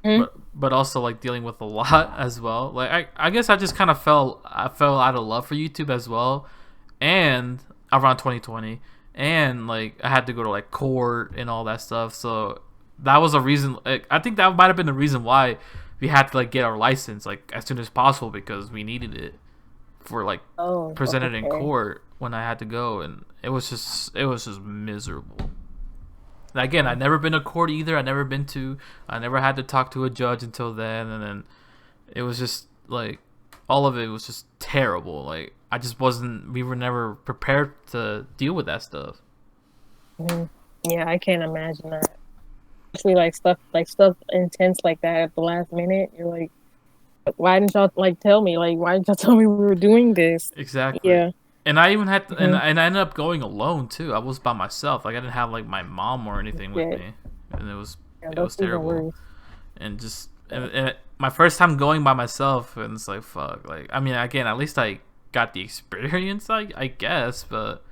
Mm. but also like dealing with a lot as well. Like I guess I just kind of I fell out of love for YouTube as well, and around 2020, and like I had to go to like court and all that stuff. So that was a reason. Like, I think that might have been the reason why we had to like get our license like as soon as possible, because we needed it for like Oh, presented in okay. court when I had to go, and it was just miserable. Again, I'd never been to court either. I never had to talk to a judge until then, and then it was just like all of it was just terrible. Like I just wasn't. We were never prepared to deal with that stuff. Mm. Yeah, I can't imagine that. Especially like stuff intense like that at the last minute. You're like, why didn't y'all like tell me? Like, why didn't y'all tell me we were doing this? Exactly. Yeah. And I even had to, Hmm. and I ended up going alone too. I was by myself. Like I didn't have like my mom or anything with Yeah. me, and Yeah, it was that's even terrible. worse. And just my first time going by myself, and it's like fuck. Like I mean, again, at least I got the experience. I guess, but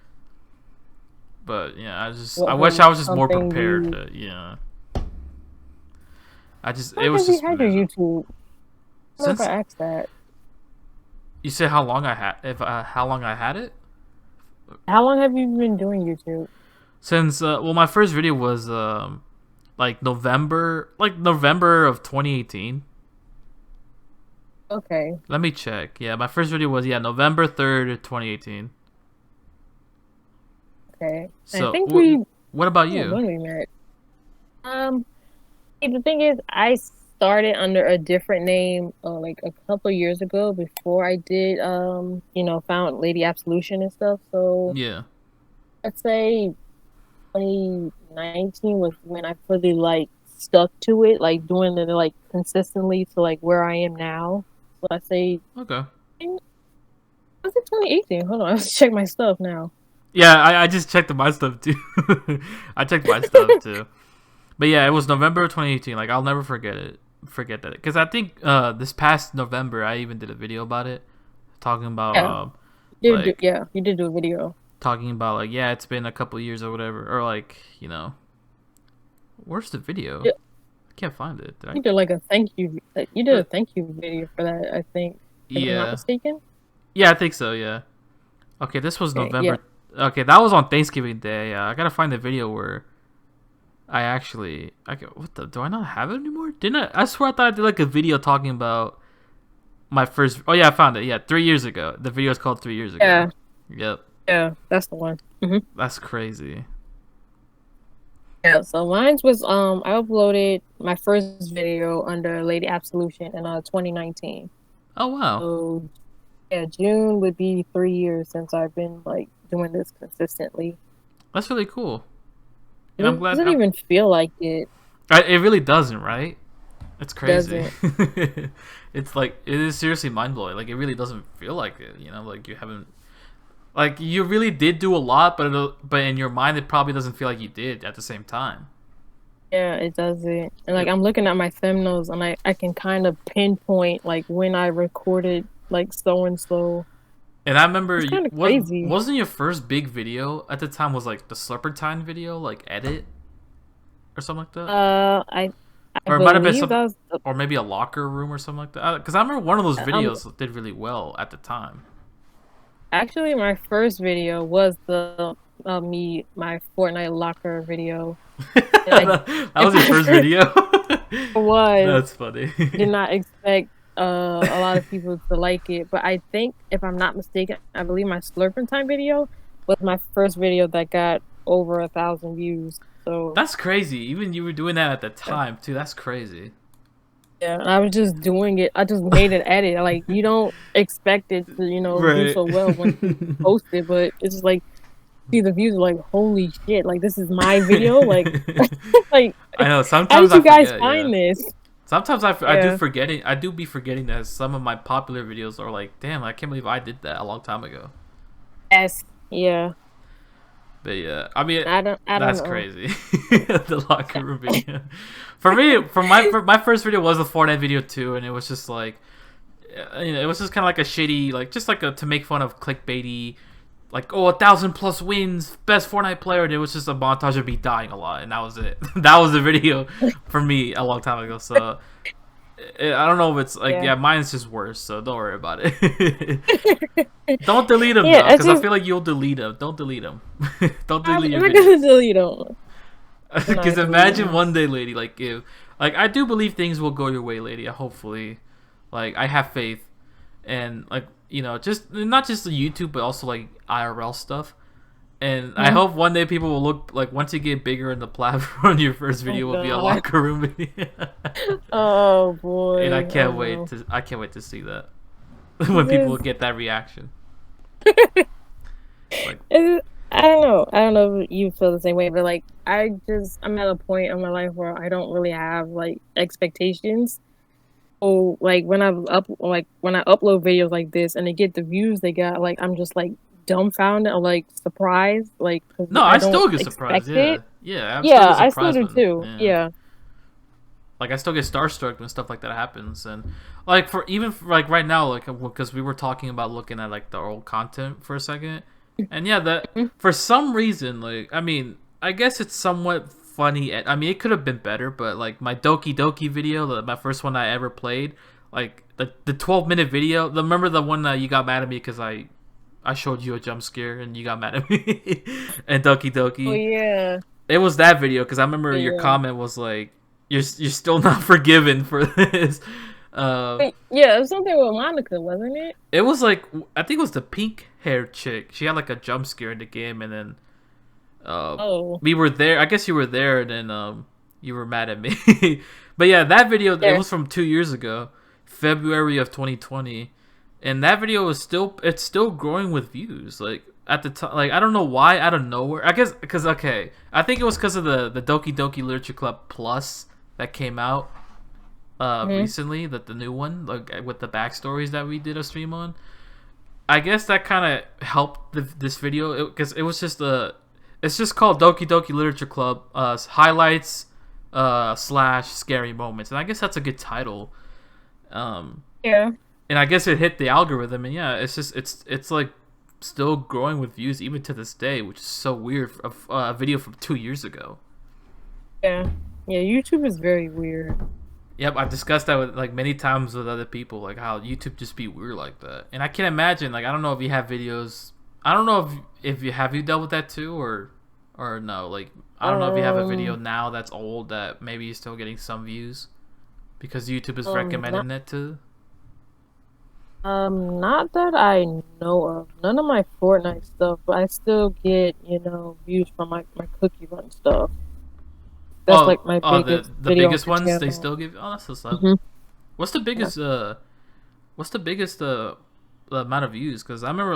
But yeah, I What wish was I was just more something prepared. you? Yeah, it How was have you just had your man. YouTube? I don't know if Since I asked that. you said how long I had, if how long I had it. How long have you been doing YouTube? Since well, my first video was like November of 2018. Okay, Let me check. Yeah, my first video was November 3rd, 2018. okay. I So think we. what about Oh, you? when we met. Um, See, the thing is, I started under a different name, like a couple years ago before I did, found Lady Absolution and stuff. So Yeah, I'd say 2019 was when I fully like stuck to it, like doing it like consistently to like where I am now. So I say, okay. was it 2018? Hold on, let's check my stuff now. Yeah, I just checked my stuff too. I checked my stuff too. But yeah, it was November of 2018. Like I'll never forget it. Forget that because I think this past November I even did a video about it, talking about Yeah, like you did do a video. yeah, it's been a couple years or whatever, or like where's the video? Yeah, I can't find it. Did I? you did like a thank you. You did Uh, a thank you video for that, I think, if I'm not yeah, mistaken. yeah, I think so. Yeah. Okay, this was Okay, yeah. November. Okay, that was on Thanksgiving Day. I gotta find the video where what the, do I not have it anymore? Didn't I swear I thought I did like a video talking about my first. Oh yeah, I found it. Yeah, 3 years ago. The video is called 3 years ago. Yeah, Yep, yeah, that's the one. that's crazy. Yeah, so mine was I uploaded my first video under Lady Absolution in 2019. Oh wow, So yeah, June would be 3 years since I've been like doing this consistently. that's really cool. And I'm It glad. doesn't even feel like it It really doesn't, right? It's crazy. doesn't. It's like it is seriously mind blowing. Like it really doesn't feel like it. Like you haven't. Like you really did do a lot, but in your mind it probably doesn't feel like you did at the same time. Yeah, it doesn't. And like Yep. I'm looking at my thumbnails and I can kind of pinpoint like when I recorded like so and so. And I remember It's kind of what crazy. wasn't your first big video at the time was like the Slurpertine video, like edit or something like that, I or it might have been believe some, that was or maybe a locker room or something like that. Because I remember one of those um videos did really well at the time. actually my first video was the my Fortnite locker video. And That was your first video. was That's funny. did not expect a lot of people to like it, but I think if I'm not mistaken, I believe my Slurping Time video was my first video that got over 1,000 views. So That's crazy. Even you were doing that at the yeah, time too. That's crazy. yeah, and I was just doing it. I just made an edit. Like you don't expect it to, do Right. so well when you post it, but it's just like see the views are like holy shit! Like this is my video. Like like I know. how Sometimes did I you guys forget. Yeah. find this? Sometimes I do Yeah, forgetting. I do be forgetting that some of my popular videos are like, damn, I can't believe I did that a long time ago. yes, yeah. But yeah, I mean, I don't that's know. crazy. The locker room video. For me, for my first video was the Fortnite video too, and it was just like, it was just kind of like a shitty, like just like a to make fun of clickbaity, like 1,000+ wins, best Fortnite player, and it was just a montage of me dying a lot, and that was it. That was the video for me a long time ago. So I don't know if it's like Yeah. yeah, mine's just worse. So don't worry about it. Don't delete them though, Yeah, it's because I just feel like you'll delete them. Don't delete them. Don't I'm delete your not gonna videos. delete them. I'm Because not deleting imagine them. one day, lady, like if like I do believe things will go your way, lady. Hopefully, like I have faith, and like just not just the YouTube, but also like IRL stuff. And I Mhm. hope one day people will look like once you get bigger in the platform, your first Oh video will be a god. locker room video. Oh And boy. Oh no. I can't wait to see that when people This get that reaction. Like, I don't know. I don't know if you feel the same way, but like I'm at a point in my life where I don't really have like expectations. Oh, like when I upload videos like this and they get the views they got, like I'm just like dumbfounded or like surprised, like 'cause no, I I don't still get surprised. expect Yeah, it. yeah, I'm still Yeah, get I still surprised do when too. yeah. Yeah. Like I still get starstruck when stuff like that happens, and like for even for, like right now, like because we were talking about looking at like the old content for a second, And yeah, that for some reason, like, I mean, I guess it's somewhat funny. I mean, it could have been better, but like my Doki Doki video, my first one I ever played, like the 12-minute video. Remember the one that you got mad at me because I showed you a jump scare and you got mad at me and Doki Oh Doki. yeah, It was that video because I remember your yeah. comment was like, "You're still not forgiven for this." Wait, yeah, it was something with Monica, wasn't it? It was like I think it was the pink haired chick. She had like a jump scare in the game, and then Oh, we were there. I guess you were there, and then you were mad at me. But yeah, that video it yeah. was from 2 years ago, February of 2020, and that video was still growing with views. Like at the time, like I don't know why out of nowhere. I guess because okay, I think it was because of the Doki Doki Literature Club Plus that came out Hmm. recently, that the new one, like with the backstories that we did a stream on. I guess that kind of helped this video because it was just it's just called Doki Doki Literature Club highlights slash scary moments, and I guess that's a good title. Um, Yeah, and I guess it hit the algorithm, and yeah, it's just it's like still growing with views even to this day, which is so weird. A video from 2 years ago. yeah, yeah. YouTube is very weird. Yep, I've discussed that with like many times with other people, like how YouTube just be weird like that. And I can imagine, like I don't know if you have videos. I don't know if you have you dealt with that too, or no. Like I don't know if you have a video Um, now that's old that maybe you're still getting some views because YouTube is not recommending it to. not that I know of. None of my Fortnite stuff, but I still get views from my Cookie Run stuff. That's like my Oh, biggest the video on biggest the ones they channel. still give. Oh, that's what's up. Hmm. What's the Yeah. biggest what's the biggest amount of views? Because I remember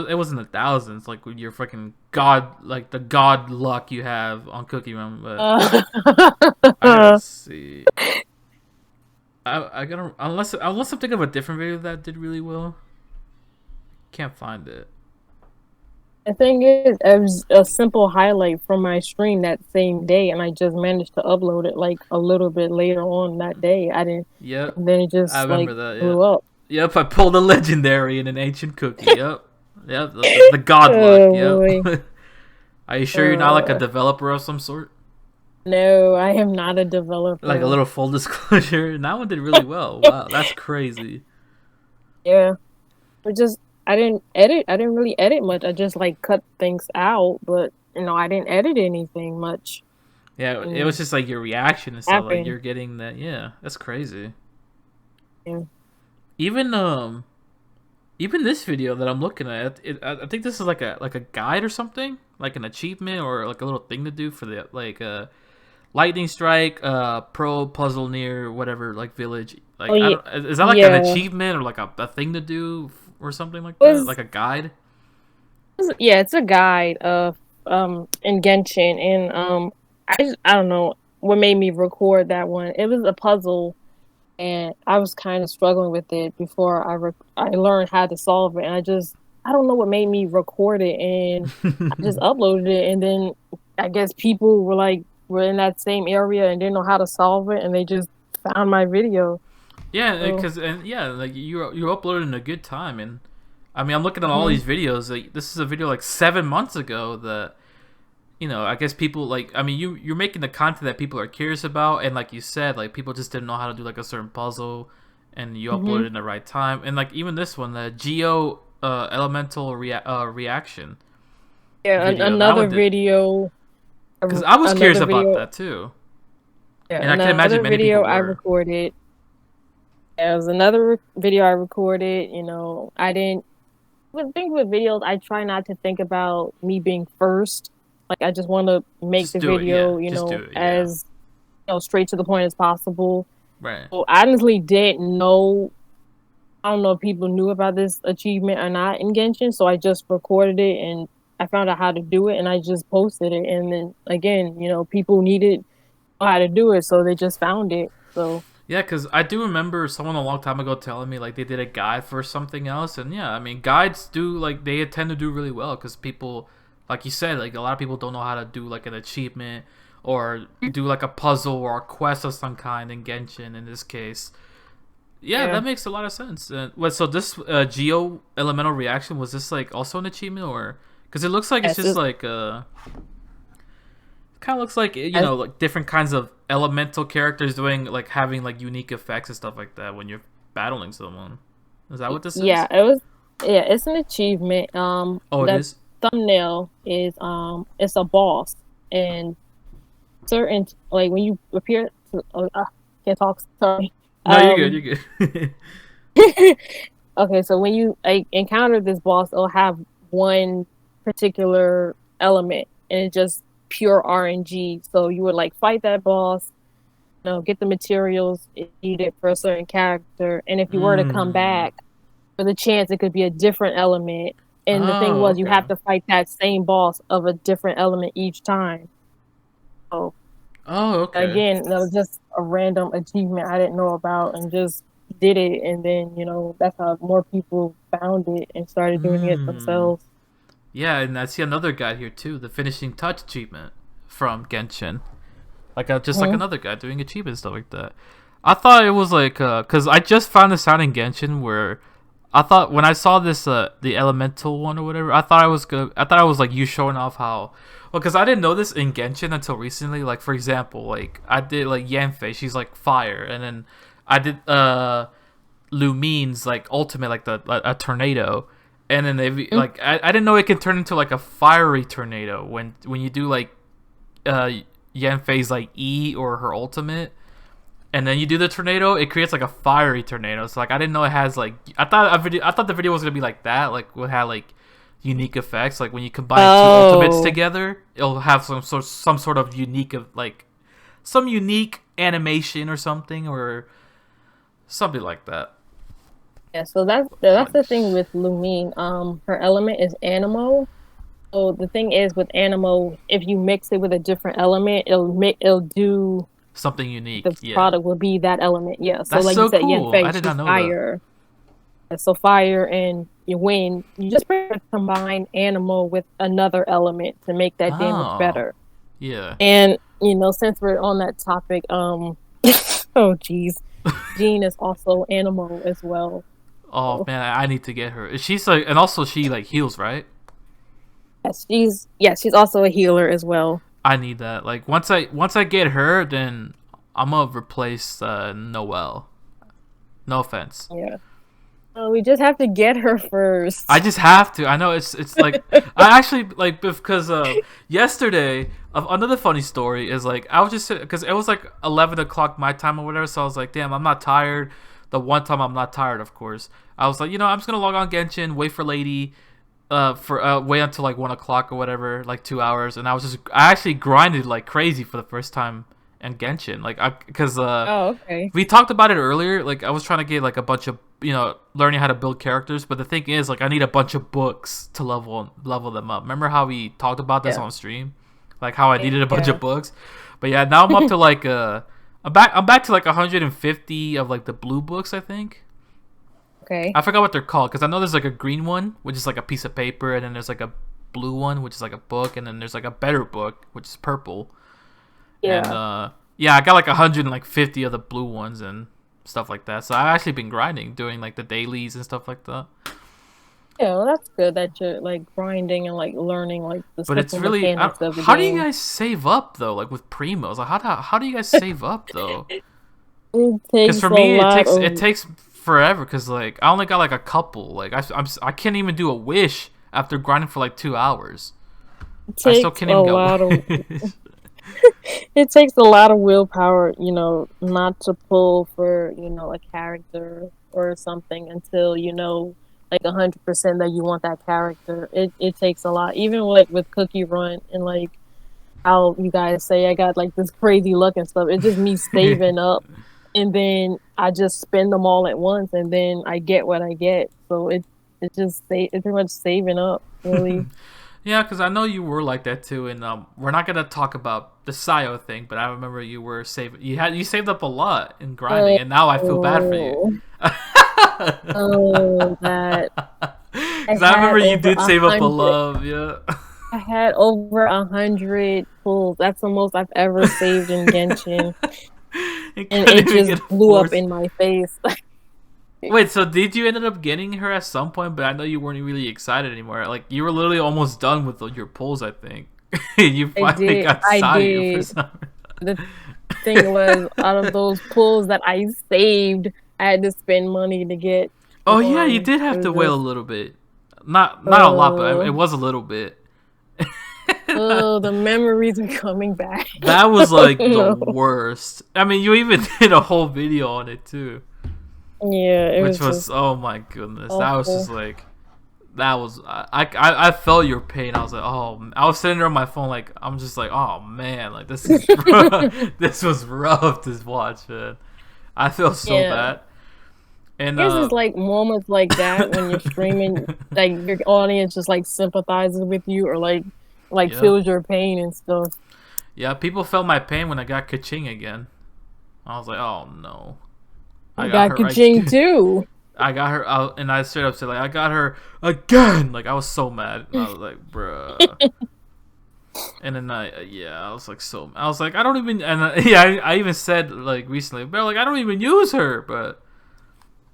it was in the thousands, like with your freaking god, like the god luck you have on Cookie Run. But Uh, I gotta see. I gotta unless I'm thinking of a different video that did really well. Can't find it. the thing is, it was a simple highlight from my stream that same day, and I just managed to upload it like a little bit later on that day. I didn't, Yep, and then it I just like remember that. blew Yep, up. yep. I pulled a legendary in an ancient cookie. Yep, yep. The god luck. Oh boy. Yep. Are you sure you're not like a Uh, developer of some sort? no, I am not a Like a developer. little full disclosure. That one did really well. Wow, that's crazy. Yeah, but just I didn't edit. I didn't really edit much. I just like cut things out, but I didn't edit anything much. Yeah, it was And just like your reaction and stuff. Like happened. you're getting that. Yeah, that's crazy. Yeah. Even even this video that I'm looking at, I think this is like a guide or something, like an achievement or like a little thing to do for the like lightning strike, pro puzzle near whatever like village. Oh Like I yeah, don't is that like an yeah. achievement or like a thing to do or something like that, Was like a guide. Yeah, it's a guide of in Genshin, and I don't know what made me record that one. It was a puzzle, and I was kind of struggling with it before I learned how to solve it, and I don't know what made me record it, and I just uploaded it, and then I guess people were in that same area and didn't know how to solve it, and they just found my video. Yeah, So, because and yeah, like you uploaded in a good time, and I mean I'm looking at all mhm. these videos. Like this is a video like 7 months ago that I guess people like. I mean you're making the content that people are curious about, and like you said, like people just didn't know how to do like a certain puzzle, and you uploaded in the right time, and like even this one, the Geo elemental reaction Yeah, video, that another one did video, because I was curious another about video. that too, Yeah, and I can imagine another many people video I were. recorded. Yeah, it was another video I recorded. I didn't. With things with videos, I try not to think about me being first. Like I just want to make Just the do it, yeah. video, Just do it, yeah. as straight to the point as possible. Right. So I honestly didn't know. I don't know if people knew about this achievement or not in Genshin, so I just recorded it and I found out how to do it and I just posted it. And then again, people needed how to do it, so they just found it. So. Yeah, because I do remember someone a long time ago telling me like they did a guide for something else, and yeah, I mean guides do like they tend to do really well because people, like you said, like a lot of people don't know how to do like an achievement or do like a puzzle or a quest of some kind in Genshin in this case. Yeah, Yeah. that makes a lot of sense. So this geo elemental reaction, was this like also an achievement, or because it looks like it's Yes, just like kind of looks like like different kinds of elemental characters doing like having like unique effects and stuff like that when you're battling someone. Is that what this yeah, is? it was. Yeah, it's an achievement. Oh, it The is. thumbnail is it's a boss, and certain like when you appear to can't talk. Sorry. No, you're good. Um. You're good. Okay, so when you like encounter this boss, it'll have one particular element, and it's just pure RNG. So you would like fight that boss, get the materials needed for a certain character, and if you were to come Mm. back for the chance, it could be a different element. And the thing Oh, was, you okay. have to fight that same boss of a different element each time. So Oh, okay. again, that was just a random achievement I didn't know about, and just did it. And then that's how more people found it and started doing it Hmm. themselves. Yeah, and I see another guy here too, the finishing touch achievement from Genshin. Like just like Hmm. another guy doing achievements stuff like that. I thought it was like because I just found this out in Genshin where I thought when I saw this the elemental one or whatever, I thought I was good. I thought I was like you showing off how well, because I didn't know this in Genshin until recently. Like for example, like I did like Yanfei, she's like fire, and then I did Lumine's like ultimate, like a tornado, and then they like I didn't know it can turn into like a fiery tornado when you do like uh Yanfei's like E or her ultimate, and then you do the tornado, it creates like a fiery tornado. So like I didn't know it has like I thought the video was gonna be like that, like would have like unique effects. Like when you combine two ultimates Oh, together, it'll have some sort of unique of like some unique animation or something or something like that. yeah. So that's Like, the thing with Lumine. Her element is Animo. So the thing is with Animo, if you mix it with a different element, it'll do something the unique. Yeah, product will be that element. Yeah. So that's like you so said, cool. I Yanfei, did she's not know that. fire. So fire and you win. You just pretty much combine Animal with another element to make that damage Oh, better. yeah. And since we're on that topic, oh geez, Jean is also Animal as well. Oh So man, I need to get her. She's like, and also she like heals, right? she's also a healer as well. I need that. Like once I get her, then I'm gonna replace Noelle. No offense. Yeah. We just have to get her I first. just have to. I know it's like I actually like because yesterday another funny story is like I was just because it was like 11 o'clock my time or whatever, so I was like, damn, I'm not tired. The one time I'm not tired, of course. I was like, I'm just gonna log on Genshin, wait for Lady, for wait until like 1 o'clock or whatever, like 2 hours, and I actually grinded like crazy for the first time in Genshin, like because Oh, okay. we talked about it earlier. Like I was trying to get like a bunch of learning how to build characters, but the thing is like I need a bunch of books to level them up. Remember how we talked about this Yeah. on stream, like how I needed a bunch Yeah. of books. But yeah, now I'm up to like I'm back to like 150 of like the blue books. I think Okay. I forgot what they're called because I know there's like a green one which is like a piece of paper, and then there's like a blue one which is like a book, and then there's like a better book which is purple. And Yeah. yeah, I got like 150 of the blue ones and stuff like that. So I've actually been grinding, doing like the dailies and stuff like that. Yeah, well, that's good that you're like grinding and like learning like the But it's simple really, mechanics of the how do you game. guys save up though? Like with primos, like how do you guys save up though? It Because takes for a me, it lot takes it of takes forever. Because like I only got like a couple. Like I can't even do a wish after grinding for like 2 hours. it I still takes can't a even lot of get. it takes a lot of willpower, not to pull for, a character or something until like 100% that you want that character. It takes a lot. Even like with Cookie Run and like how you guys say I got like this crazy luck and stuff. It's just me saving up and then I just spend them all at once and then I get what I get. So it's pretty much saving up, really. Yeah, because I know you were like that too, and we're not gonna talk about the Sayo thing, but I remember you were saving. You saved up a lot in grinding, and now I feel bad for you. Oh, oh, that I Because I had remember you over did a save up a hundred. lot. Yeah. I had over 100 pulls. That's the most I've ever saved in Genshin, You and couldn't it even just get a blew up force. in my face. Wait, so did you end up getting her at some point? But I know you weren't really excited anymore. Like you were literally almost done with your pulls, I think. You finally got I Sayu for did. some. The thing was, out of those pulls that I saved, I had to spend money to get Oh yeah, you one. did It have to was wait a just, little bit. Not a lot, but it was a little bit. the memories are coming back. That was like the No. worst. I mean, you even did a whole video on it too, Yeah, it which was was just oh my goodness. That was just awful. like that was I felt your pain. I was like, oh, I was sitting there on my phone like I'm just like, oh man, like this is this was rough to watch, man. I feel so Yeah. bad. And I guess it's like moments like that when you're streaming, like your audience just like sympathizes with you or like yeah, feels your pain and stuff. yeah. People felt my pain when I got Kaching again. I was like, oh no, I I got got her. Kaching too. I got her out, and I straight up said like, I got her again. Like I was so mad, and I was like, bruh. And then I was like I was like, I don't even, and I even said like recently, but like I don't even use her, but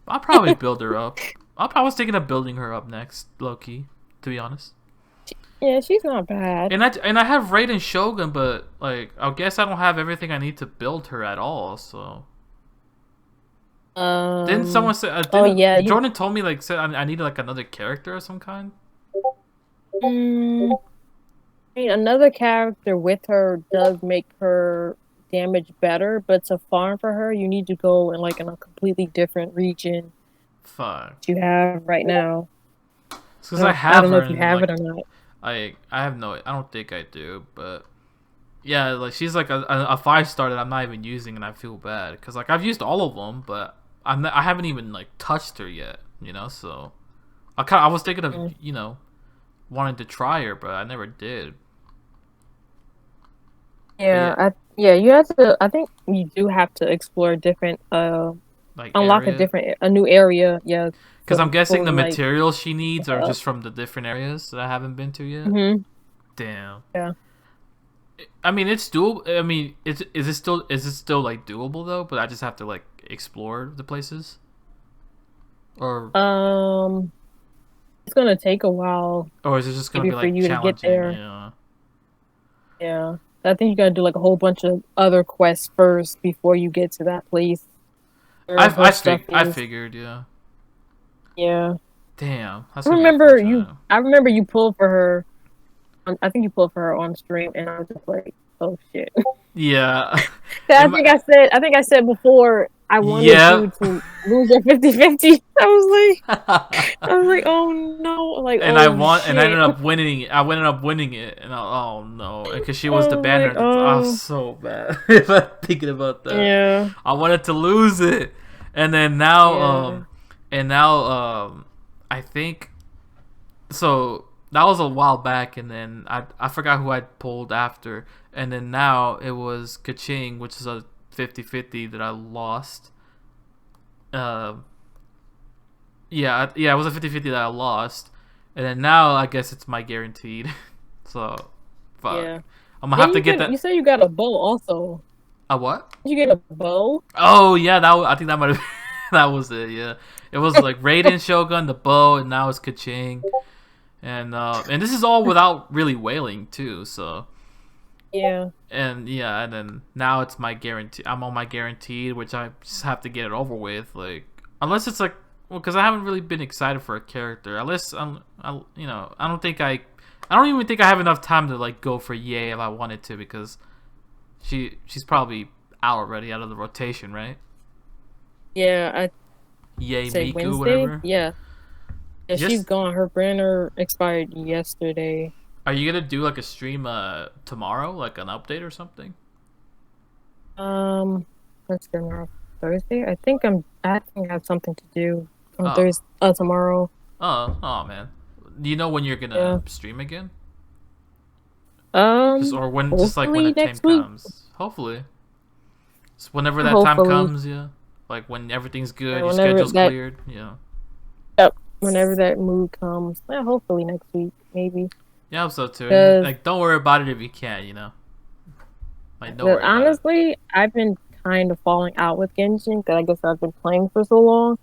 I'll probably build her up. I was thinking of building her up next, low key, to be honest. Yeah, she's not bad. And I have Raiden Shogun, but like I guess I don't have everything I need to build her at all. So didn't someone say? Oh Didn't yeah, Jordan told me like said I needed like another character of some kind? I mean, another character with her does make her damage better, but to farm for her, you need to go in a completely different region Fuck. that you have right now. Because I I have don't know her if you and have like it or not. I have no. I don't think I do, but yeah, like she's like a 5-star that I'm not even using, and I feel bad because like I've used all of them, but I haven't even like touched her yet, you know. So I was thinking of wanting to try her, but I never did. Yeah, Yeah, you have to. I think you do have to explore different, like unlock area. a new area. Yeah, Because I'm guessing for the like, materials she needs are uh, just from the different areas that I haven't been to yet. hmm Damn. yeah. I mean, it's doable. I mean, is it still like doable though? But I just have to like explore the places, or It's gonna take a while is it just gonna maybe be for like you to get challenging? there. Yeah. Yeah, I think you gotta do like a whole bunch of other quests first before you get to that place where her stuff I is. figured. Yeah. Yeah, Damn, that's gonna be unfortunate. I remember you pulled for her. I think you pulled for her on stream, and I was just like, "Oh shit!" Yeah. I think I think I said before I wanted Yeah. you to lose your 50-50. I was like, "Oh no!" Like, And "Oh I shit!" ended up winning it. I ended up winning it, and oh no, because she I was the was like, banner. I was "Oh so bad if I'm thinking about that. yeah, I wanted to lose it, and then now, yeah." I think so. That was a while back, and then I forgot who I pulled after, and then now it was Kaching, which is a 50-50 that I lost. Uh, yeah, it was a 50-50 that I lost, and then now I guess it's my guaranteed. So, fuck. Yeah. I'm gonna have to get You that. said you got a bow also. A what? Did you get a bow? Oh yeah, I think that might have that was it. Yeah, it was like Raiden Shogun, the bow, and now it's Kaching, and this is all without really wailing too. So Yeah. and then now it's my guarantee. I'm on my guaranteed, which I just have to get it over with. Like unless it's like because I haven't really been excited for a character. Unless I don't think I don't even think I have enough time to like go for Yay if I wanted to because she's probably out already out of the rotation, right? Yeah, I Yay say Miku, Wednesday. whatever. Yeah. Yeah, she's Just gone. Her banner expired yesterday. are you gonna do like a stream tomorrow, like an update or something? What's tomorrow? Thursday? I think I have something to do on Oh, Thursday tomorrow. oh man. Do you know when you're Yeah. gonna stream again? Just or when, just like when the Hopefully time next week. comes. Hopefully, just whenever that time Hopefully. comes. Yeah, like when everything's good, Yeah, your whenever schedule's that cleared. Yeah, yep, whenever that mood comes. Yeah, hopefully next week, maybe. yeah, I hope so too. And Because like, don't worry about it if you can't. Like, don't worry about it. honestly, I've been kind of falling out with Genshin because I guess I've been playing for so long.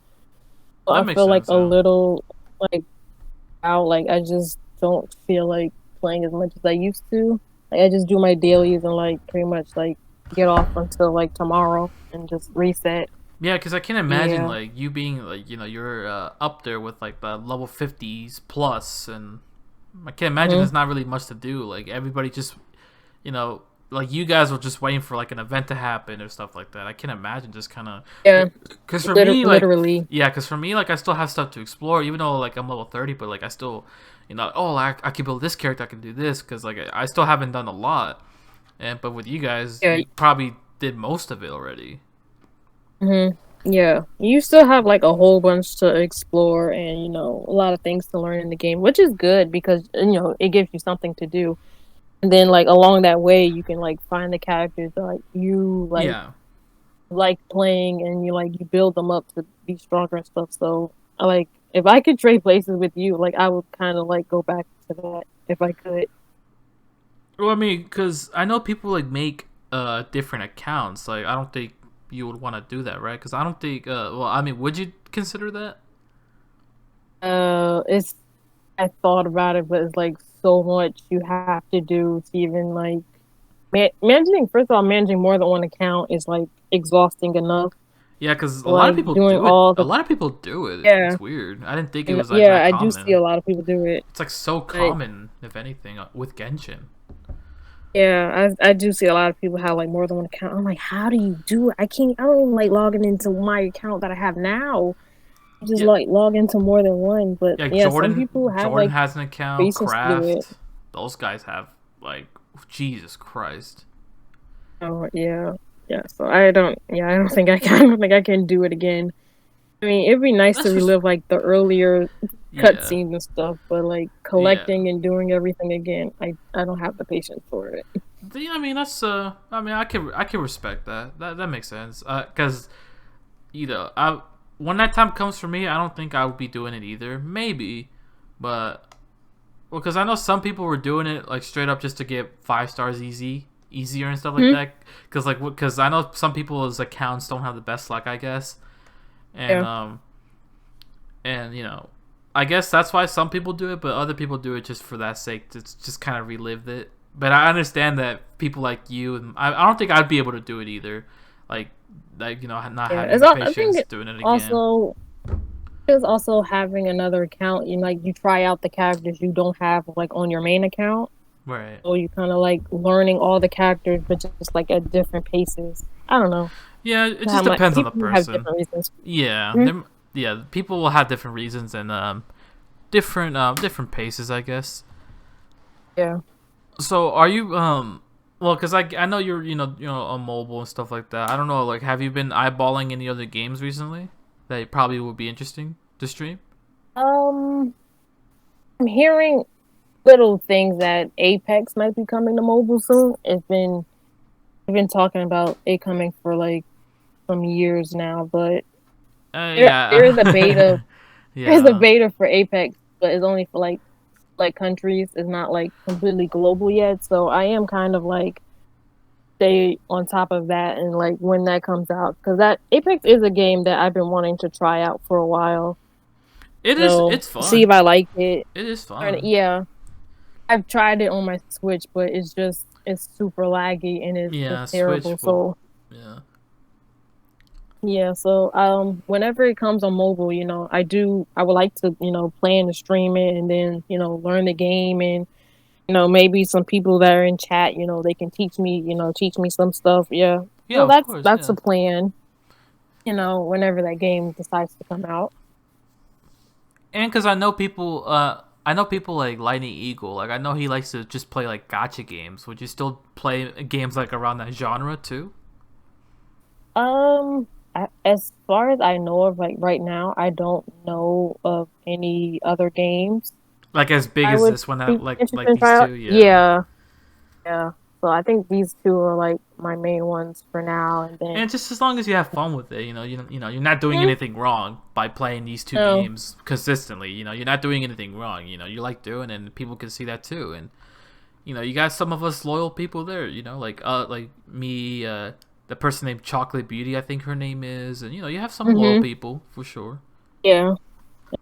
That I makes feel like sense, a though. little like out. Like I just don't feel like playing as much as I used to. Like I just do my dailies and like pretty much like get off until like tomorrow and just reset. Yeah, because I can imagine Yeah. like you being like you're up there with like the level 50s plus, and I can imagine Hmm. there's not really much to do. Like everybody just you know like you guys were just waiting for like an event to happen or stuff like that. I can imagine just kind of Yeah. because for me like Literally. yeah, because for me like I still have stuff to explore even though like I'm level 30, but like I still oh I can build this character, I can do this because like I still haven't done a lot. And but with you guys, Yeah. you probably did most of it already. Hmm. Yeah. You still have like a whole bunch to explore and a lot of things to learn in the game, which is good because it gives you something to do. And then like along that way you can like find the characters that like you Yeah. like playing and you build them up to be stronger and stuff. So I like if I could trade places with you, like I would kind of like go back to that if I could. Well, I mean, because I know people like make different accounts. Like, I don't think you would want to do that, right? Because I don't think. Well, I mean, would you consider that? It's I thought about it, but it's like so much you have to do to even like managing. First of all, managing more than one account is like exhausting enough. Yeah, because a lot of Like people doing do it. all A the lot of people do it. yeah, It's weird. I didn't think it and was like yeah, that I do see common. a lot of people do it. It's like so But common, if anything, with Genshin. yeah, I do see a lot of people have like more than one account. I'm like, how do you do it? I can't. I don't even like logging into my account that I have now. I just Yeah, like log into more than one. But yeah. yeah, some Jordan, people have Jordan like has an account. patience to do it. Craft, those guys have like Jesus Christ. Oh yeah, yeah. So I don't. Yeah, I don't think I can. I don't think I can do it again. I mean, it'd be nice to That's just relive like the earlier yeah. cutscenes and stuff, but like Yeah. collecting and doing everything again, I don't have the patience for it. I mean that's I mean I can respect that. That makes sense. Cuz I when that time comes for me, I don't think I would be doing it either. Maybe, but well cuz I know some people were doing it like straight up just to get 5 stars easier and stuff like Hmm. that cuz I know some people's accounts don't have the best luck, I guess. And Yeah. and I guess that's why some people do it, but other people do it just for that sake to just kind of relive it. But I understand that people like you and I don't think I'd be able to do it either. Like not Yeah, having the I think patience doing it again. also is also having another account. You try out the characters you don't have like on your main account, Right. so you kind of like learning all the characters, but just like at different paces. I don't know Yeah, it how just much depends on the people have person. different reasons. Yeah, Mhm. yeah, people will have different reasons and different paces, I guess. Yeah. So are you well, cuz I know you're on mobile and stuff like that. I don't know, like have you been eyeballing any other games recently that probably would be interesting to stream? Um, I'm hearing little things that Apex might be coming to mobile soon. We've been talking about it coming for like some years now, but there is a beta. Yeah. There's a Yeah. beta for Apex, but it's only for like countries. It's not like completely global yet. So I am kind of like stay on top of that and like when that comes out because that Apex is a game that I've been wanting to try out for a while. It's See fun. if I like it. It is And fun. yeah, I've tried it on my Switch, but it's super laggy and it's just Yeah, terrible. Switch will So yeah. yeah, so whenever it comes on mobile, I would like to, plan to stream it and then, learn the game and maybe some people that are in chat, they can teach me some stuff. Yeah. Yeah, So of course, that's yeah. a plan, whenever that game decides to come out. And because I know people like Lightning Eagle. Like I know he likes to just play like gotcha games. Would you still play games like around that genre too? As far as I know of like right now, I don't know of any other games Like as big I as would this one, be interested like in these trying out. two, yeah. Yeah. Yeah. So I think these two are like my main ones for now. And then, And just as long as you have fun with it, you're not doing hmm, anything wrong by playing these two no, games consistently. You're not doing anything wrong. You like doing it, and people can see that too. And you got some of us loyal people there. Like me, the person named Chocolate Beauty, I think her name is, and you have some loyal hmm, people for sure. Yeah.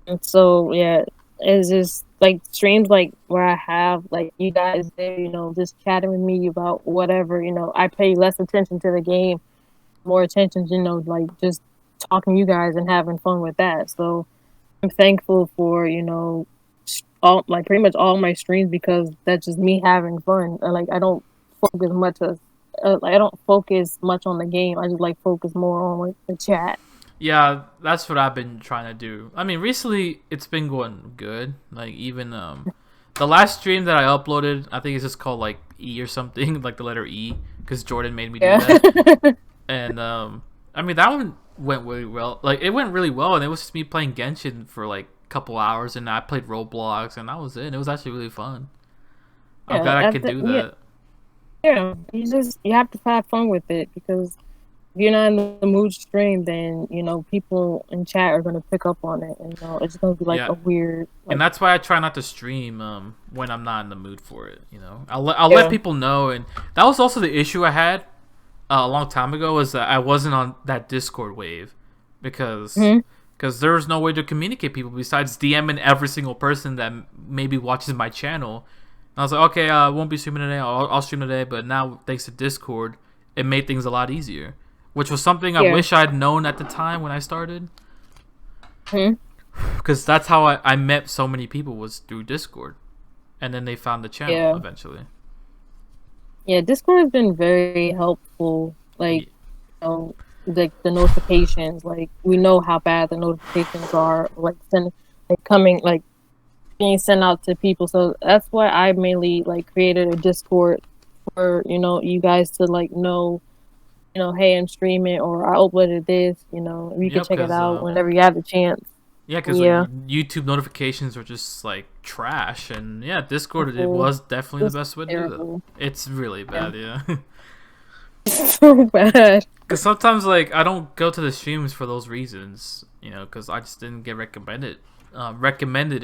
And so yeah, it's just like streams like where I have like you guys there, just chatting with me about whatever, I pay less attention to the game, more attention, like just talking to you guys and having fun with that. So I'm thankful for, all like pretty much all my streams because that's just me having fun. Like I don't focus much as like I don't focus much on the game. I just like focus more on like the chat. Yeah, that's what I've been trying to do. I mean, recently it's been going good. Like even the last stream that I uploaded, I think it's just called like E or something, like the letter E, because Jordan made me do Yeah. that. And I mean that one went really well. Like it went really well, and it was just me playing Genshin for like a couple hours, and I played Roblox, and that was it. And it was actually really fun. I'm Yeah, glad I could do yeah, that. yeah. You have to have fun with it because if you're not in the mood to stream, then people in chat are gonna pick up on it, and it's gonna be like Yeah, a weird and like that's why I try not to stream when I'm not in the mood for it. I'll let yeah. people know, and that was also the issue I had a long time ago was that I wasn't on that Discord wave because Hmm. there was no way to communicate people besides DMing every single person that maybe watches my channel. And I was like, okay, I won't be streaming today. I'll stream today, but now thanks to Discord, it made things a lot easier, which was something I Yeah. wish I'd known at the time when I started. Hmm. Because that's how I met so many people was through Discord, and then they found the channel Yeah. eventually. Yeah. Discord has been very helpful. Like, like the notifications. Like we know how bad the notifications are. Like coming like being sent out to people. So that's why I mainly like created a Discord for you guys to like know. Hey, I'm streaming or I uploaded this. You can Yep, check it because out whenever you have the chance. Yeah. YouTube notifications are just like trash, and yeah, Discord it Awful. was definitely the Just best way to do that. terrible. It's really Yeah. bad, yeah. So bad. Because sometimes like I don't go to the streams for those reasons, because I just didn't get recommended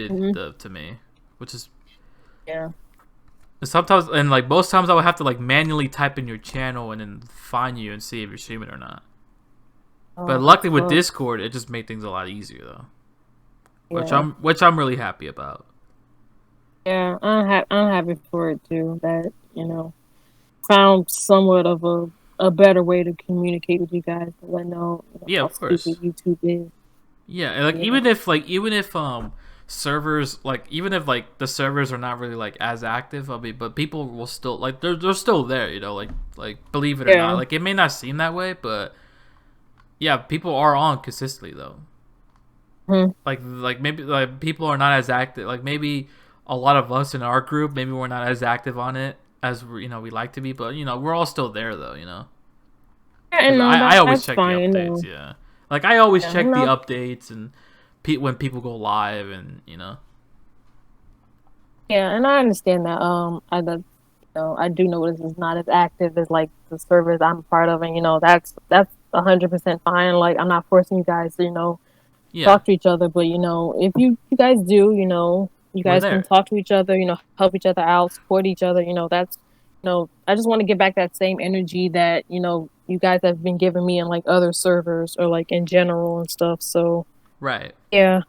it Hmm. to me, which is Yeah. sometimes and like most times I would have to like manually type in your channel and then find you and see if you're streaming or not. But Oh, luckily with fuck. Discord, it just made things a lot easier though, Yeah. which I'm really happy about. Yeah. I'm happy for it too. That found somewhat of a better way to communicate with you guys. To let know, Yeah, how of course. stupid YouTube is. Yeah, and like Yeah. even if servers like even if like the servers are not really like as active, I mean, but people will still like they're still there, like believe it or not. Yeah. Like it may not seem that way, but yeah, people are on consistently though. Hmm. Like maybe like people are not as active. Like maybe a lot of us in our group, maybe we're not as active on it as we like to be, but we're all still there though. Yeah, Because and no, I always that's check the fine. updates, yeah. Like I always Yeah, check the no. updates and when people go live and Yeah, and I understand that. I do know this is not as active as like the servers I'm a part of, and that's 100% fine. Like I'm not forcing you guys to yeah, talk to each other, but if you guys do, you we're guys can there. talk to each other, help each other out, support each other. That's I just want to give back that same energy that you guys have been giving me in like other servers or like in general and stuff. So Right. yeah,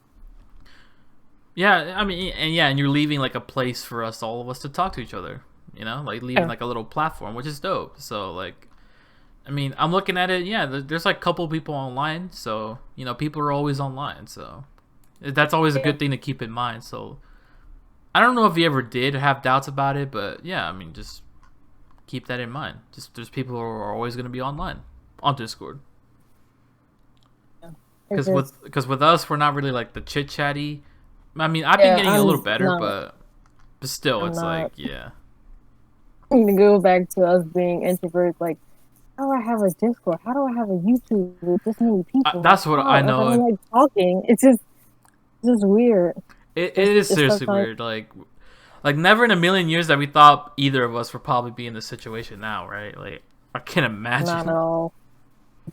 Yeah, I mean, and yeah, and you're leaving like a place for us, all of us, to talk to each other. Like leaving yeah, like a little platform, which is dope. So like, I mean, I'm looking at it. Yeah, there's like a couple people online, so people are always online. So that's always a yeah. good thing to keep in mind. So I don't know if you ever did have doubts about it, but yeah, I mean, just keep that in mind. Just there's people who are always going to be online on Discord. It's Because with us, we're not really like the chit chatty. I mean, I've been yeah. getting a little better, but still, I'm it's like not. yeah, To go back to us being introverts, like how do I have a Discord? How do I have a YouTube with this many people? Like that's what I how? Like I know. don't like talking. It's just weird. It is It's seriously sometimes weird. Like never in a million years that we thought either of us would probably be in this situation now, right? Like I can't not at imagine. all.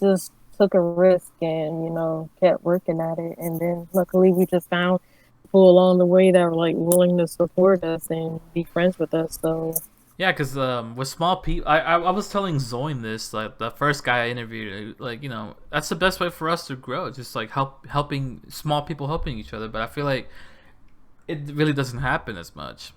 Just took a risk and kept working at it, and then luckily we just found people along the way that were like willing to support us and be friends with us. So Yeah, because with small people, I was telling Zoin this, like the first guy I interviewed, like that's the best way for us to grow, just like helping small people helping each other. But I feel like it really doesn't happen as much.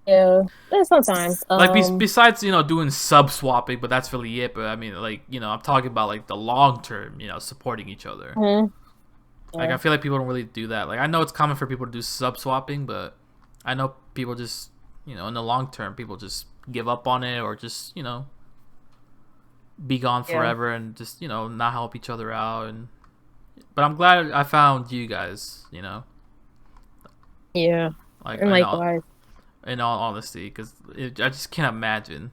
Yeah, and sometimes. Like besides doing sub swapping, but that's really it. But I mean, like I'm talking about like the long term, supporting each other. Mhm, Like yeah, I feel like people don't really do that. Like I know it's common for people to do sub swapping, but I know people just in the long term, people just give up on it or just be gone yeah, forever and just not help each other out. And but I'm glad I found you guys. yeah, Like and likewise. in all honesty, because I just can't imagine.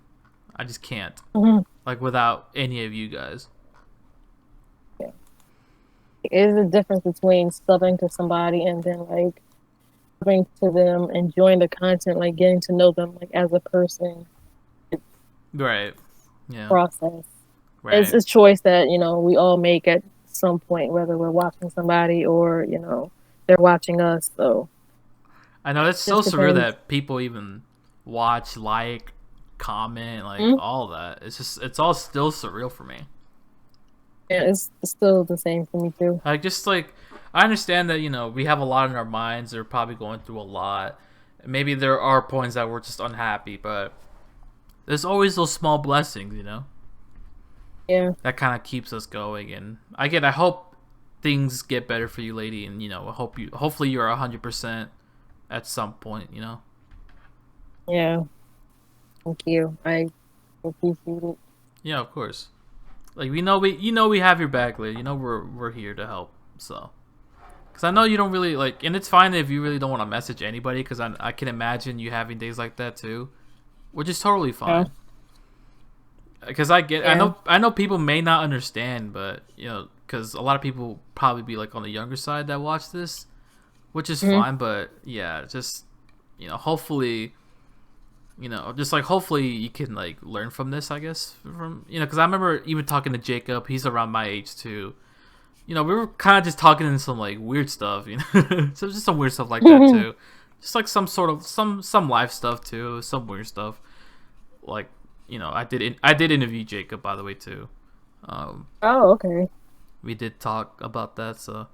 I just can't Mhm. like without any of you guys. Yeah. It is a difference between subbing to somebody and then like subbing to them, enjoying the content, like getting to know them like as a person. It's Right. a Yeah. process. It's Right. a choice that we all make at some point, whether we're watching somebody or they're watching us. So I know it's it so just surreal depends. that people even watch, like, comment, like Mm-hmm. all that. It's all still surreal for me. Yeah, it's still the same for me too. Like just like I understand that we have a lot in our minds. They're probably going through a lot. Maybe there are points that we're just unhappy, but there's always those small blessings, Yeah. that kind of keeps us going. And I hope things get better for you, lady. And hopefully you're 100% at some point. Yeah. Thank you. I appreciate it. Yeah, of course. Like we have your back, lady. We're here to help. So, because I know you don't really like, and it's fine if you really don't want to message anybody, because I can imagine you having days like that too, which is totally Yeah. fine. Because Yeah. I know people may not understand, but because a lot of people probably be like on the younger side that watch this, which is Hmm. fine. But yeah, just hopefully, just like hopefully you can like learn from this. I guess from because I remember even talking to Jacob. He's around my age too. We were kind of just talking in some like weird stuff. So just some weird stuff like that too. Just like some sort of some life stuff too. Some weird stuff like I did interview Jacob, by the way, too. Oh, okay. We did talk about that, so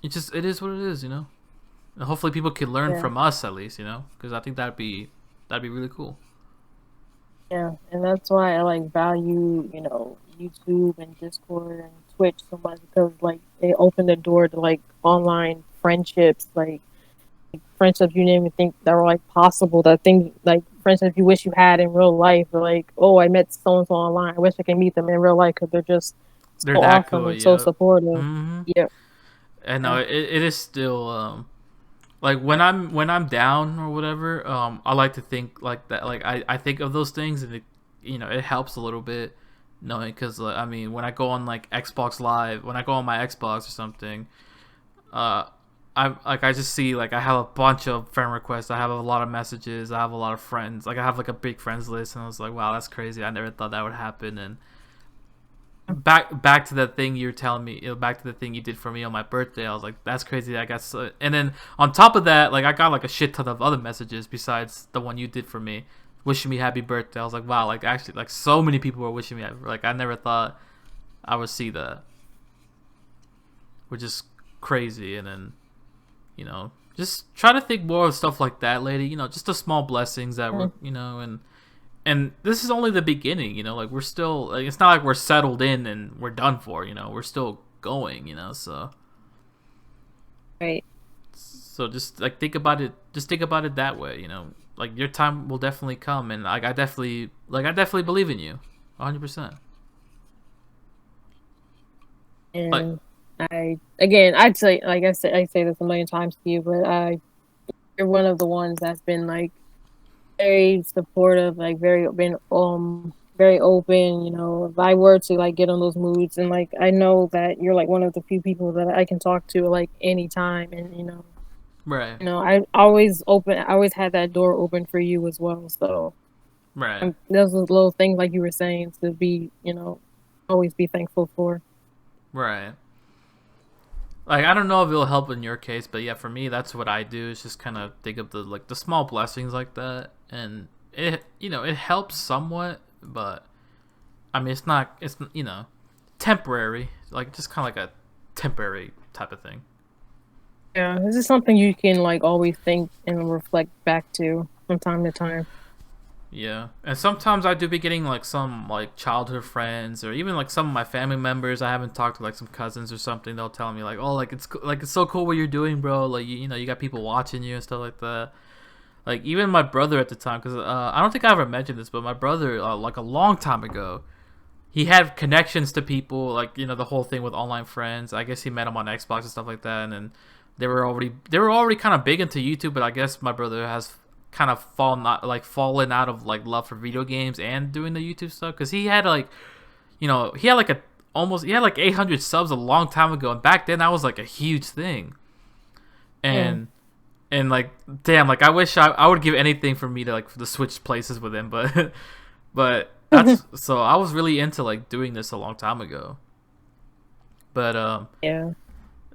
it is what it is. And hopefully people can learn Yeah. from us at least, because I think that'd be really cool. Yeah. And that's why I like value, YouTube and Discord and Twitch so much because like they open the door to like online friendships, like friendships you didn't even think that were like possible. That things like friendships you wish you had in real life. Or, like, oh, I met so and so online. I wish I could meet them in real life because they're just They're so that awesome cool, and so yeah. supportive. Mm-hmm. Yeah, And no, yeah, it is still like when I'm down or whatever. I like to think like that. Like I think of those things, and it helps a little bit knowing because I mean when I go on like Xbox Live, when I go on my Xbox or something, uh, I just see like I have a bunch of friend requests. I have a lot of messages. I have a lot of friends. Like I have like a big friends list, and I was like, wow, that's crazy. I never thought that would happen. And back to that thing you were telling me, back to the thing you did for me on my birthday. I was like, that's crazy. I got so, and then on top of that, like I got like a shit ton of other messages besides the one you did for me, wishing me happy birthday. I was like, wow, like actually, like so many people were wishing me like I never thought I would see that, which is crazy. And then just try to think more of stuff like that, lady. Just the small blessings that were, mm, and this is only the beginning. Like we're still, like it's not like we're settled in and we're done for. We're still going. So right. just like think about it. Just think about it that way. Like your time will definitely come, and like I definitely believe in you, 100%. Like And again, I'd say, like I say this a million times to you, but you're one of the ones that's been like very supportive, like very open. If I were to like get on those moods, and like I know that you're like one of the few people that I can talk to like anytime, and right, I always had that door open for you as well. So right. those are little things like you were saying to be, always be thankful for. Right. like I don't know if it'll help in your case, but yeah, for me that's what I do. Is just kind of think of the small blessings like that, and it helps somewhat, but I mean it's temporary, like just kind of like a temporary type of thing. Yeah, this is something you can like always think and reflect back to from time to time. Yeah, and sometimes I do be getting like some like childhood friends or even like some of my family members I haven't talked to, like some cousins or something. They'll tell me like, "Oh, like it's so cool what you're doing, bro. Like you got people watching you and stuff like that." Like even my brother at the time, because I don't think I ever mentioned this, but my brother like a long time ago, he had connections to people like the whole thing with online friends. I guess he met them on Xbox and stuff like that, and then they were already kind of big into YouTube, but I guess my brother has kind of fallen out of like love for video games and doing the YouTube stuff because he had like he had like 800 subs a long time ago, and back then that was like a huge thing. And like damn, like I wish I would give anything for me to like to switch places with him, but but that's so I was really into like doing this a long time ago. But Yeah.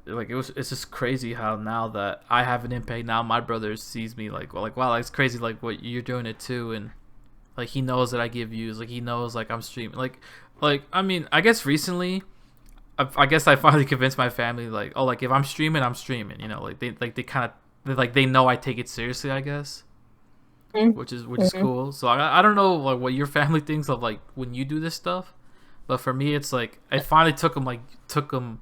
like it's just crazy how now that I have an impact, now my brother sees me like wow, like, it's crazy like what you're doing it too, and like he knows that I give views, like he knows like I'm streaming, like I mean I guess recently I guess I finally convinced my family like, oh, like if I'm streaming, I'm streaming, like they kind of like they know I take it seriously, I guess. Which is cool. So I don't know like what your family thinks of like when you do this stuff, but for me it's like I finally took them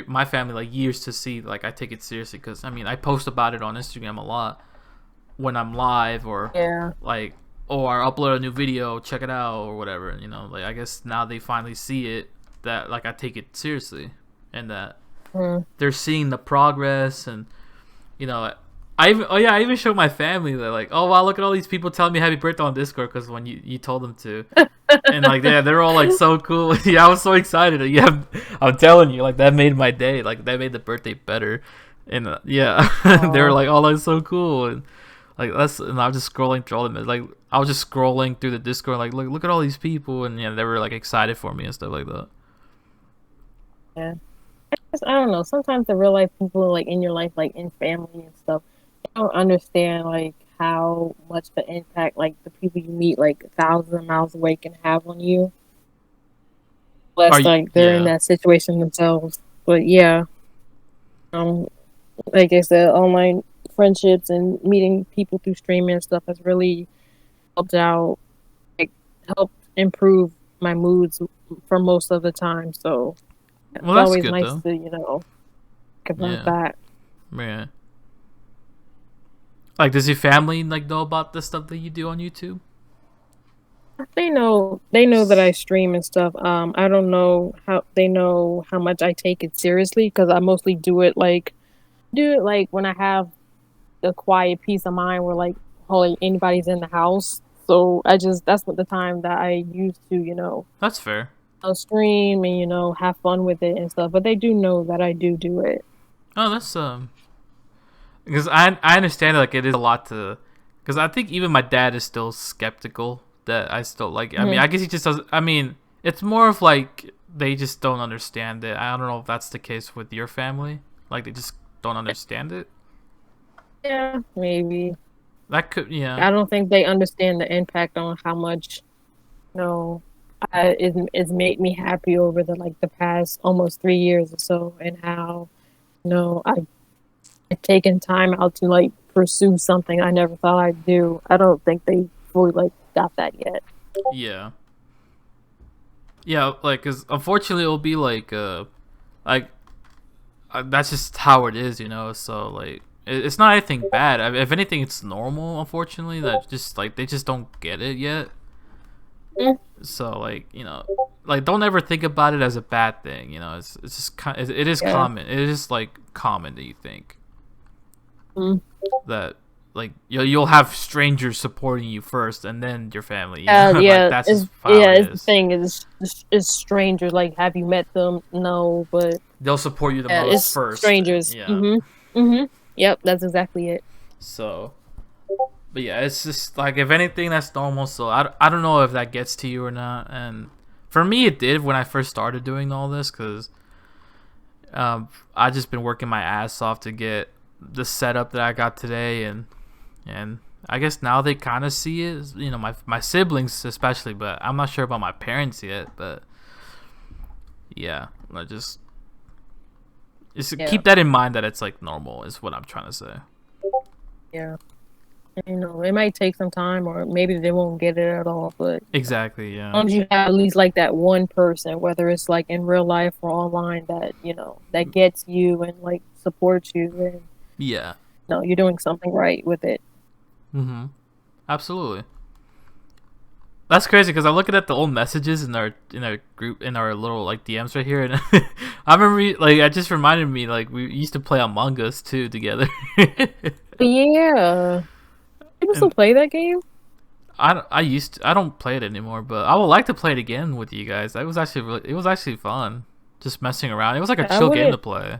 my family like years to see like I take it seriously, because I mean I post about it on Instagram a lot when I'm live, or Yeah. like, or I upload a new video, check it out or whatever, like I guess now they finally see it, that like I take it seriously, and that they're seeing the progress. And I even showed my family that like, oh wow, look at all these people telling me happy birthday on Discord, because when you told them to, and like yeah, they're all like so cool. Yeah, I was so excited. Yeah, I'm telling you, like that made my day. Like that made the birthday better. And yeah, they were like, oh, that's so cool. And like and I was just scrolling through all them. Like I was just scrolling through the Discord, like look at all these people, and yeah, they were like excited for me and stuff like that. Yeah. I don't know. Sometimes the real life people like in your life, like in family and stuff, they don't understand like how much the impact like the people you meet like thousands of miles away can have on you. Are Less you? like they're in Yeah. that situation themselves. But yeah, um, like I said, online friendships and meeting people through streaming and stuff has really helped out, like helped improve my moods for most of the time. So Well, it's that's always good nice though. to think about Yeah. that. Yeah. Like, does your family like know about the stuff that you do on YouTube? They know that I stream and stuff. I don't know how they know how much I take it seriously because I mostly do it like when I have a quiet peace of mind where like hardly anybody's in the house. So that's what the time that I use to That's fair. stream and have fun with it and stuff. But they do know that I do it. Oh, that's because I understand like it is a lot to, because I think even my dad is still skeptical that I still like. I mean, Hmm. I guess he just doesn't. I mean, it's more of like they just don't understand it. I don't know if that's the case with your family. Like they just don't understand it. Yeah, maybe. That could, yeah, I don't think they understand the impact on how much No, it's made me happy over the past almost 3 years or so, and how I've taken time out to like pursue something I never thought I'd do. I don't think they fully like got that yet. yeah, yeah. Like, cause unfortunately it'll be like that's just how it is, So like, it's not anything bad. I mean, if anything, it's normal. Unfortunately, that just like they just don't get it yet. Mm, So like like don't ever think about it as a bad thing. It's just it is yeah. common. It is like common that you think Mm. that like you'll have strangers supporting you first, and then your family. Like Yeah, that's just how it it's the is. thing is strangers. Like, have you met them? No, but They'll support you the yeah, most it's first. And, strangers. yeah. Mm-hmm. Yep, that's exactly it. So, but yeah, it's just like if anything, that's normal. So I don't know if that gets to you or not. And for me, it did when I first started doing all this, because I just been working my ass off to get the setup that I got today, and I guess now they kind of see it. You know, my siblings especially, but I'm not sure about my parents yet. But yeah, I just keep that in mind that it's like normal is what I'm trying to say. Yeah. You know, it might take some time, or maybe they won't get it at all. But exactly, yeah. As long as you have at least like that one person, whether it's like in real life or online, that that gets you and like supports you, and yeah, you're doing something right with it. Absolutely. That's crazy because I'm looking at the old messages in our group, in our little like DMs right here, and I remember like it just reminded me like we used to play Among Us too together. Yeah. People still play that game? I used to. I don't play it anymore, but I would like to play it again with you guys. It was actually fun, just messing around. It was like a chill game to play.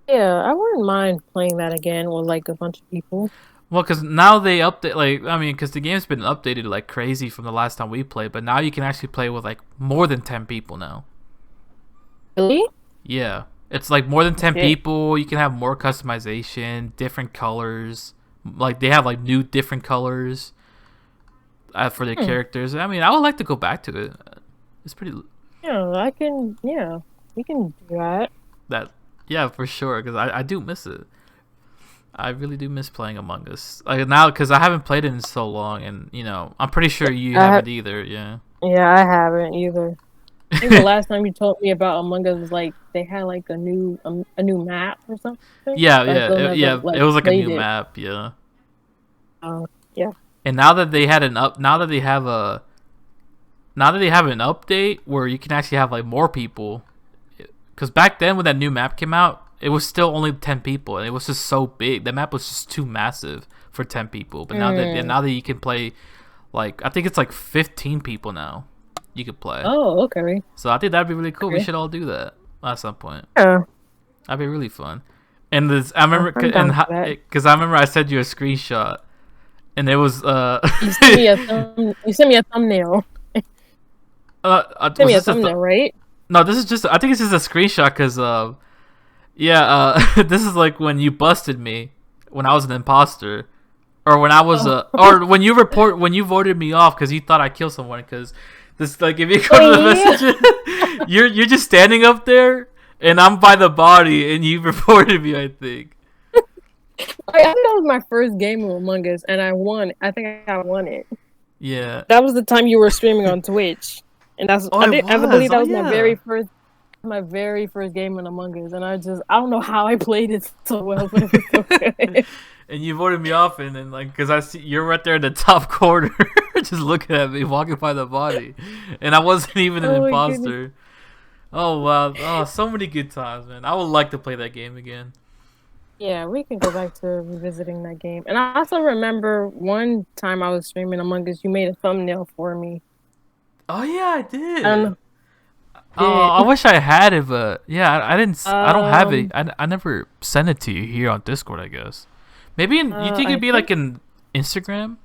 Yeah, I wouldn't mind playing that again with like a bunch of people. Well, because now they update, like, I mean, because the game's been updated like crazy from the last time we played, but now you can actually play with like more than 10 people now. Really? Yeah, it's like more than 10 people. You can have more customization, different colors. Like they have like new different colors for their characters. I mean, I would like to go back to it. It's pretty. Yeah, I can. Yeah, we can do that. Yeah, for sure. Because I do miss it. I really do miss playing Among Us. Like now, because I haven't played it in so long, and I'm pretty sure you haven't either. Yeah. Yeah, I haven't either. I think the last time you told me about Among Us was like they had like a new map or something. Yeah. It was like a new map. Yeah. Yeah. And now that they have an update where you can actually have like more people, because back then when that new map came out, it was still only 10 people, and it was just so big. The map was just too massive for 10 people. But now that you can play, like I think it's like 15 people now, you could play. Oh, okay. So I think that'd be really cool. Okay. We should all do that at some point. Yeah, that'd be really fun. And I remember, because I remember I sent you a screenshot, and it was you sent me a thumbnail. Send me a thumbnail, right? No, this is just. I think it's just a screenshot because this is like when you busted me when I was an imposter, or when I was or when you voted me off because you thought I killed someone. Because this, like, if you go to the messages, you're just standing up there and I'm by the body and you reported me, I think. I think that was my first game of Among Us and I won. I think I won it. Yeah. That was the time you were streaming on Twitch, and that's I believe that was my very first game in Among Us, and I don't know how I played it so well, but it was so good. And you voted me off, and then like, because I see you're right there in the top corner, just looking at me walking by the body, and I wasn't even an imposter. Oh wow! Oh, so many good times, man. I would like to play that game again. Yeah, we can go back to revisiting that game. And I also remember one time I was streaming Among Us, you made a thumbnail for me. Oh yeah, I did. I wish I had it, but yeah, I didn't. I don't have it. I never sent it to you here on Discord, I guess. Maybe you think it'd be like in Instagram?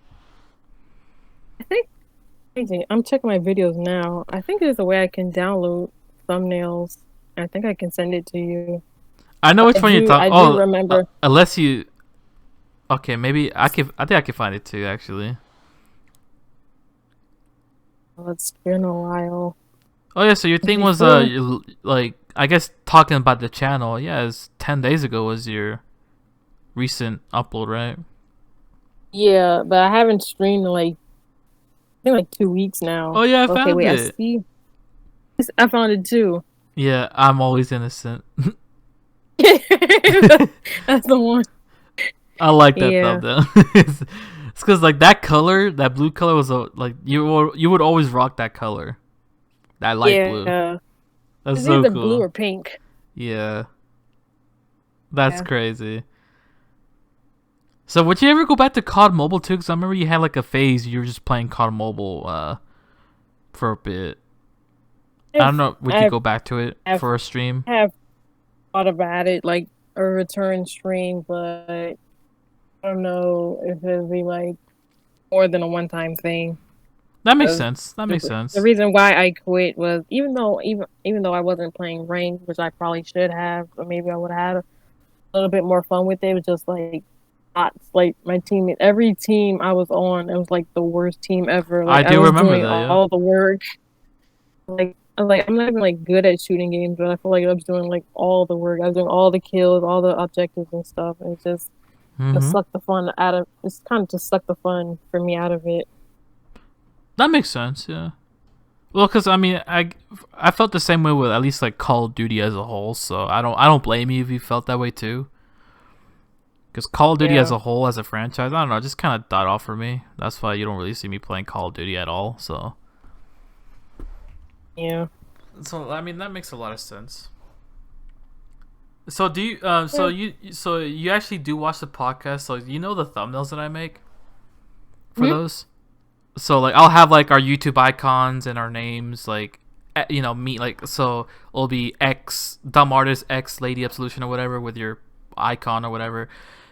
I think. I'm checking my videos now. I think there's a way I can download thumbnails. I think I can send it to you. I know which one you're talking. I do remember. Unless you. Okay, maybe I think I can find it too. Actually. It's been a while. Oh yeah, so your thing was like, I guess talking about the channel. Yeah, it's 10 days ago was your recent upload, right? Yeah, but I haven't streamed in I think like 2 weeks now. Oh yeah, I found it. I found it too. Yeah, I'm always innocent. That's the one. I like that thumbnail. It's because like that color, that blue color was like you would always rock that color, that light blue. That's so either cool. Blue or pink. Yeah, that's crazy. So would you ever go back to COD Mobile too? Because I remember you had like a phase you were just playing COD Mobile for a bit. I don't know. Would you go back to it for a stream? I have thought about it, like a return stream, but I don't know if it'd be like more than a one-time thing. That makes sense. That makes The sense. reason why I quit was even though I wasn't playing ranked, which I probably should have, or maybe I would have had a little bit more fun with it. It was just like not like my team. Every team I was on, it was like the worst team ever. I Like I do was remember doing that. Yeah. all the work. I'm not even like good at shooting games, but I feel like I was doing like all the work. I was doing all the kills, all the objectives and stuff, and it just Mm-hmm. sucked the fun out of. It's kind of just sucked the fun for me out of it. That makes sense. Yeah. Well, because I mean, I felt the same way with at least like Call of Duty as a whole. So I don't blame you if you felt that way too. Because Call of Duty as Yeah, a whole, as a franchise, I don't know, it just kind of died off for me. That's why you don't really see me playing Call of Duty at all. yeah. So I mean, that makes a lot of sense. So do you? Yeah. So you actually do watch the podcast? So you know the thumbnails that I make for Hmm? those? So like I'll have like our YouTube icons and our names like me like so it'll be X dumb artist X Lady Absolution or whatever with your icon or whatever,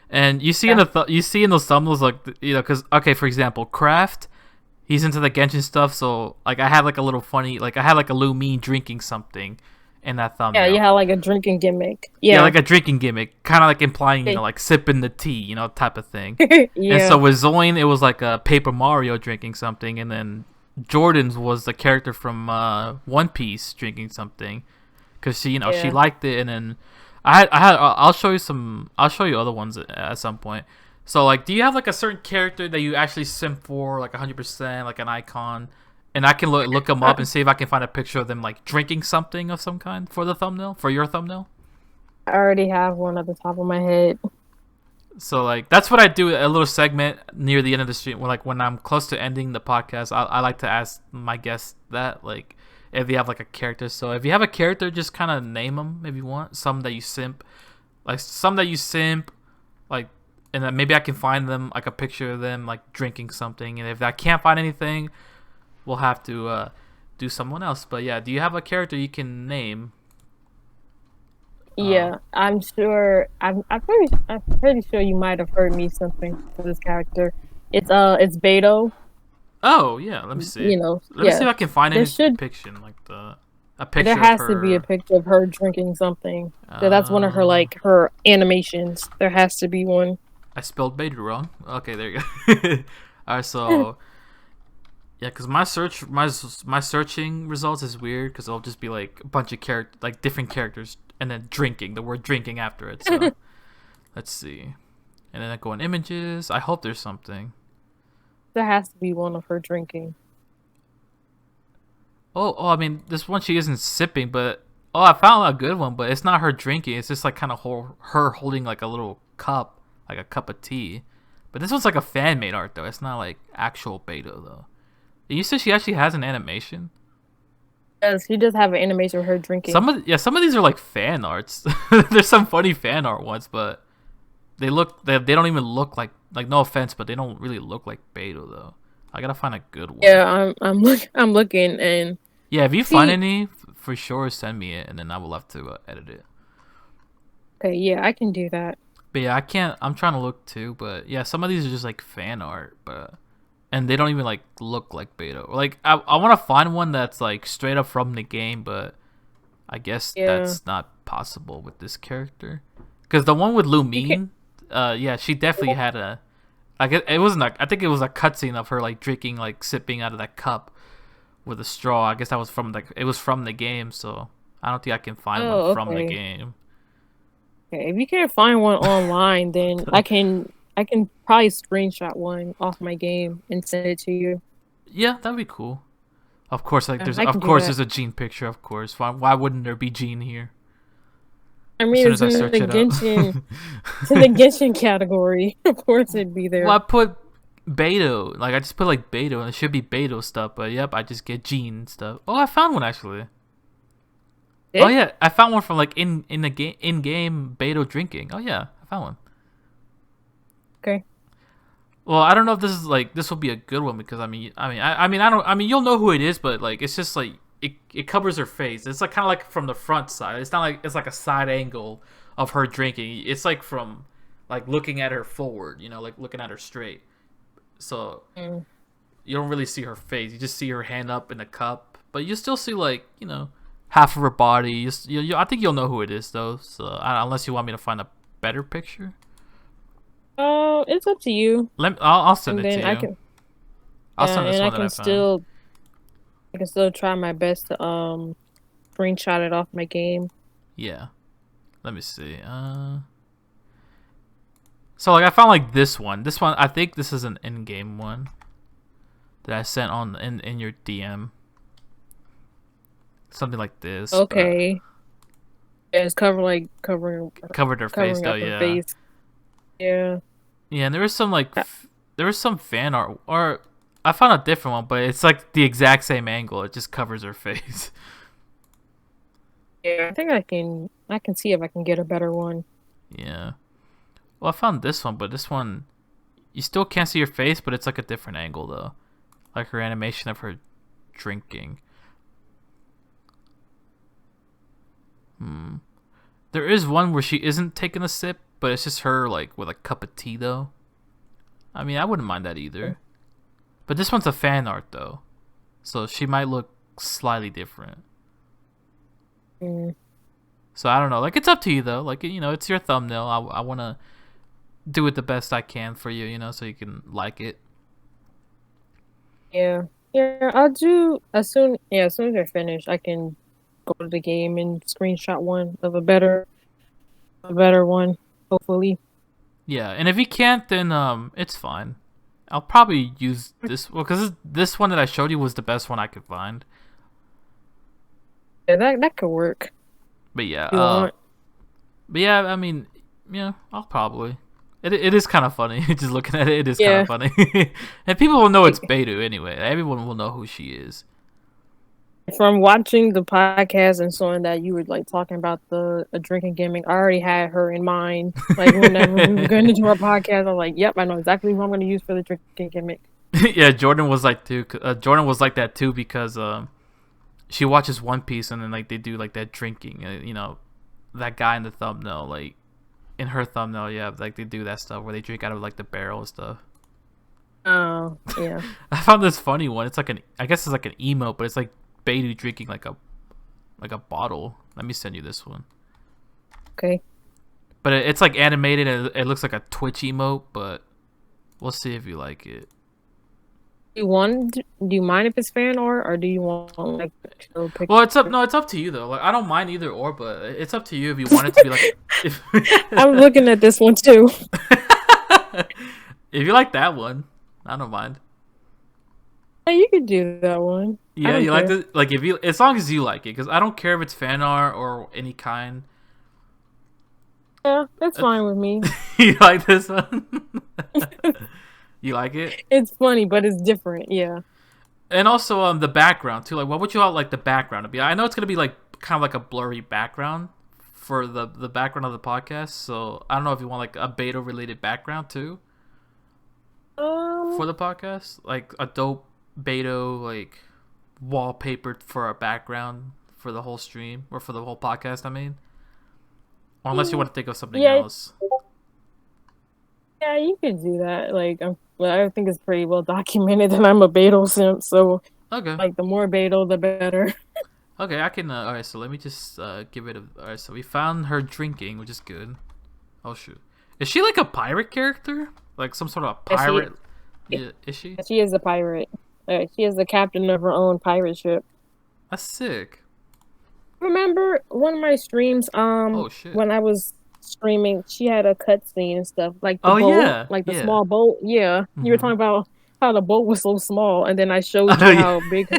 and you see in Yeah. you see in those thumbnails like because okay, for example Craft, he's into the Genshin stuff, so like I had like a little funny like I had like a little me drinking something in that Yeah, you thumbnail. had like a drinking gimmick. Yeah, Yeah. like a drinking gimmick, kind of like implying, Okay. like sipping the tea, type of thing. And so Yeah. with Zoin, it was like a Paper Mario drinking something, and then Jordan's was the character from One Piece drinking something, because she Yeah. liked it, and then I'll show you other ones at some point. So like, do you have like a certain character that you actually simp for, like 100%, like an icon, and I can look them I, up and see if I can find a picture of them like drinking something of some kind for the thumbnail, for your thumbnail. I already have one at the top of my head. So like that's what I do, a little segment near the end of the stream when I'm close to ending the podcast. I like to ask my guests that, like, if you have like a character. So if you have a character, just kind of name them if you want. Some that you simp, like, and then maybe I can find them, like a picture of them like drinking something. And if I can't find anything, we'll have to do someone else. But yeah, do you have a character you can name? Uh, Yeah, I'm sure. I'm pretty sure you might have heard me something for this character. It's Beto. oh yeah, let me see. Let me see Yeah. if I can find There any should depiction, like a there picture of has to be a her. picture of her drinking something. That's one of her Uh, like her animations. There has to be one. I spelled beta wrong. Okay, there you go. All right, so yeah, because my searching results is weird because it'll just be like a bunch of like different characters, and then drinking the word drinking after it. So let's see, and then I go in images. I hope there's something. There has to be one of her drinking. Oh, I mean, this one she isn't sipping, but I found a good one, but it's not her drinking. It's just like kind of her holding like a little cup, like a cup of tea. But this one's like a fan made art though. It's not like actual beta though. You said she actually has an animation. Yes, he does have an animation of her drinking. Some of these are like fan arts. There's some funny fan art ones, but they don't even look like no offense, but they don't really look like beta though. I gotta find a good one. Yeah, I'm looking and Yeah, if you find see. any, for sure send me it, and then I will have to edit it. Okay, yeah, I can do that. But yeah, I can't. I'm trying to look too, but yeah, some of these are just like fan art, but and they don't even like look like beta. Like I want to find one that's like straight up from the game, but I guess Yeah, that's not possible with this character. Because the one with you can. Lumine, yeah, she definitely had a. Like it wasn't. I think it was a cutscene of her like drinking, like sipping out of that cup with a straw. I guess that was from it was from the game, so I don't think I can find one Oh, from the okay. game. Okay, if you can't find one online, then I can probably screenshot one off my game and send it to you. Yeah, that'd be cool. Of course, like Yeah, I can do that. there's a Gene picture. Of course, why wouldn't there be Gene here? I As mean, soon it's as I in search the it up. Genshin, it's in the Genshin category. Of course, it'd be Well, there. I put Beto. Like I just put like Beto, and it should be Beto stuff. But yep, I just get Gene stuff. Oh, I found one actually. Oh Eh? yeah, I found one from like in the game in game Beto drinking. Oh yeah, I found one. Okay. Well, I don't know if this will be a good one because I don't I mean you'll know who it is, but like it's just like it covers her face. It's like kind of like from the front side. It's not like it's like a side angle of her drinking. It's like from like looking at her forward, like looking at her straight. So Mm. you don't really see her face. You just see her hand up in a cup, but you still see like half of her body. I think you'll know who it is though. So unless you want me to find a better picture. It's up to you. I'll send And it to then you. I can. I'll send Yeah, this and one that I found. I can still try my best to screenshot it off my game. Yeah. Let me see. So like I found like this one. This one I think this is an in-game one that I sent on in your DM. Something like this. Okay. Yeah, it's covering Covered her face though, up her yeah. face. Yeah. Yeah, and there was some like there was some fan art, or I found a different one, but it's like the exact same angle. It just covers her face. Yeah, I think I can see if I can get a better one. Yeah. Well, I found this one, but this one you still can't see her face, but it's like a different angle though. Like her animation of her drinking. There is one where she isn't taking a sip, but it's just her like with a cup of tea though. I mean, I wouldn't mind that either. But this one's a fan art though, so she might look slightly different. So I don't know. Like it's up to you though. Like it's your thumbnail. I want to do it the best I can for you. So you can like it. Yeah. Yeah, I'll do as soon as I finish, I can go to the game and screenshot one of a better one, hopefully. Yeah, and if you can't, then it's fine. I'll probably use this because this one that I showed you was the best one I could find. Yeah, that could work. But yeah, But yeah, I mean, I'll probably. It is kind of funny. Just looking at it, it is kind of funny. And people will know it's Beidou anyway. Everyone will know who she is. From watching the podcast and showing that you were like talking about a drinking gimmick, I already had her in mind. Like whenever we were going to do our podcast, I'm like, "Yep, I know exactly who I'm going to use for the drinking gimmick." Yeah, Jordan was like Jordan was like that too because she watches One Piece and then like they do like that drinking. That guy in the thumbnail, like in her thumbnail, yeah, like they do that stuff where they drink out of like the barrel and stuff. Oh yeah. I found this funny one. It's like I guess it's like an emote, but it's like Beidou drinking like a bottle. Let me send you this one. Okay. But it's like animated and it looks like a Twitch emote, but we'll see if you like it. Do you mind if it's fan art, or do you want like actual picture? Well, it's up to you though. Like I don't mind either or, but it's up to you if you want it to be like. I'm looking at this one too. If you like that one, I don't mind. Yeah, you could do that one. Yeah, you like it. Like as long as you like it, because I don't care if it's fan art or any kind. Yeah, that's fine with me. You like this one? You like it? It's funny, but it's different. Yeah. And also the background too. Like, what would you like the background to be? I know it's gonna be like kind of like a blurry background for the background of the podcast. So I don't know if you want like a Beidou related background too for the podcast, like a dope Beidou like wallpaper for a background for the whole stream or for the whole podcast. I mean, or unless you want to think of something else. Yeah, you can do that. Like, I think it's pretty well documented that I'm a Beidou simp. So, okay, like the more Beidou, the better. Okay, I can. All right, so let me just give it a. All right, so we found her drinking, which is good. Oh shoot, is she like a pirate character? Like some sort of pirate? Yeah, is she? She is a pirate. She is the captain of her own pirate ship. That's sick. Remember one of my streams? Oh shit. When I was streaming, she had a cutscene and stuff like the boat, yeah, like the small boat. Yeah, you were talking about how the boat was so small, and then I showed you how big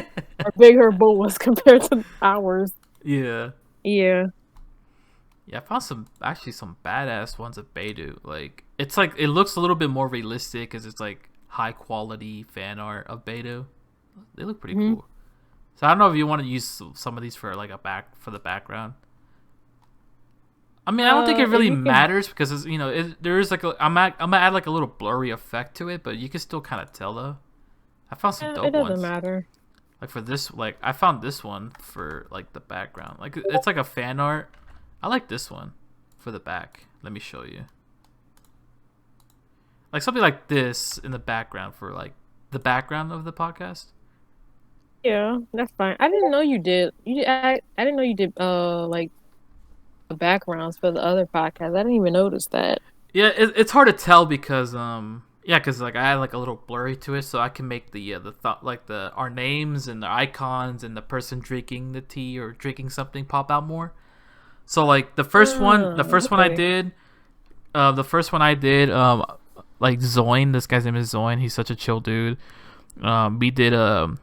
her boat was compared to ours. Yeah. Yeah. Yeah, I found some badass ones of Beidou. Like it's like it looks a little bit more realistic because it's like high quality fan art of Beidou. They look pretty cool. So I don't know if you want to use some of these for like for the background. I mean, I don't think it really matters because it's, there is like I'm gonna add like a little blurry effect to it, but you can still kind of tell though. I found some dope ones. It doesn't matter. Like for this, like I found this one for like the background. Like it's like a fan art. I like this one for the back. Let me show you. Like something like this in the background for like the background of the podcast. Yeah, that's fine. I didn't know you did. I didn't know you did. Like the backgrounds for the other podcasts. I didn't even notice that. Yeah, it's hard to tell because yeah, because like I had like a little blurry to it, so I can make the thought like the our names and the icons and the person drinking the tea or drinking something pop out more. So like the first one, Okay. I did, like Zoin. This guy's name is Zoin. He's such a chill dude. We did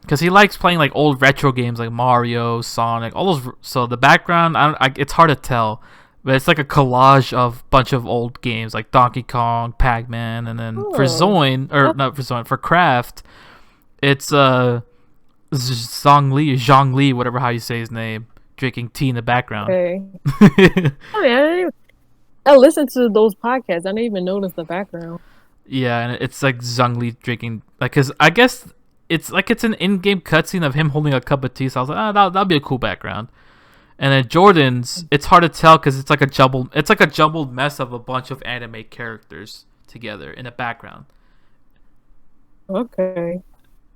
because he likes playing like old retro games like Mario, Sonic, all those. So the background, it's hard to tell, but it's like a collage of bunch of old games like Donkey Kong, Pac-Man, and then for Oh, Zoin or that's not for Zoin for Craft, it's Zhong Li, whatever how you say his name, drinking tea in the background. okay. Oh yeah, I listened to those podcasts. I didn't even notice the background. Yeah, and it's like Zhong Li drinking, like, cause I guess it's an in-game cutscene of him holding a cup of tea. So I was like, that'll be a cool background. And then Jordan's, it's hard to tell because it's like a jumbled mess of a bunch of anime characters together in the background. Okay.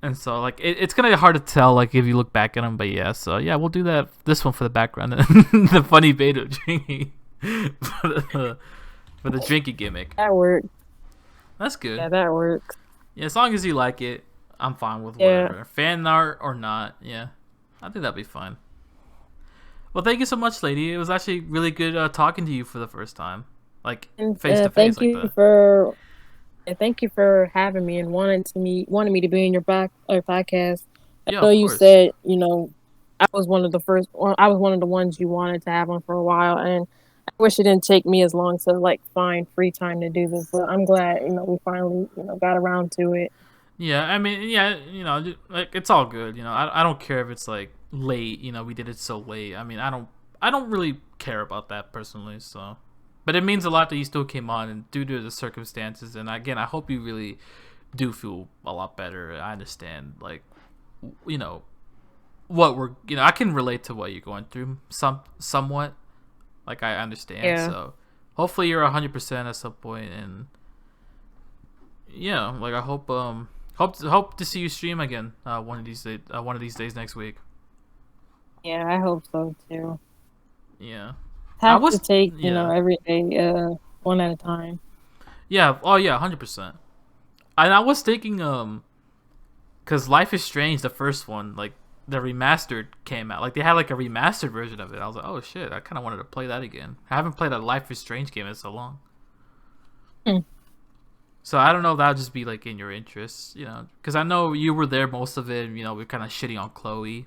And so like it's gonna be hard to tell like if you look back at them. But yeah, so yeah, we'll do this one for the background and the funny beta drinking for the drinking gimmick. That works. That's good. Yeah, that works. Yeah, as long as you like it, I'm fine with Yeah. whatever. Fan art or not, yeah. I think that'd be fine. Well, thank you so much, lady. It was actually really good talking to you for the first time. Like, And face to face like that. thank you for having me and wanting me to be in your podcast. I Yeah, know of you course. said, I was one of the first, or I was one of the ones you wanted to have on for a while, and I wish it didn't take me as long to like find free time to do this, but I'm glad, we finally, got around to it. Yeah, I mean, yeah, like, it's all good. I don't care if it's, like, late. We did it so late. I mean, I don't really care about that personally, so. But it means a lot that you still came on and due to the circumstances. And again, I hope you really do feel a lot better. I understand, like, you know, I can relate to what you're going through somewhat. Like, I understand. Yeah. So hopefully you're 100% at some point. And yeah, like, I hope to see you stream again one of these days next week. Yeah, I hope so too. Yeah. I Have to was take, yeah. every day, one at a time. Yeah, oh yeah, 100%. And I was thinking cuz Life is Strange, the first one, like the remastered came out. Like they had like a remastered version of it. I was like, "Oh shit, I kind of wanted to play that again." I haven't played a Life is Strange game in so long. Hmm. So I don't know if that'll just be like in your interests, cuz I know you were there most of it, and, we're kind of shitting on Chloe.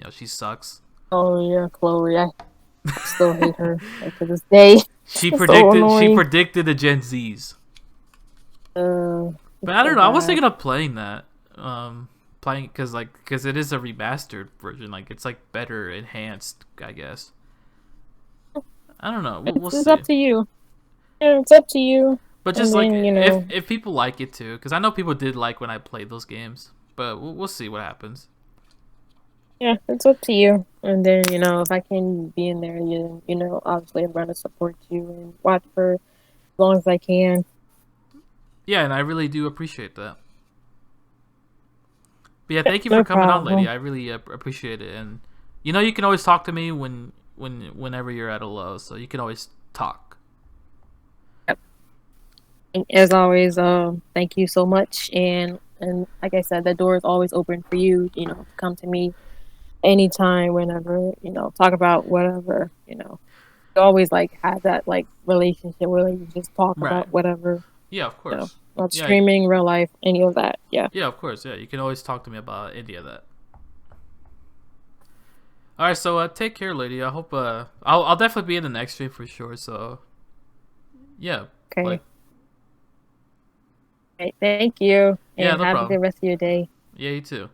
She sucks. Oh yeah, Chloe. I still hate her, like, to this day. She It's so predicted she annoying. predicted the Gen Zs. But It's I so don't know. I was bad. thinking of playing that. Playing because it is a remastered version. Like it's like better enhanced, I guess. I don't know. We'll It's up see. to you. Yeah, it's up to you. But And just like then, if people like it too, because I know people did like when I played those games. But we'll see what happens. yeah, it's up to you. And then, if I can be in there, obviously I'm going to support you and watch for as long as I can. Yeah, and I really do appreciate that. But yeah, thank you for No coming on, lady. problem. I really appreciate it. And you can always talk to me whenever you're at a low, so you can always talk. Yep. And as always, thank you so much. And like I said, the door is always open for you, come to me anytime, whenever, talk about whatever, You always like have that like relationship where like, you just talk Right. about whatever, Yeah, of course. about Yeah, streaming, real life, any of that. Yeah. yeah, of course. Yeah, you can always talk to me about any of that. All right, so take care, lady. I hope I'll definitely be in the next stream for sure. So yeah, Okay. like Right, thank you, yeah, and no have a problem. good rest of your day. Yeah, you too.